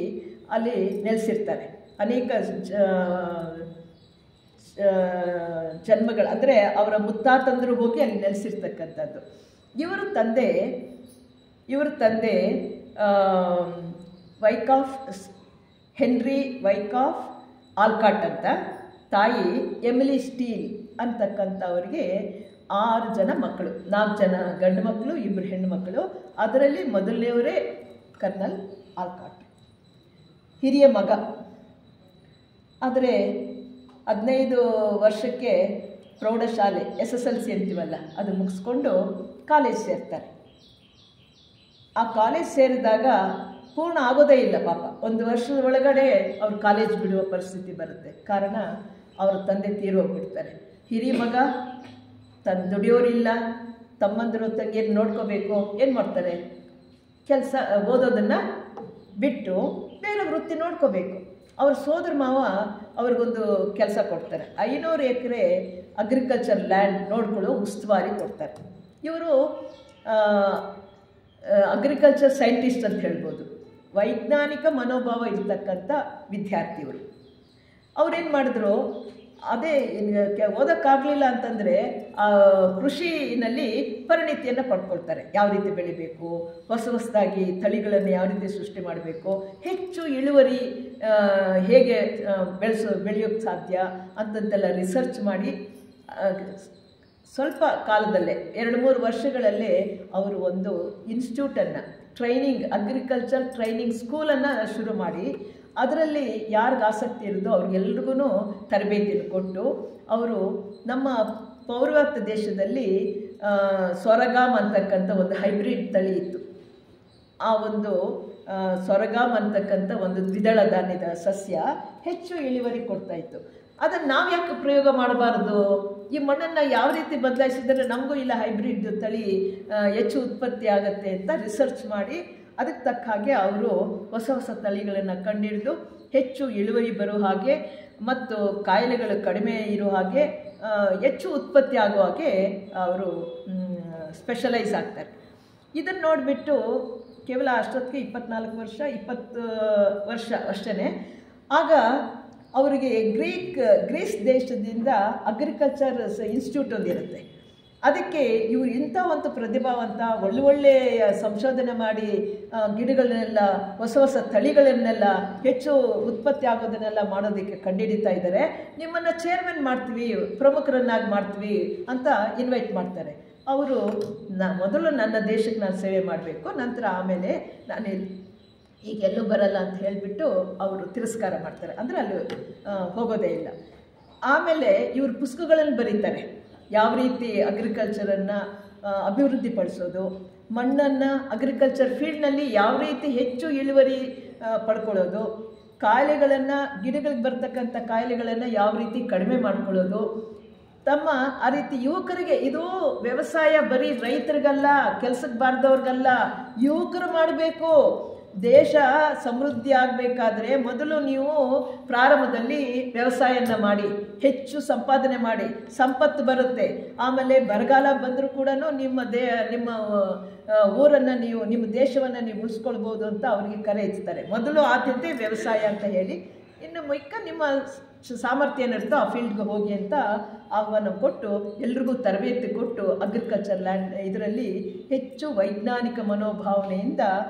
ಅಲ್ಲಿ ನೆಲೆಸಿರ್ತಾರೆ. ಅನೇಕ ಜನ್ಮಗಳು, ಅಂದರೆ ಅವರ ಮುತ್ತಾತಂದರು ಹೋಗಿ ಅಲ್ಲಿ ನೆಲೆಸಿರ್ತಕ್ಕಂಥದ್ದು. ಇವರು ತಂದೆ ವೈಕಾಫ್, ಹೆನ್ರಿ ವೈಕಾಫ್ ಆಲ್ಕಾಟ್ ಅಂತ. ತಾಯಿ ಎಮಿಲಿ ಸ್ಟೀಲ್ ಅಂತಕ್ಕಂಥವ್ರಿಗೆ 6 ಜನ ಮಕ್ಕಳು, 4 ಜನ ಗಂಡು ಮಕ್ಕಳು, 2 ಹೆಣ್ಣು ಮಕ್ಕಳು. ಅದರಲ್ಲಿ ಮೊದಲನೆಯವರೇ ಕರ್ನಲ್ ಆಲ್ಕಾಟ್, ಹಿರಿಯ ಮಗ. ಆದರೆ 15 ವರ್ಷಕ್ಕೆ ಪ್ರೌಢಶಾಲೆ SSLC ಅಂತೀವಲ್ಲ ಅದು ಮುಗಿಸ್ಕೊಂಡು ಕಾಲೇಜ್ ಸೇರ್ತಾರೆ. ಆ ಕಾಲೇಜ್ ಸೇರಿದಾಗ ಪೂರ್ಣ ಆಗೋದೇ ಇಲ್ಲ ಪಾಪ. 1 ವರ್ಷದ ಒಳಗಡೆ ಅವ್ರು ಕಾಲೇಜ್ ಬಿಡುವ ಪರಿಸ್ಥಿತಿ ಬರುತ್ತೆ. ಕಾರಣ ಅವ್ರ ತಂದೆ ತೀರೋಗ್ಬಿಡ್ತಾರೆ. ಹಿರಿಯ ಮಗ ದುಡಿಯೋರಿಲ್ಲ, ತಮ್ಮಂದಿರು ತಂಗಿಯನ್ನು ನೋಡ್ಕೋಬೇಕು. ಏನು ಮಾಡ್ತಾರೆ? ಕೆಲಸ ಓದೋದನ್ನು ಬಿಟ್ಟು ಬೇರೆ ವೃತ್ತಿ ನೋಡ್ಕೋಬೇಕು. ಅವ್ರ ಸೋದರ ಮಾವ ಅವ್ರಿಗೊಂದು ಕೆಲಸ ಕೊಡ್ತಾರೆ. 500 ಎಕರೆ ಅಗ್ರಿಕಲ್ಚರ್ ಲ್ಯಾಂಡ್ ನೋಡ್ಕೊಳ್ಳೋ ಉಸ್ತುವಾರಿ ಕೊಡ್ತಾರೆ. ಇವರು ಅಗ್ರಿಕಲ್ಚರ್ ಸೈಂಟಿಸ್ಟ್ ಅಂತ ಹೇಳ್ಬೋದು. ವೈಜ್ಞಾನಿಕ ಮನೋಭಾವ ಇರ್ತಕ್ಕಂಥ ವಿದ್ಯಾರ್ಥಿ ಇವರು. ಅವ್ರೇನು ಮಾಡಿದ್ರು, ಅದೇ ಓದೋಕ್ಕಾಗಲಿಲ್ಲ ಅಂತಂದರೆ ಕೃಷಿನಲ್ಲಿ ಪರಿಣಿತಿಯನ್ನು ಪಡ್ಕೊಳ್ತಾರೆ. ಯಾವ ರೀತಿ ಬೆಳಿಬೇಕು, ಹೊಸದಾಗಿ ತಳಿಗಳನ್ನು ಯಾವ ರೀತಿ ಸೃಷ್ಟಿ ಮಾಡಬೇಕು, ಹೆಚ್ಚು ಇಳುವರಿ ಹೇಗೆ ಬೆಳೆಯೋಕ್ಕೆ ಸಾಧ್ಯ ಅಂತಂತೆಲ್ಲ ರಿಸರ್ಚ್ ಮಾಡಿ ಸ್ವಲ್ಪ ಕಾಲದಲ್ಲೇ 2-3 ವರ್ಷಗಳಲ್ಲೇ ಅವರು ಒಂದು ಇನ್ಸ್ಟಿಟ್ಯೂಟನ್ನು, ಅಗ್ರಿಕಲ್ಚರ್ ಟ್ರೈನಿಂಗ್ ಸ್ಕೂಲನ್ನು ಶುರು ಮಾಡಿ ಅದರಲ್ಲಿ ಯಾರಿಗೆ ಆಸಕ್ತಿ ಇರೋದೋ ಅವ್ರಿಗೆಲ್ರಿಗೂ ತರಬೇತಿಯನ್ನು ಕೊಟ್ಟು ಅವರು ನಮ್ಮ ಪೌರ್ವಾತ್ಯ ದೇಶದಲ್ಲಿ ಸೊರಗಾಮ್ ಅಂತಕ್ಕಂಥ ಒಂದು ಹೈಬ್ರಿಡ್ ತಳಿ ಇತ್ತು. ಆ ಒಂದು ಸೊರಗಾಮ್ ಅಂತಕ್ಕಂಥ ಒಂದು ದ್ವಿದಳ ಧಾನ್ಯದ ಸಸ್ಯ ಹೆಚ್ಚು ಇಳುವರಿ ಕೊಡ್ತಾಯಿತ್ತು. ಅದನ್ನು ನಾವು ಯಾಕೆ ಪ್ರಯೋಗ ಮಾಡಬಾರ್ದು? ಈ ಮಣ್ಣನ್ನು ಯಾವ ರೀತಿ ಬದಲಾಯಿಸಿದರೆ ನಮಗೂ ಇಲ್ಲ ಹೈಬ್ರಿಡ್ ತಳಿ ಹೆಚ್ಚು ಉತ್ಪತ್ತಿ ಆಗುತ್ತೆ ಅಂತ ರಿಸರ್ಚ್ ಮಾಡಿ ಅದಕ್ಕೆ ತಕ್ಕ ಹಾಗೆ ಅವರು ಹೊಸ ತಳಿಗಳನ್ನು ಕಂಡುಹಿಡಿದು ಹೆಚ್ಚು ಇಳುವರಿ ಬರೋ ಹಾಗೆ ಮತ್ತು ಕಾಯಿಲೆಗಳು ಕಡಿಮೆ ಇರೋ ಹಾಗೆ ಹೆಚ್ಚು ಉತ್ಪತ್ತಿ ಆಗೋ ಹಾಗೆ ಅವರು ಸ್ಪೆಷಲೈಸ್ ಆಗ್ತಾರೆ. ಇದನ್ನು ನೋಡಿಬಿಟ್ಟು ಕೇವಲ ಅಷ್ಟೊತ್ತಿಗೆ 20 ವರ್ಷ ಅಷ್ಟೇ. ಆಗ ಅವರಿಗೆ ಗ್ರೀಸ್ ದೇಶದಿಂದ ಅಗ್ರಿಕಲ್ಚರ್ ಇನ್ಸ್ಟಿಟ್ಯೂಟ್ ಒಂದಿರುತ್ತೆ. ಅದಕ್ಕೆ ಇವರು ಇಂಥ ಒಂದು ಪ್ರತಿಭಾವಂತ ಒಳ್ಳೆಯ ಸಂಶೋಧನೆ ಮಾಡಿ ಗಿಡಗಳನ್ನೆಲ್ಲ ಹೊಸ ತಳಿಗಳನ್ನೆಲ್ಲ ಹೆಚ್ಚು ಉತ್ಪತ್ತಿ ಆಗೋದನ್ನೆಲ್ಲ ಮಾಡೋದಕ್ಕೆ ಕಂಡುಹಿಡಿತಾ ಇದ್ದಾರೆ. ನಿಮ್ಮನ್ನು ಚೇರ್ಮನ್ ಮಾಡ್ತೀವಿ, ಪ್ರಮುಖರನ್ನಾಗಿ ಮಾಡ್ತೀವಿ ಅಂತ ಇನ್ವೈಟ್ ಮಾಡ್ತಾರೆ. ಅವರು ಮೊದಲು ನನ್ನ ದೇಶಕ್ಕೆ ನಾನು ಸೇವೆ ಮಾಡಬೇಕು, ನಂತರ ಆಮೇಲೆ ನಾನು ಈಗೆಲ್ಲೂ ಬರಲ್ಲ ಅಂತ ಹೇಳಿಬಿಟ್ಟು ಅವರು ತಿರಸ್ಕಾರ ಮಾಡ್ತಾರೆ. ಅಂದರೆ ಅಲ್ಲಿ ಹೋಗೋದೇ ಇಲ್ಲ. ಆಮೇಲೆ ಇವರು ಪುಸ್ತಕಗಳನ್ನು ಬರೀತಾರೆ. ಯಾವ ರೀತಿ ಅಗ್ರಿಕಲ್ಚರನ್ನು ಅಭಿವೃದ್ಧಿಪಡಿಸೋದು, ಮಣ್ಣನ್ನು ಅಗ್ರಿಕಲ್ಚರ್ ಫೀಲ್ಡ್ನಲ್ಲಿ ಯಾವ ರೀತಿ ಹೆಚ್ಚು ಇಳುವರಿ ಪಡ್ಕೊಳ್ಳೋದು, ಕಾಯಿಲೆಗಳನ್ನು ಗಿಡಗಳಿಗೆ ಬರ್ತಕ್ಕಂಥ ಕಾಯಿಲೆಗಳನ್ನು ಯಾವ ರೀತಿ ಕಡಿಮೆ ಮಾಡ್ಕೊಳ್ಳೋದು, ಆ ರೀತಿ ಯುವಕರಿಗೆ, ಇದು ವ್ಯವಸಾಯ ಬರೀ ರೈತರಿಗಲ್ಲ, ಕೆಲಸಕ್ಕೆ ಬಾರ್ದವ್ರಿಗಲ್ಲ, ಯುವಕರು ಮಾಡಬೇಕು. ದೇಶ ಸಮೃದ್ಧಿ ಆಗಬೇಕಾದ್ರೆ ಮೊದಲು ನೀವು ಪ್ರಾರಂಭದಲ್ಲಿ ವ್ಯವಸಾಯನ ಮಾಡಿ ಹೆಚ್ಚು ಸಂಪಾದನೆ ಮಾಡಿ, ಸಂಪತ್ತು ಬರುತ್ತೆ. ಆಮೇಲೆ ಬರಗಾಲ ಬಂದರೂ ಕೂಡ ನಿಮ್ಮ ಊರನ್ನು ನೀವು, ನಿಮ್ಮ ದೇಶವನ್ನು ನೀವು ಉಳಿಸ್ಕೊಳ್ಬೋದು ಅಂತ ಅವರಿಗೆ ಕರೆ ಇರ್ತಾರೆ. ಮೊದಲು ಆದ್ಯತೆ ವ್ಯವಸಾಯ ಅಂತ ಹೇಳಿ, ಇನ್ನು ಮಿಕ್ಕ ನಿಮ್ಮ ಸಾಮರ್ಥ್ಯ ಏನಿರುತ್ತೋ ಆ ಫೀಲ್ಡ್ಗೆ ಹೋಗಿ ಅಂತ ಆಹ್ವಾನ ಕೊಟ್ಟು ಎಲ್ರಿಗೂ ತರಬೇತಿ ಕೊಟ್ಟು ಅಗ್ರಿಕಲ್ಚರ್ ಲ್ಯಾಂಡ್ ಇದರಲ್ಲಿ ಹೆಚ್ಚು ವೈಜ್ಞಾನಿಕ ಮನೋಭಾವನೆಯಿಂದ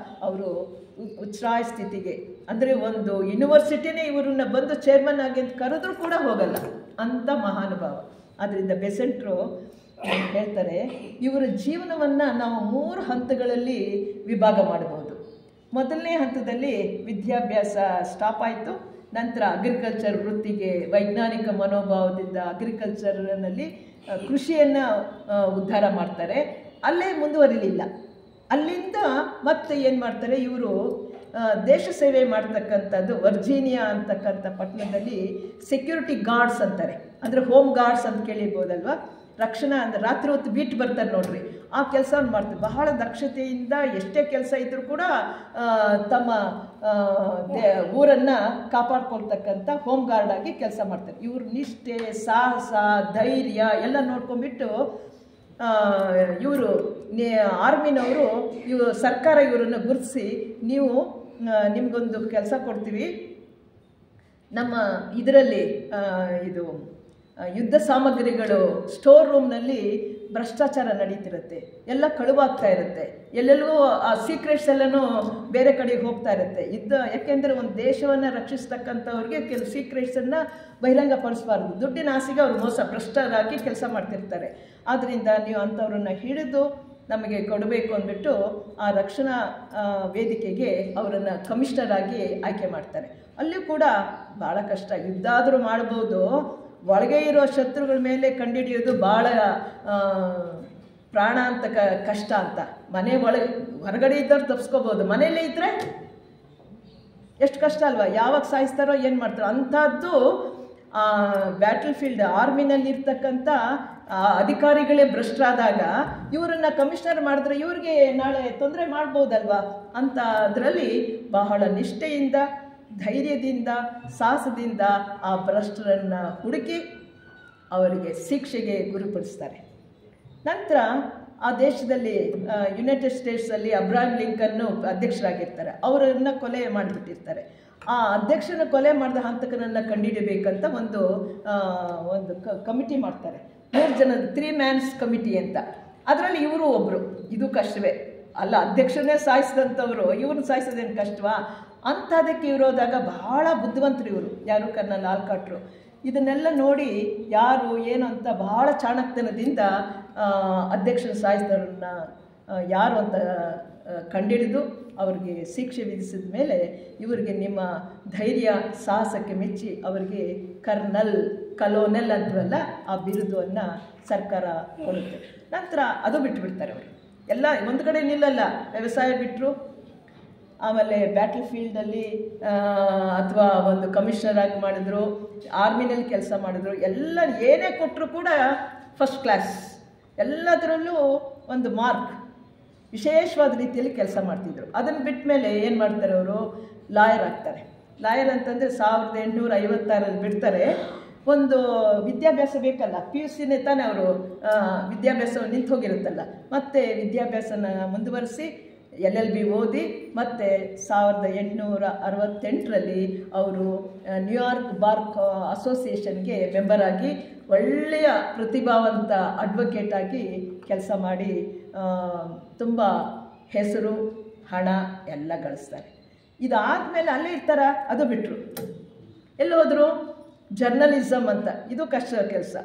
ಅವರು ಉಚ್ಛ್ರಾಯ ಸ್ಥಿತಿಗೆ, ಅಂದರೆ ಒಂದು ಯೂನಿವರ್ಸಿಟಿನೇ ಇವರನ್ನ ಬಂದು ಚೇರ್ಮನ್ ಆಗಿ ಅಂತ ಕರೆದ್ರೂ ಕೂಡ ಹೋಗಲ್ಲ ಅಂಥ ಮಹಾನುಭಾವ. ಆದ್ದರಿಂದ ಬೆಸೆಂಟ್ರು ಹೇಳ್ತಾರೆ, ಇವರ ಜೀವನವನ್ನು ನಾವು 3 ಹಂತಗಳಲ್ಲಿ ವಿಭಾಗ ಮಾಡಬಹುದು. ಮೊದಲನೇ ಹಂತದಲ್ಲಿ ವಿದ್ಯಾಭ್ಯಾಸ ಸ್ಟಾಪ್ ಆಯಿತು. ನಂತರ ಅಗ್ರಿಕಲ್ಚರ್ ವೃತ್ತಿಗೆ ವೈಜ್ಞಾನಿಕ ಮನೋಭಾವದಿಂದ ಅಗ್ರಿಕಲ್ಚರ್ನಲ್ಲಿ ಕೃಷಿಯನ್ನು ಉದ್ಧಾರ ಮಾಡ್ತಾರೆ. ಅಲ್ಲೇ ಮುಂದುವರಿಲಿಲ್ಲ. ಅಲ್ಲಿಂದ ಮತ್ತೆ ಏನು ಮಾಡ್ತಾರೆ, ಇವರು ದೇಶ ಸೇವೆ ಮಾಡ್ತಕ್ಕಂಥದ್ದು ವರ್ಜೀನಿಯಾ ಅಂತಕ್ಕಂಥ ಪಟ್ಟಣದಲ್ಲಿ ಸೆಕ್ಯೂರಿಟಿ ಗಾರ್ಡ್ಸ್ ಅಂತಾರೆ. ಅಂದರೆ ಹೋಮ್ ಗಾರ್ಡ್ಸ್ ಅಂತ ಕೇಳಿರ್ಬೋದಲ್ವ, ರಕ್ಷಣಾ ಅಂದರೆ ರಾತ್ರಿ ಹೊತ್ತು ಬೀಟ್ ಬರ್ತಾರೆ ನೋಡ್ರಿ, ಆ ಕೆಲಸವನ್ನು ಮಾಡ್ತಾರೆ. ಬಹಳ ದಕ್ಷತೆಯಿಂದ ಎಷ್ಟೇ ಕೆಲಸ ಇದ್ದರೂ ಕೂಡ ತಮ್ಮ ಊರನ್ನು ಕಾಪಾಡ್ಕೊಳ್ತಕ್ಕಂಥ ಹೋಮ್ ಗಾರ್ಡ್ ಆಗಿ ಕೆಲಸ ಮಾಡ್ತಾರೆ. ಇವರು ನಿಷ್ಠೆ, ಸಾಹಸ, ಧೈರ್ಯ ಎಲ್ಲ ನೋಡ್ಕೊಂಡ್ಬಿಟ್ಟು ಇವರು ಆರ್ಮಿನವರು ಸರ್ಕಾರ ಇವರನ್ನು ಗುರುತಿಸಿ, ನೀವು ನಿಮಗೊಂದು ಕೆಲಸ ಕೊಡ್ತೀವಿ, ನಮ್ಮ ಇದರಲ್ಲಿ ಇದು ಯುದ್ಧ ಸಾಮಗ್ರಿಗಳು ಸ್ಟೋರ್ ರೂಮ್ನಲ್ಲಿ ಭ್ರಷ್ಟಾಚಾರ ನಡೀತಿರುತ್ತೆ, ಎಲ್ಲ ಕಳುವಾಗ್ತಾ ಇರುತ್ತೆ, ಎಲ್ಲೆಲ್ಲೂ ಆ ಸೀಕ್ರೆಟ್ಸ್ ಎಲ್ಲನೂ ಬೇರೆ ಕಡೆಗೆ ಹೋಗ್ತಾ ಇರುತ್ತೆ. ಯಾಕೆಂದರೆ ಒಂದು ದೇಶವನ್ನು ರಕ್ಷಿಸ್ತಕ್ಕಂಥವ್ರಿಗೆ ಕೆಲವು ಸೀಕ್ರೆಟ್ಸನ್ನು ಬಹಿರಂಗಪಡಿಸಬಾರ್ದು. ದುಡ್ಡಿನ ಆಸೆಗೆ ಅವರು ಭ್ರಷ್ಟರಾಗಿ ಕೆಲಸ ಮಾಡ್ತಿರ್ತಾರೆ. ಆದ್ದರಿಂದ ನೀವು ಅಂಥವ್ರನ್ನ ಹಿಡಿದು ನಮಗೆ ಕೊಡಬೇಕು ಅಂದ್ಬಿಟ್ಟು ಆ ರಕ್ಷಣಾ ವೇದಿಕೆಗೆ ಅವರನ್ನು ಕಮಿಷನರ್ ಆಗಿ ಆಯ್ಕೆ ಮಾಡ್ತಾರೆ. ಅಲ್ಲಿಯೂ ಕೂಡ ಭಾಳ ಕಷ್ಟ. ಯುದ್ಧ ಆದರೂ ಮಾಡ್ಬೋದು, ಒಳಗೆ ಇರೋ ಶತ್ರುಗಳ ಮೇಲೆ ಕಂಡುಹಿಡಿಯೋದು ಭಾಳ ಪ್ರಾಣ ಅಂತ ಕಷ್ಟ ಅಂತ. ಮನೆ ಒಳಗೆ ಹೊರಗಡೆ ಇದ್ದವ್ರು ತಪ್ಪಿಸ್ಕೋಬೋದು, ಮನೆಯಲ್ಲೇ ಇದ್ದರೆ ಎಷ್ಟು ಕಷ್ಟ ಅಲ್ವಾ? ಯಾವಾಗ ಸಾಯಿಸ್ತಾರೋ ಏನು ಮಾಡ್ತಾರೋ ಅಂಥದ್ದು ಬ್ಯಾಟಲ್ ಫೀಲ್ಡ್ ಆರ್ಮಿನಲ್ಲಿ ಇರ್ತಕ್ಕಂಥ ಅಧಿಕಾರಿಗಳೇ ಭ್ರಷ್ಟರಾದಾಗ ಇವರನ್ನು ಕಮಿಷನರ್ ಮಾಡಿದ್ರೆ ಇವ್ರಿಗೆ ನಾಳೆ ತೊಂದರೆ ಮಾಡ್ಬೋದಲ್ವಾ ಅಂತ ಅದರಲ್ಲಿ ಬಹಳ ನಿಷ್ಠೆಯಿಂದ, ಧೈರ್ಯದಿಂದ, ಸಾಹಸದಿಂದ ಆ ಭ್ರಷ್ಟರನ್ನು ಹುಡುಕಿ ಅವರಿಗೆ ಶಿಕ್ಷೆಗೆ ಗುರಿಪಡಿಸ್ತಾರೆ. ನಂತರ ಆ ದೇಶದಲ್ಲಿ ಯುನೈಟೆಡ್ ಸ್ಟೇಟ್ಸಲ್ಲಿ ಅಬ್ರಹಾಂ ಲಿಂಕನ್ನು ಅಧ್ಯಕ್ಷರಾಗಿರ್ತಾರೆ. ಅವರನ್ನು ಕೊಲೆ ಮಾಡಿಬಿಟ್ಟಿರ್ತಾರೆ. ಆ ಅಧ್ಯಕ್ಷನ ಕೊಲೆ ಮಾಡಿದ ಹಂತಕನನ್ನು ಕಂಡುಹಿಡಬೇಕಂತ ಒಂದು ಕಮಿಟಿ ಮಾಡ್ತಾರೆ. 3 ಜನದ 3 ಮ್ಯಾನ್ಸ್ ಕಮಿಟಿ ಅಂತ. ಅದರಲ್ಲಿ ಇವರು ಒಬ್ಬರು. ಇದು ಕಷ್ಟವೇ ಅಲ್ಲ, ಅಧ್ಯಕ್ಷನೇ ಸಾಯಿಸಿದಂಥವ್ರು ಇವ್ರನ್ನ ಸಾಯಿಸೋದೇನು ಕಷ್ಟವಾ? ಅಂಥದಕ್ಕೆ ಇರೋದಾಗ ಬಹಳ ಬುದ್ಧಿವಂತರು ಇವರು. ಯಾರು? ಕರ್ನಲ್ ಆಲ್ಕಾಟ್ರು. ಇದನ್ನೆಲ್ಲ ನೋಡಿ ಯಾರು ಏನು ಅಂತ ಬಹಳ ಚಾಣಕ್ಯತನದಿಂದ ಅಧ್ಯಕ್ಷನ ಸಾಯಿಸಿದವ್ರನ್ನ ಯಾರು ಅಂತ ಕಂಡುಹಿಡಿದು ಅವ್ರಿಗೆ ಶಿಕ್ಷೆ ವಿಧಿಸಿದ ಮೇಲೆ ಇವರಿಗೆ ನಿಮ್ಮ ಧೈರ್ಯ ಸಾಹಸಕ್ಕೆ ಮೆಚ್ಚಿ ಅವರಿಗೆ ಕಲೋನೆಲ್ ಅಂತೀವಲ್ಲ ಆ ಬಿರುದುವನ್ನು ಸರ್ಕಾರ ಕೊಡುತ್ತೆ. ನಂತರ ಅದು ಬಿಟ್ಟುಬಿಡ್ತಾರೆ ಅವರು. ಎಲ್ಲ ಒಂದು ಕಡೆ ನಿಲ್ಲಲ್ಲ, ವ್ಯವಸಾಯ ಬಿಟ್ಟರು, ಆಮೇಲೆ ಬ್ಯಾಟಲ್ ಫೀಲ್ಡಲ್ಲಿ ಅಥವಾ ಒಂದು ಕಮಿಷನರ್ ಆಗಿ ಮಾಡಿದ್ರು, ಆರ್ಮಿನಲ್ಲಿ ಕೆಲಸ ಮಾಡಿದ್ರು, ಎಲ್ಲ ಏನೇ ಕೊಟ್ಟರು ಕೂಡ ಫಸ್ಟ್ ಕ್ಲಾಸ್, ಎಲ್ಲದರಲ್ಲೂ ಒಂದು ಮಾರ್ಕ್, ವಿಶೇಷವಾದ ರೀತಿಯಲ್ಲಿ ಕೆಲಸ ಮಾಡ್ತಿದ್ರು. ಅದನ್ನು ಬಿಟ್ಟ ಮೇಲೆ ಏನು ಮಾಡ್ತಾರೆ ಅವರು? ಲಾಯರ್ ಆಗ್ತಾರೆ. ಲಾಯರ್ ಅಂತಂದರೆ 1856 ಬಿಡ್ತಾರೆ. ಒಂದು ವಿದ್ಯಾಭ್ಯಾಸ ಬೇಕಲ್ಲ, PUCನೇ ತಾನೇ ಅವರು ವಿದ್ಯಾಭ್ಯಾಸ ನಿಂತು ಹೋಗಿರುತ್ತಲ್ಲ, ಮತ್ತು ವಿದ್ಯಾಭ್ಯಾಸನ ಮುಂದುವರಿಸಿ LLB ಓದಿ ಮತ್ತು 1868ರಲ್ಲಿ ಅವರು ನ್ಯೂಯಾರ್ಕ್ ಬಾರ್ ಅಸೋಸಿಯೇಷನ್ಗೆ ಮೆಂಬರ್ ಆಗಿ ಒಳ್ಳೆಯ ಪ್ರತಿಭಾವಂತ ಅಡ್ವೊಕೇಟ್ ಆಗಿ ಕೆಲಸ ಮಾಡಿ ತುಂಬ ಹೆಸರು, ಹಣ ಎಲ್ಲ ಗಳಿಸ್ತಾರೆ. ಇದಾದಮೇಲೆ ಅಲ್ಲೇ ಇರ್ತಾರ, ಅದು ಬಿಟ್ಟರು. ಎಲ್ಲಿ ಹೋದರು? ಜರ್ನಲಿಸಮ್ ಅಂತ. ಇದು ಕಷ್ಟ ಕೆಲಸ.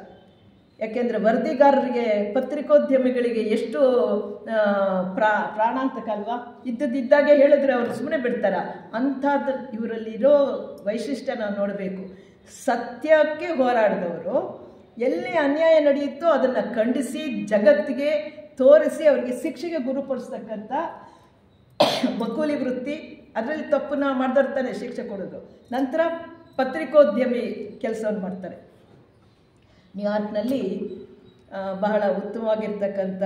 ಯಾಕೆಂದರೆ ವರದಿಗಾರರಿಗೆ, ಪತ್ರಿಕೋದ್ಯಮಿಗಳಿಗೆ ಎಷ್ಟು ಪ್ರಾಣಾಂತಕ ಅಲ್ವಾ? ಇದ್ದದಿದ್ದಾಗೆ ಹೇಳಿದ್ರೆ ಅವರು ಸುಮ್ಮನೆ ಬಿಡ್ತಾರ. ಅಂಥದ್ದು ಇವರಲ್ಲಿರೋ ವೈಶಿಷ್ಟ್ಯ ನಾವು ನೋಡಬೇಕು. ಸತ್ಯಕ್ಕೆ ಹೋರಾಡಿದವರು, ಎಲ್ಲಿ ಅನ್ಯಾಯ ನಡೆಯುತ್ತೋ ಅದನ್ನು ಖಂಡಿಸಿ ಜಗತ್ತಿಗೆ ತೋರಿಸಿ ಅವರಿಗೆ ಶಿಕ್ಷೆಗೆ ಗುರುಪಡಿಸ್ತಕ್ಕಂಥ ವಕೀಲಿ ವೃತ್ತಿ. ಅದರಲ್ಲಿ ತಪ್ಪನ್ನ ಮಾಡಿದರ್ತಾನೆ ಶಿಕ್ಷೆ ಕೊಡೋದು. ನಂತರ ಪತ್ರಿಕೋದ್ಯಮಿ ಕೆಲಸವನ್ನು ಮಾಡ್ತಾರೆ. ನ್ಯೂಯಾರ್ಕ್ನಲ್ಲಿ ಬಹಳ ಉತ್ತಮವಾಗಿರ್ತಕ್ಕಂಥ